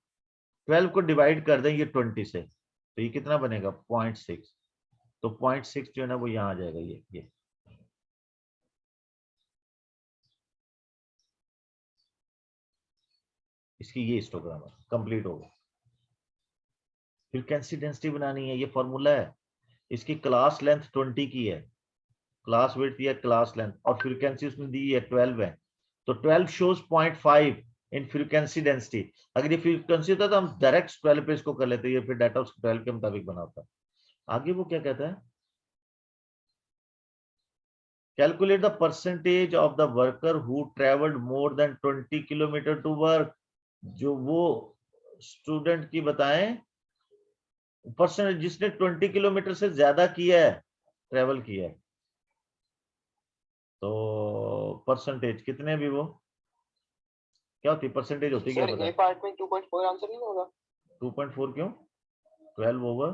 12 को डिवाइड कर दें ये 20 से, तो ये कितना बनेगा 0.6, तो 0.6 जो है ना वो यहाँ आ जाएगा, ये इसकी ये हिस्टोग्राम है, कंप्लीट हो गया। फ्रीक्वेंसी डेंसिटी बनानी है, ये फॉर्मूला है, इसकी क्लास लेंथ 20 की है, क्लास विड्थ या क्लास लेंथ, और फ्रीक्वेंसी उसमें दी है 12 है, तो 12 शोज 0.5 इन फ्रीक्वेंसी डेंसिटी। अगर ये फ्रीक्वेंसी होता तो हम डायरेक्ट 12 पे इसको कर लेते, ये फिर डाटा उसको 12 के मुताबिक बना होता। आगे वो क्या कहता है, calculate the percentage of the worker who travelled more than 20 kilometre to work. जो वो स्टूडेंट की बताएं परसेंटेज जिसने 20 किलोमीटर से ज्यादा किया है, ट्रेवल किया है। तो परसेंटेज कितने भी वो क्या होती है, परसेंटेज होती है क्या पता है? ए पार्ट में 2.4 आंसर नहीं होगा? 2.4 क्यों? 12 ओवर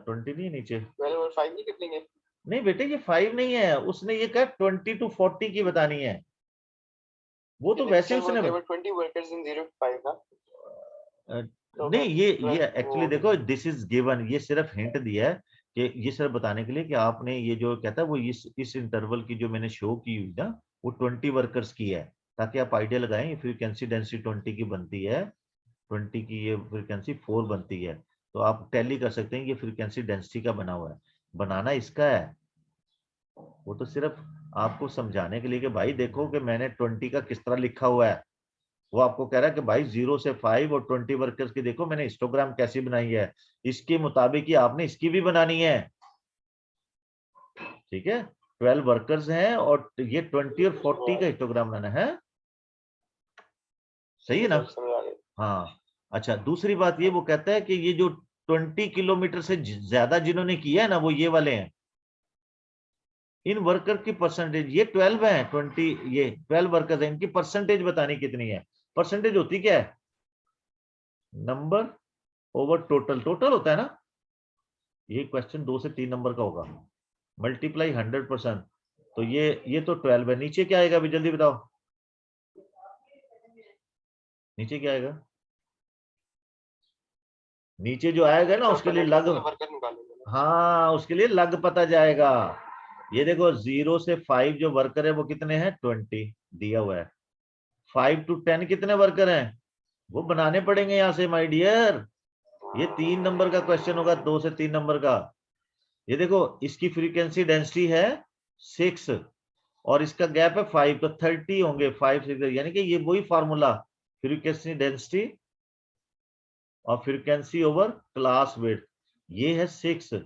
20 नहीं, नीचे 12 और 5 नहीं कितने? नहीं बेटे, ये 5 नहीं है, उसने ये कहा 20 to 40 की बतानी है। वो तो वैसे उसने 20 वर्कर्स इन 0 to 5 ना। नहीं, ये एक्चुअली देखो, दिस इज गिवन, ये सिर्फ हिंट दिया है कि ये सिर्फ बताने के लिए कि आपने ये जो कहता है वो इस इंटरवल की जो मैंने शो की हुई ना वो 20 वर्कर्स की है, ताकि आप आइडिया लगाएं। फ्रीक्वेंसी डेंसिटी 20 की बनती है, 20 की ये फ्रीक्वेंसी 4 बनती है, तो आप टैली कर सकते हैं ये फ्रीक्वेंसी डेंसिटी का बना हुआ है। बनाना इसका है, वो तो सिर्फ आपको समझाने के लिए कि भाई देखो कि मैंने 20 का किस तरह लिखा हुआ है। वो आपको कह रहा है कि भाई 0 से 5 और 20 वर्कर्स की देखो मैंने हिस्टोग्राम कैसी बनाई है, इसके मुताबिक ही आपने इसकी भी बनानी है। ठीक है, 12 वर्कर्स हैं और ये 20 और 40 का हिस्टोग्राम बनाना है। सही है ना? हाँ। अच्छा, दूसरी बात ये वो कहता है कि ये जो 20 किलोमीटर से ज्यादा जिन्होंने किया है ना वो ये वाले हैं। इन वर्कर की परसेंटेज, ये 12 है, 20 ये 12 वर्कर्स हैं, इनकी परसेंटेज बतानी कितनी है। परसेंटेज होती क्या है? Number over total. टोटल होता है ना, ये क्वेश्चन 2 से 3 नंबर का होगा, मल्टीप्लाई 100%। तो ये तो 12 है। नीचे क्या आएगा अभी जल्दी बताओ, नीचे क्या आएगा? नीचे जो आएगा ना उसके लिए लग, हाँ उसके लिए लग पता जाएगा। ये देखो 0 से 5 जो वर्कर है वो कितने हैं? 20 दिया हुआ है। 5 to 10 कितने वर्कर हैं? वो बनाने पड़ेंगे यहां से माय डियर। ये 3 नंबर का क्वेश्चन होगा, 2 से 3 नंबर का। ये देखो इसकी फ्रीक्वेंसी डेंसिटी है 6 और इसका गैप है 5, तो 30 होंगे 5 6, यानी कि ये वही फार्मूला, फ्रीक्वेंसी डेंसिटी और फ्रीक्वेंसी ओवर क्लास वेट। ये है 6,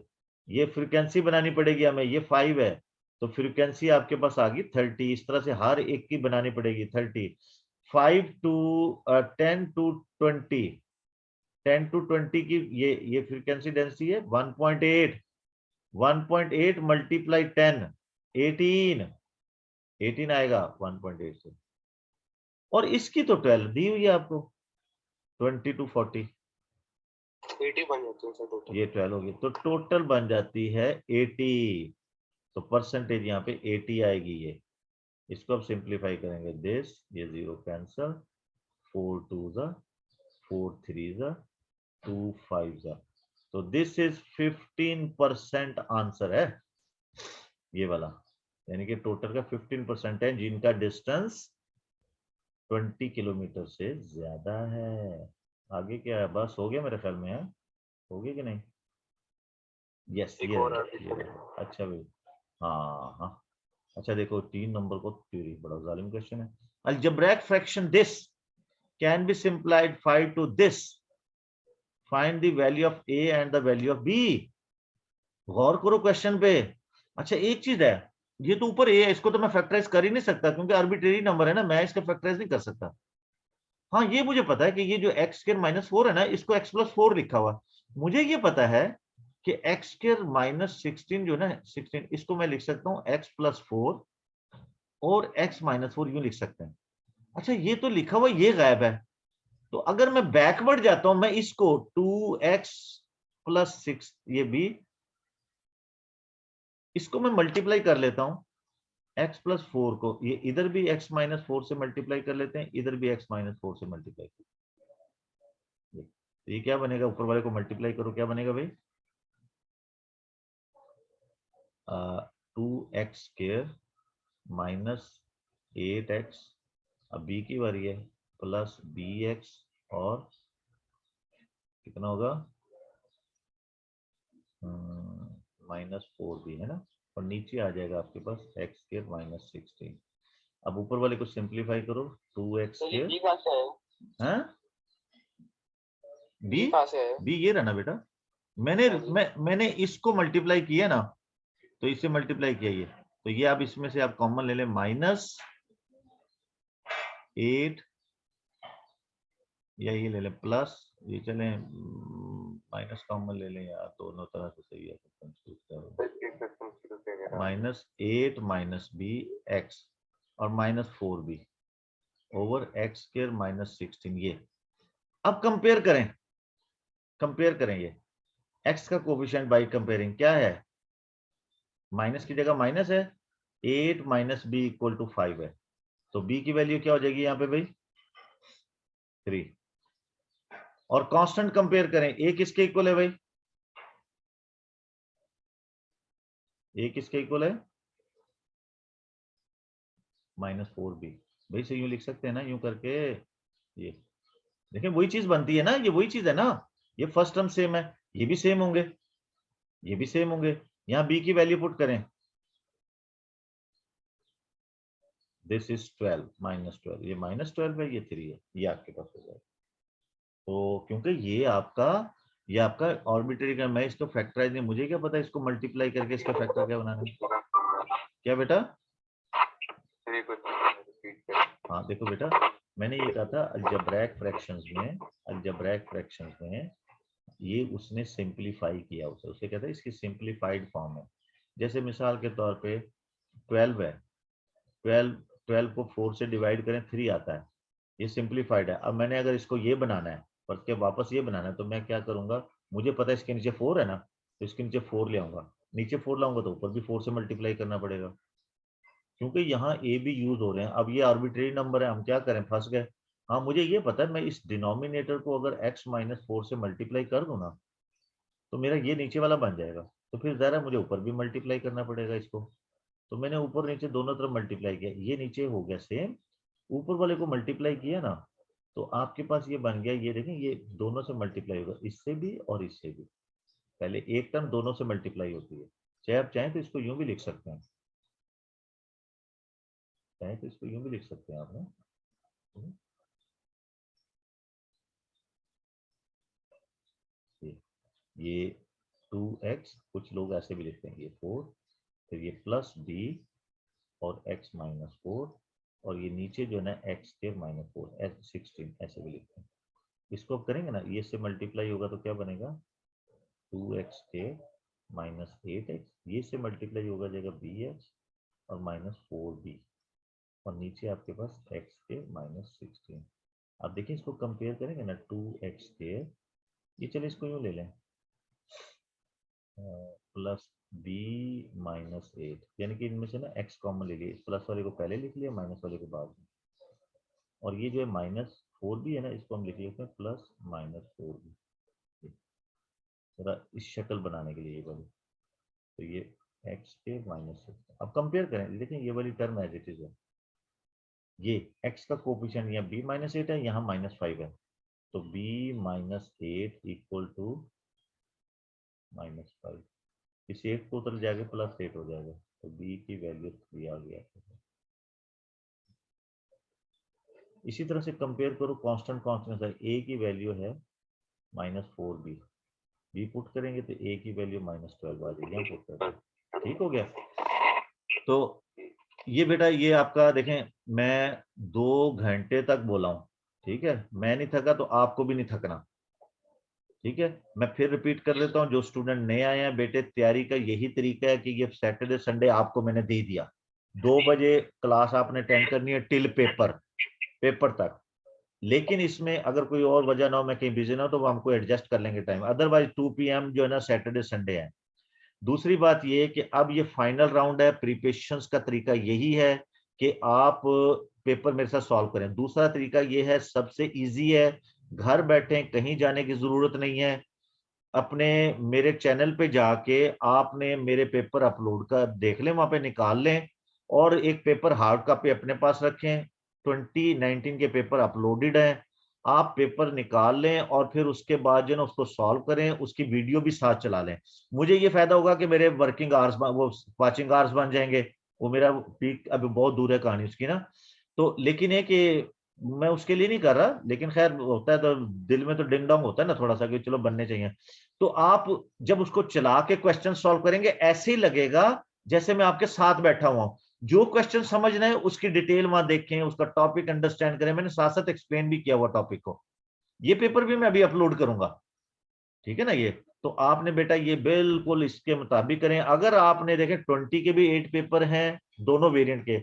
ये फ्रीक्वेंसी बनानी पड़ेगी हमें, ये 5 है, तो फ्रीक्वेंसी आपके पास आ गई 30। इस तरह से हर एक की बनानी पड़ेगी 30। 5 to 10 to 20, 10 to 20 की ये फ्रीक्वेंसी डेंसिटी है 1.8। 1.8 मल्टीप्लाई 10, 18 आएगा 1.8 से। और इसकी तो 12 दी हुई है आपको, 20 to 40 80 बन जाती है टोटल। ये 12 होगी तो टोटल बन जाती है 80। तो परसेंटेज यहाँ पे 80 आएगी। ये इसको अब सिंप्लीफाई करेंगे, दिस ये 0 कैंसल, 4 2 4 3 2 5, तो दिस इज 15% आंसर है ये वाला, यानी कि टोटल का 15% है जिनका डिस्टेंस 20 किलोमीटर से ज्यादा है। आगे क्या है? बस हो गया मेरे ख्याल में, है हो गया कि नहीं? यस ये अच्छा भाई, हाँ हाँ। अच्छा देखो 3 नंबर को थ्योरी, बड़ा जालिम क्वेश्चन है। Algebraic fraction this can be simplified 5 to this, find the value of a and the value of b। गौर करो क्वेश्चन पे। अच्छा एक चीज है, ये तो ऊपर a है, इसको तो मैं फैक्टराइज कर ही नहीं सकता क्योंकि आर्बिट्रेरी नंबर है ना, मैं इसका फैक्टराइज नहीं कर सकता। हाँ ये मुझे पता है कि ये जो एक्स स्क्वायर माइनस 4 है ना, इसको x प्लस 4 लिखा हुआ। मुझे ये पता है कि एक्स स्क्वायर माइनस 16 जो ना 16, इसको मैं लिख सकता हूँ x प्लस 4 और x माइनस 4 यूं लिख सकते हैं। अच्छा ये तो लिखा हुआ ये गायब है, तो अगर मैं बैकवर्ड जाता हूं, मैं इसको 2x प्लस 6 ये भी, इसको मैं मल्टीप्लाई कर लेता हूं x प्लस 4 को, ये इधर भी x माइनस 4 से मल्टीप्लाई कर लेते हैं, इधर भी x माइनस 4 से मल्टीप्लाई कर, ये क्या बनेगा? ऊपर वाले को मल्टीप्लाई करो, क्या बनेगा भाई? 2x स्क्वायर माइनस 8x, अब b की बारी है, प्लस bx और कितना होगा -4b है ना, और नीचे आ जाएगा आपके पास x स्क्वायर माइनस 16। अब ऊपर वाले को सिंप्लीफाई करो, 2x स्क्वायर, हाँ b ये रहा ना बेटा, मैंने इसको मल्टीप्लाई किया ना, तो इससे मल्टीप्लाई किया ये, तो ये आप इसमें से आप कॉमन ले लें, -8 या ये ले लें प्लस, ये चले माइनस कॉमन ले लें यार, दोनों तरह से सही है। -8 - b x और -4b ओवर x स्क्वायर -16 ये। अब कंपेयर करें ये x का कोफिशिएंट बाय कंपेयरिंग क्या है, माइनस की जगह माइनस है, 8 - b = 5 है, तो b की वैल्यू क्या हो जाएगी यहाँ पे भाई 3। और कांस्टेंट कंपेयर करें, a किसके इक्वल है भाई, a किसके इक्वल है -4b। भाई से यूं लिख सकते हैं ना, यूं करके, ये देखिए वही चीज बनती है ना, ये वही चीज है ना, ये फर्स्ट टर्म सेम है, ये भी सेम होंगे, ये भी सेम होंगे। यहाँ b की वैल्यू पुट करें, दिस इज 12 -12, ये -12 है, ये 3 है, ये आपके पास हो जाएगा। तो क्योंकि ये आपका आर्बिट्रेरी का, मैं इसको फैक्टराइज नहीं, मुझे क्या पता इसको मल्टीप्लाई करके इसका फैक्टर क्या बनाना है, क्या बेटा। हाँ देखो बेटा, मैंने ये कहा था अलजेब्रिक फ्रैक्शंस में ये उसने सिंपलीफाई किया, उसे कहता है इसकी सिंपलीफाइड फॉर्म है। जैसे मिसाल के तौर पे 12 है, 12 को 4 से डिवाइड करें 3 आता है, ये सिंपलीफाइड है। अब मैंने अगर इसको ये बनाना है पर के वापस ये बनाना है, तो मैं क्या करूंगा, मुझे पता है इसके नीचे 4 है ना, तो इसके नीचे 4 ले आऊंगा, नीचे 4 लाऊंगा तो ऊपर भी 4 से मल्टीप्लाई करना पड़ेगा, क्योंकि यहाँ ए भी यूज हो रहे हैं। अब ये आर्बिट्रेरी नंबर है, हम क्या करें, फंस गए। हाँ मुझे ये पता है, मैं इस डिनोमिनेटर को अगर x - 4 से मल्टीप्लाई कर दूं ना, तो मेरा ये नीचे वाला बन जाएगा, तो फिर जरा मुझे ऊपर भी मल्टीप्लाई करना पड़ेगा इसको। तो मैंने ऊपर नीचे दोनों तरफ मल्टीप्लाई किया, ये नीचे हो गया सेम, ऊपर वाले को मल्टीप्लाई किया ना, तो आपके पास ये बन गया, ये देखें ये दोनों से मल्टीप्लाई होगा, इससे भी और इससे भी। पहले एक टर्म दोनों से मल्टीप्लाई होती है, चाहे आप चाहें तो इसको यूं भी लिख सकते हैं, चाहे तो इसको यूं भी लिख सकते हैं आप ना, ये 2x, कुछ लोग ऐसे भी लिखते हैं, ये 4, फिर ये प्लस b और x - 4, और ये नीचे जो है ना x के -4 16 ऐसे भी लिखते हैं। इसको अब करेंगे ना, ये से मल्टीप्लाई होगा तो क्या बनेगा 2x के -8x, ये से मल्टीप्लाई होगा जाएगा bx और -4b, और नीचे आपके पास x के -16। अब देखिए इसको कंपेयर करेंगे ना, 2x के, ये चलिए इसको यूं ले लें, प्लस b -8, यानी कि इनमें से ना x कॉमन ले लिए, प्लस वाले को पहले लिख लिया, माइनस वाले को बाद में, और ये जो है -4b है ना, इसको हम लिख लेते हैं प्लस -4b, जरा इस शक्ल बनाने के लिए ये वाली, तो ये x के -6। अब कंपेयर करें, देखें ये वाली टर्म एज इट इज है, ये x का कोफिशिएंट यहाँ b -8 है, यहाँ -5 है, तो b -8 इक्वल टू -5, इस 8 को उतर जाएगा +8 हो जाएगा, तो b की वैल्यू 3 आ गया। इसी तरह से कंपेयर करो कांस्टेंट है, a की वैल्यू है -4b, b पुट करेंगे तो a की वैल्यू -12 आ जाएगी, यहाँ पुट करेंगे, ठीक हो गया। तो ये बेटा ये आपका देखें, मैं 2 घंटे तक बोला हूँ, ठीक है, मैं नहीं थका तो आपको भी नहीं थकना, ठीक है। मैं फिर रिपीट कर देता हूँ, जो स्टूडेंट नए आए हैं बेटे, तैयारी का यही तरीका है कि ये सैटरडे संडे आपको मैंने दे दिया, 2 बजे क्लास आपने अटेंड करनी है टिल पेपर तक, लेकिन इसमें अगर कोई और वजह ना हो, मैं कहीं बिजी ना हो, तो वो हमको एडजस्ट कर लेंगे टाइम, अदरवाइज 2 PM जो है ना सैटरडे संडे है। दूसरी बात ये कि अब ये फाइनल राउंड है, प्रिपरेशन का तरीका यही है कि आप पेपर मेरे साथ सॉल्व करें। दूसरा तरीका ये है, सबसे इजी है, घर बैठे कहीं जाने की जरूरत नहीं है, अपने मेरे चैनल पे जाके आपने मेरे पेपर अपलोड कर देख लें, वहां पे निकाल लें, और एक पेपर हार्ड कॉपी अपने पास रखें, 2019 के पेपर अपलोडेड हैं, आप पेपर निकाल लें और फिर उसके बाद जो है ना उसको सॉल्व करें, उसकी वीडियो भी साथ चला लें। मुझे ये फायदा होगा कि मेरे वर्किंग आवर्स, वो वाचिंग आवर्स बन जाएंगे, वो मेरा पीक अभी बहुत दूर है कहानी उसकी ना, तो लेकिन है कि मैं उसके लिए नहीं कर रहा, लेकिन खैर होता है तो दिल में तो डिंग डोंग होता है ना थोड़ा सा कि चलो बनने चाहिए। तो आप जब उसको चला के क्वेश्चन सॉल्व करेंगे, ऐसे ही लगेगा जैसे मैं आपके साथ बैठा हुआ हूं, जो क्वेश्चन समझना है उसकी डिटेल वहां देखें, उसका टॉपिक अंडरस्टैंड करें। मैंने साथ साथ एक्सप्लेन भी किया हुआ टॉपिक को। ये पेपर भी मैं अभी अपलोड करूंगा, ठीक है ना। ये तो आपने बेटा ये बिल्कुल इसके मुताबिक करें। अगर आपने देखे 20 के भी 8 पेपर हैं, दोनों वेरिएंट के,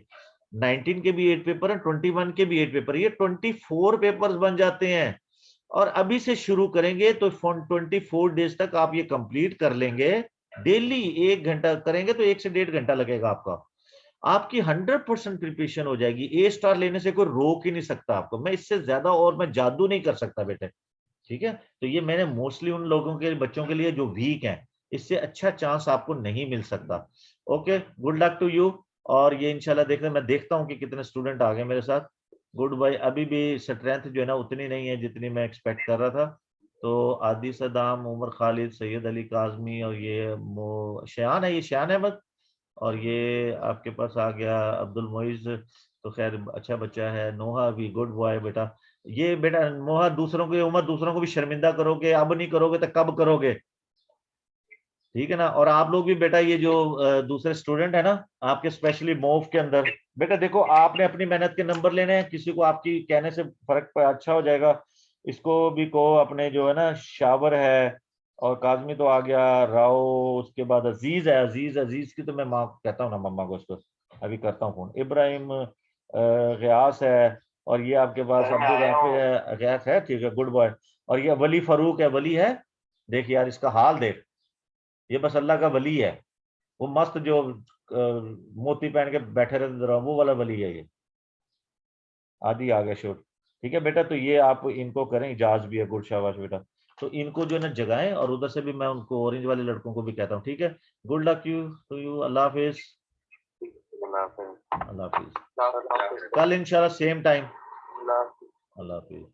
19 के भी 8 पेपर हैं, 21 के भी 8 पेपर, ये 24 पेपर्स बन जाते हैं। और अभी से शुरू करेंगे तो 24 डेज तक आप ये कंप्लीट कर लेंगे। डेली 1 घंटा करेंगे तो 1 से 1.5 घंटा लगेगा आपका। आपकी 100% प्रिपरेशन हो जाएगी। ए स्टार लेने से कोई रोक ही नहीं सकता आपको। मैं इससे ज्यादा और मैं जादू नहीं कर सकता बेटे, ठीक है। तो ये मैंने मोस्टली उन लोगों के बच्चों के लिए जो वीक हैं, इससे अच्छा चांस आपको नहीं मिल सकता। Okay, good luck to you. और ये इंशाल्लाह देखते, मैं देखता हूँ कि कितने स्टूडेंट आ गए मेरे साथ। Good bye. अभी भी स्ट्रेंथ जो है ना उतनी नहीं है जितनी मैं एक्सपेक्ट कर रहा था। तो आदि सदाम, उमर खालिद, सैयद अली काजमी, और ये शयान है, ये शयान अहमद। और ये आपके पास आ गया अब्दुल मोइज, तो खैर अच्छा बच्चा है। नोहा भी गुड बॉय बेटा। ये बेटा नोहा, दूसरों की उम्र, दूसरों को भी शर्मिंदा करोगे, अब नहीं करोगे तो कब करोगे, ठीक है ना। और आप लोग भी बेटा, ये जो दूसरे स्टूडेंट है ना आपके, स्पेशली मोव के अंदर, बेटा देखो आपने अपनी मेहनत के नंबर लेने हैं, किसी को आपकी कहने से फर्क अच्छा हो जाएगा। इसको भी कहो, अपने जो है ना शावर है, और काजमी तो आ गया, राव, उसके बाद अजीज है। अजीज, अजीज की तो मैं माँ कहता हूँ ना, मम्मा को उसको अभी करता हूँ फोन। इब्राहिम, गयास है, और ये आपके पास अब्दुल राफी है, गयास है, ठीक है, गुड बॉय। और ये वली फारूक है, वली है। देख यार इसका हाल देख, ये बस अल्लाह का वली है। वो मस्त जो मोती पहन के बैठे रहते जरा, वो वाला वली है ये। आदि आ गया शोर, ठीक है बेटा। तो ये आप इनको करें, इजाज भी है, गुड शाबाश बेटा। तो इनको जो है ना जगाएं, और उधर से भी मैं उनको ऑरेंज वाले लड़कों को भी कहता हूँ, ठीक है। Good luck you too you. अल्लाह हाफिज। अल्लाह हाफिज। कल इंशाल्लाह सेम टाइम। अल्लाह हाफिज।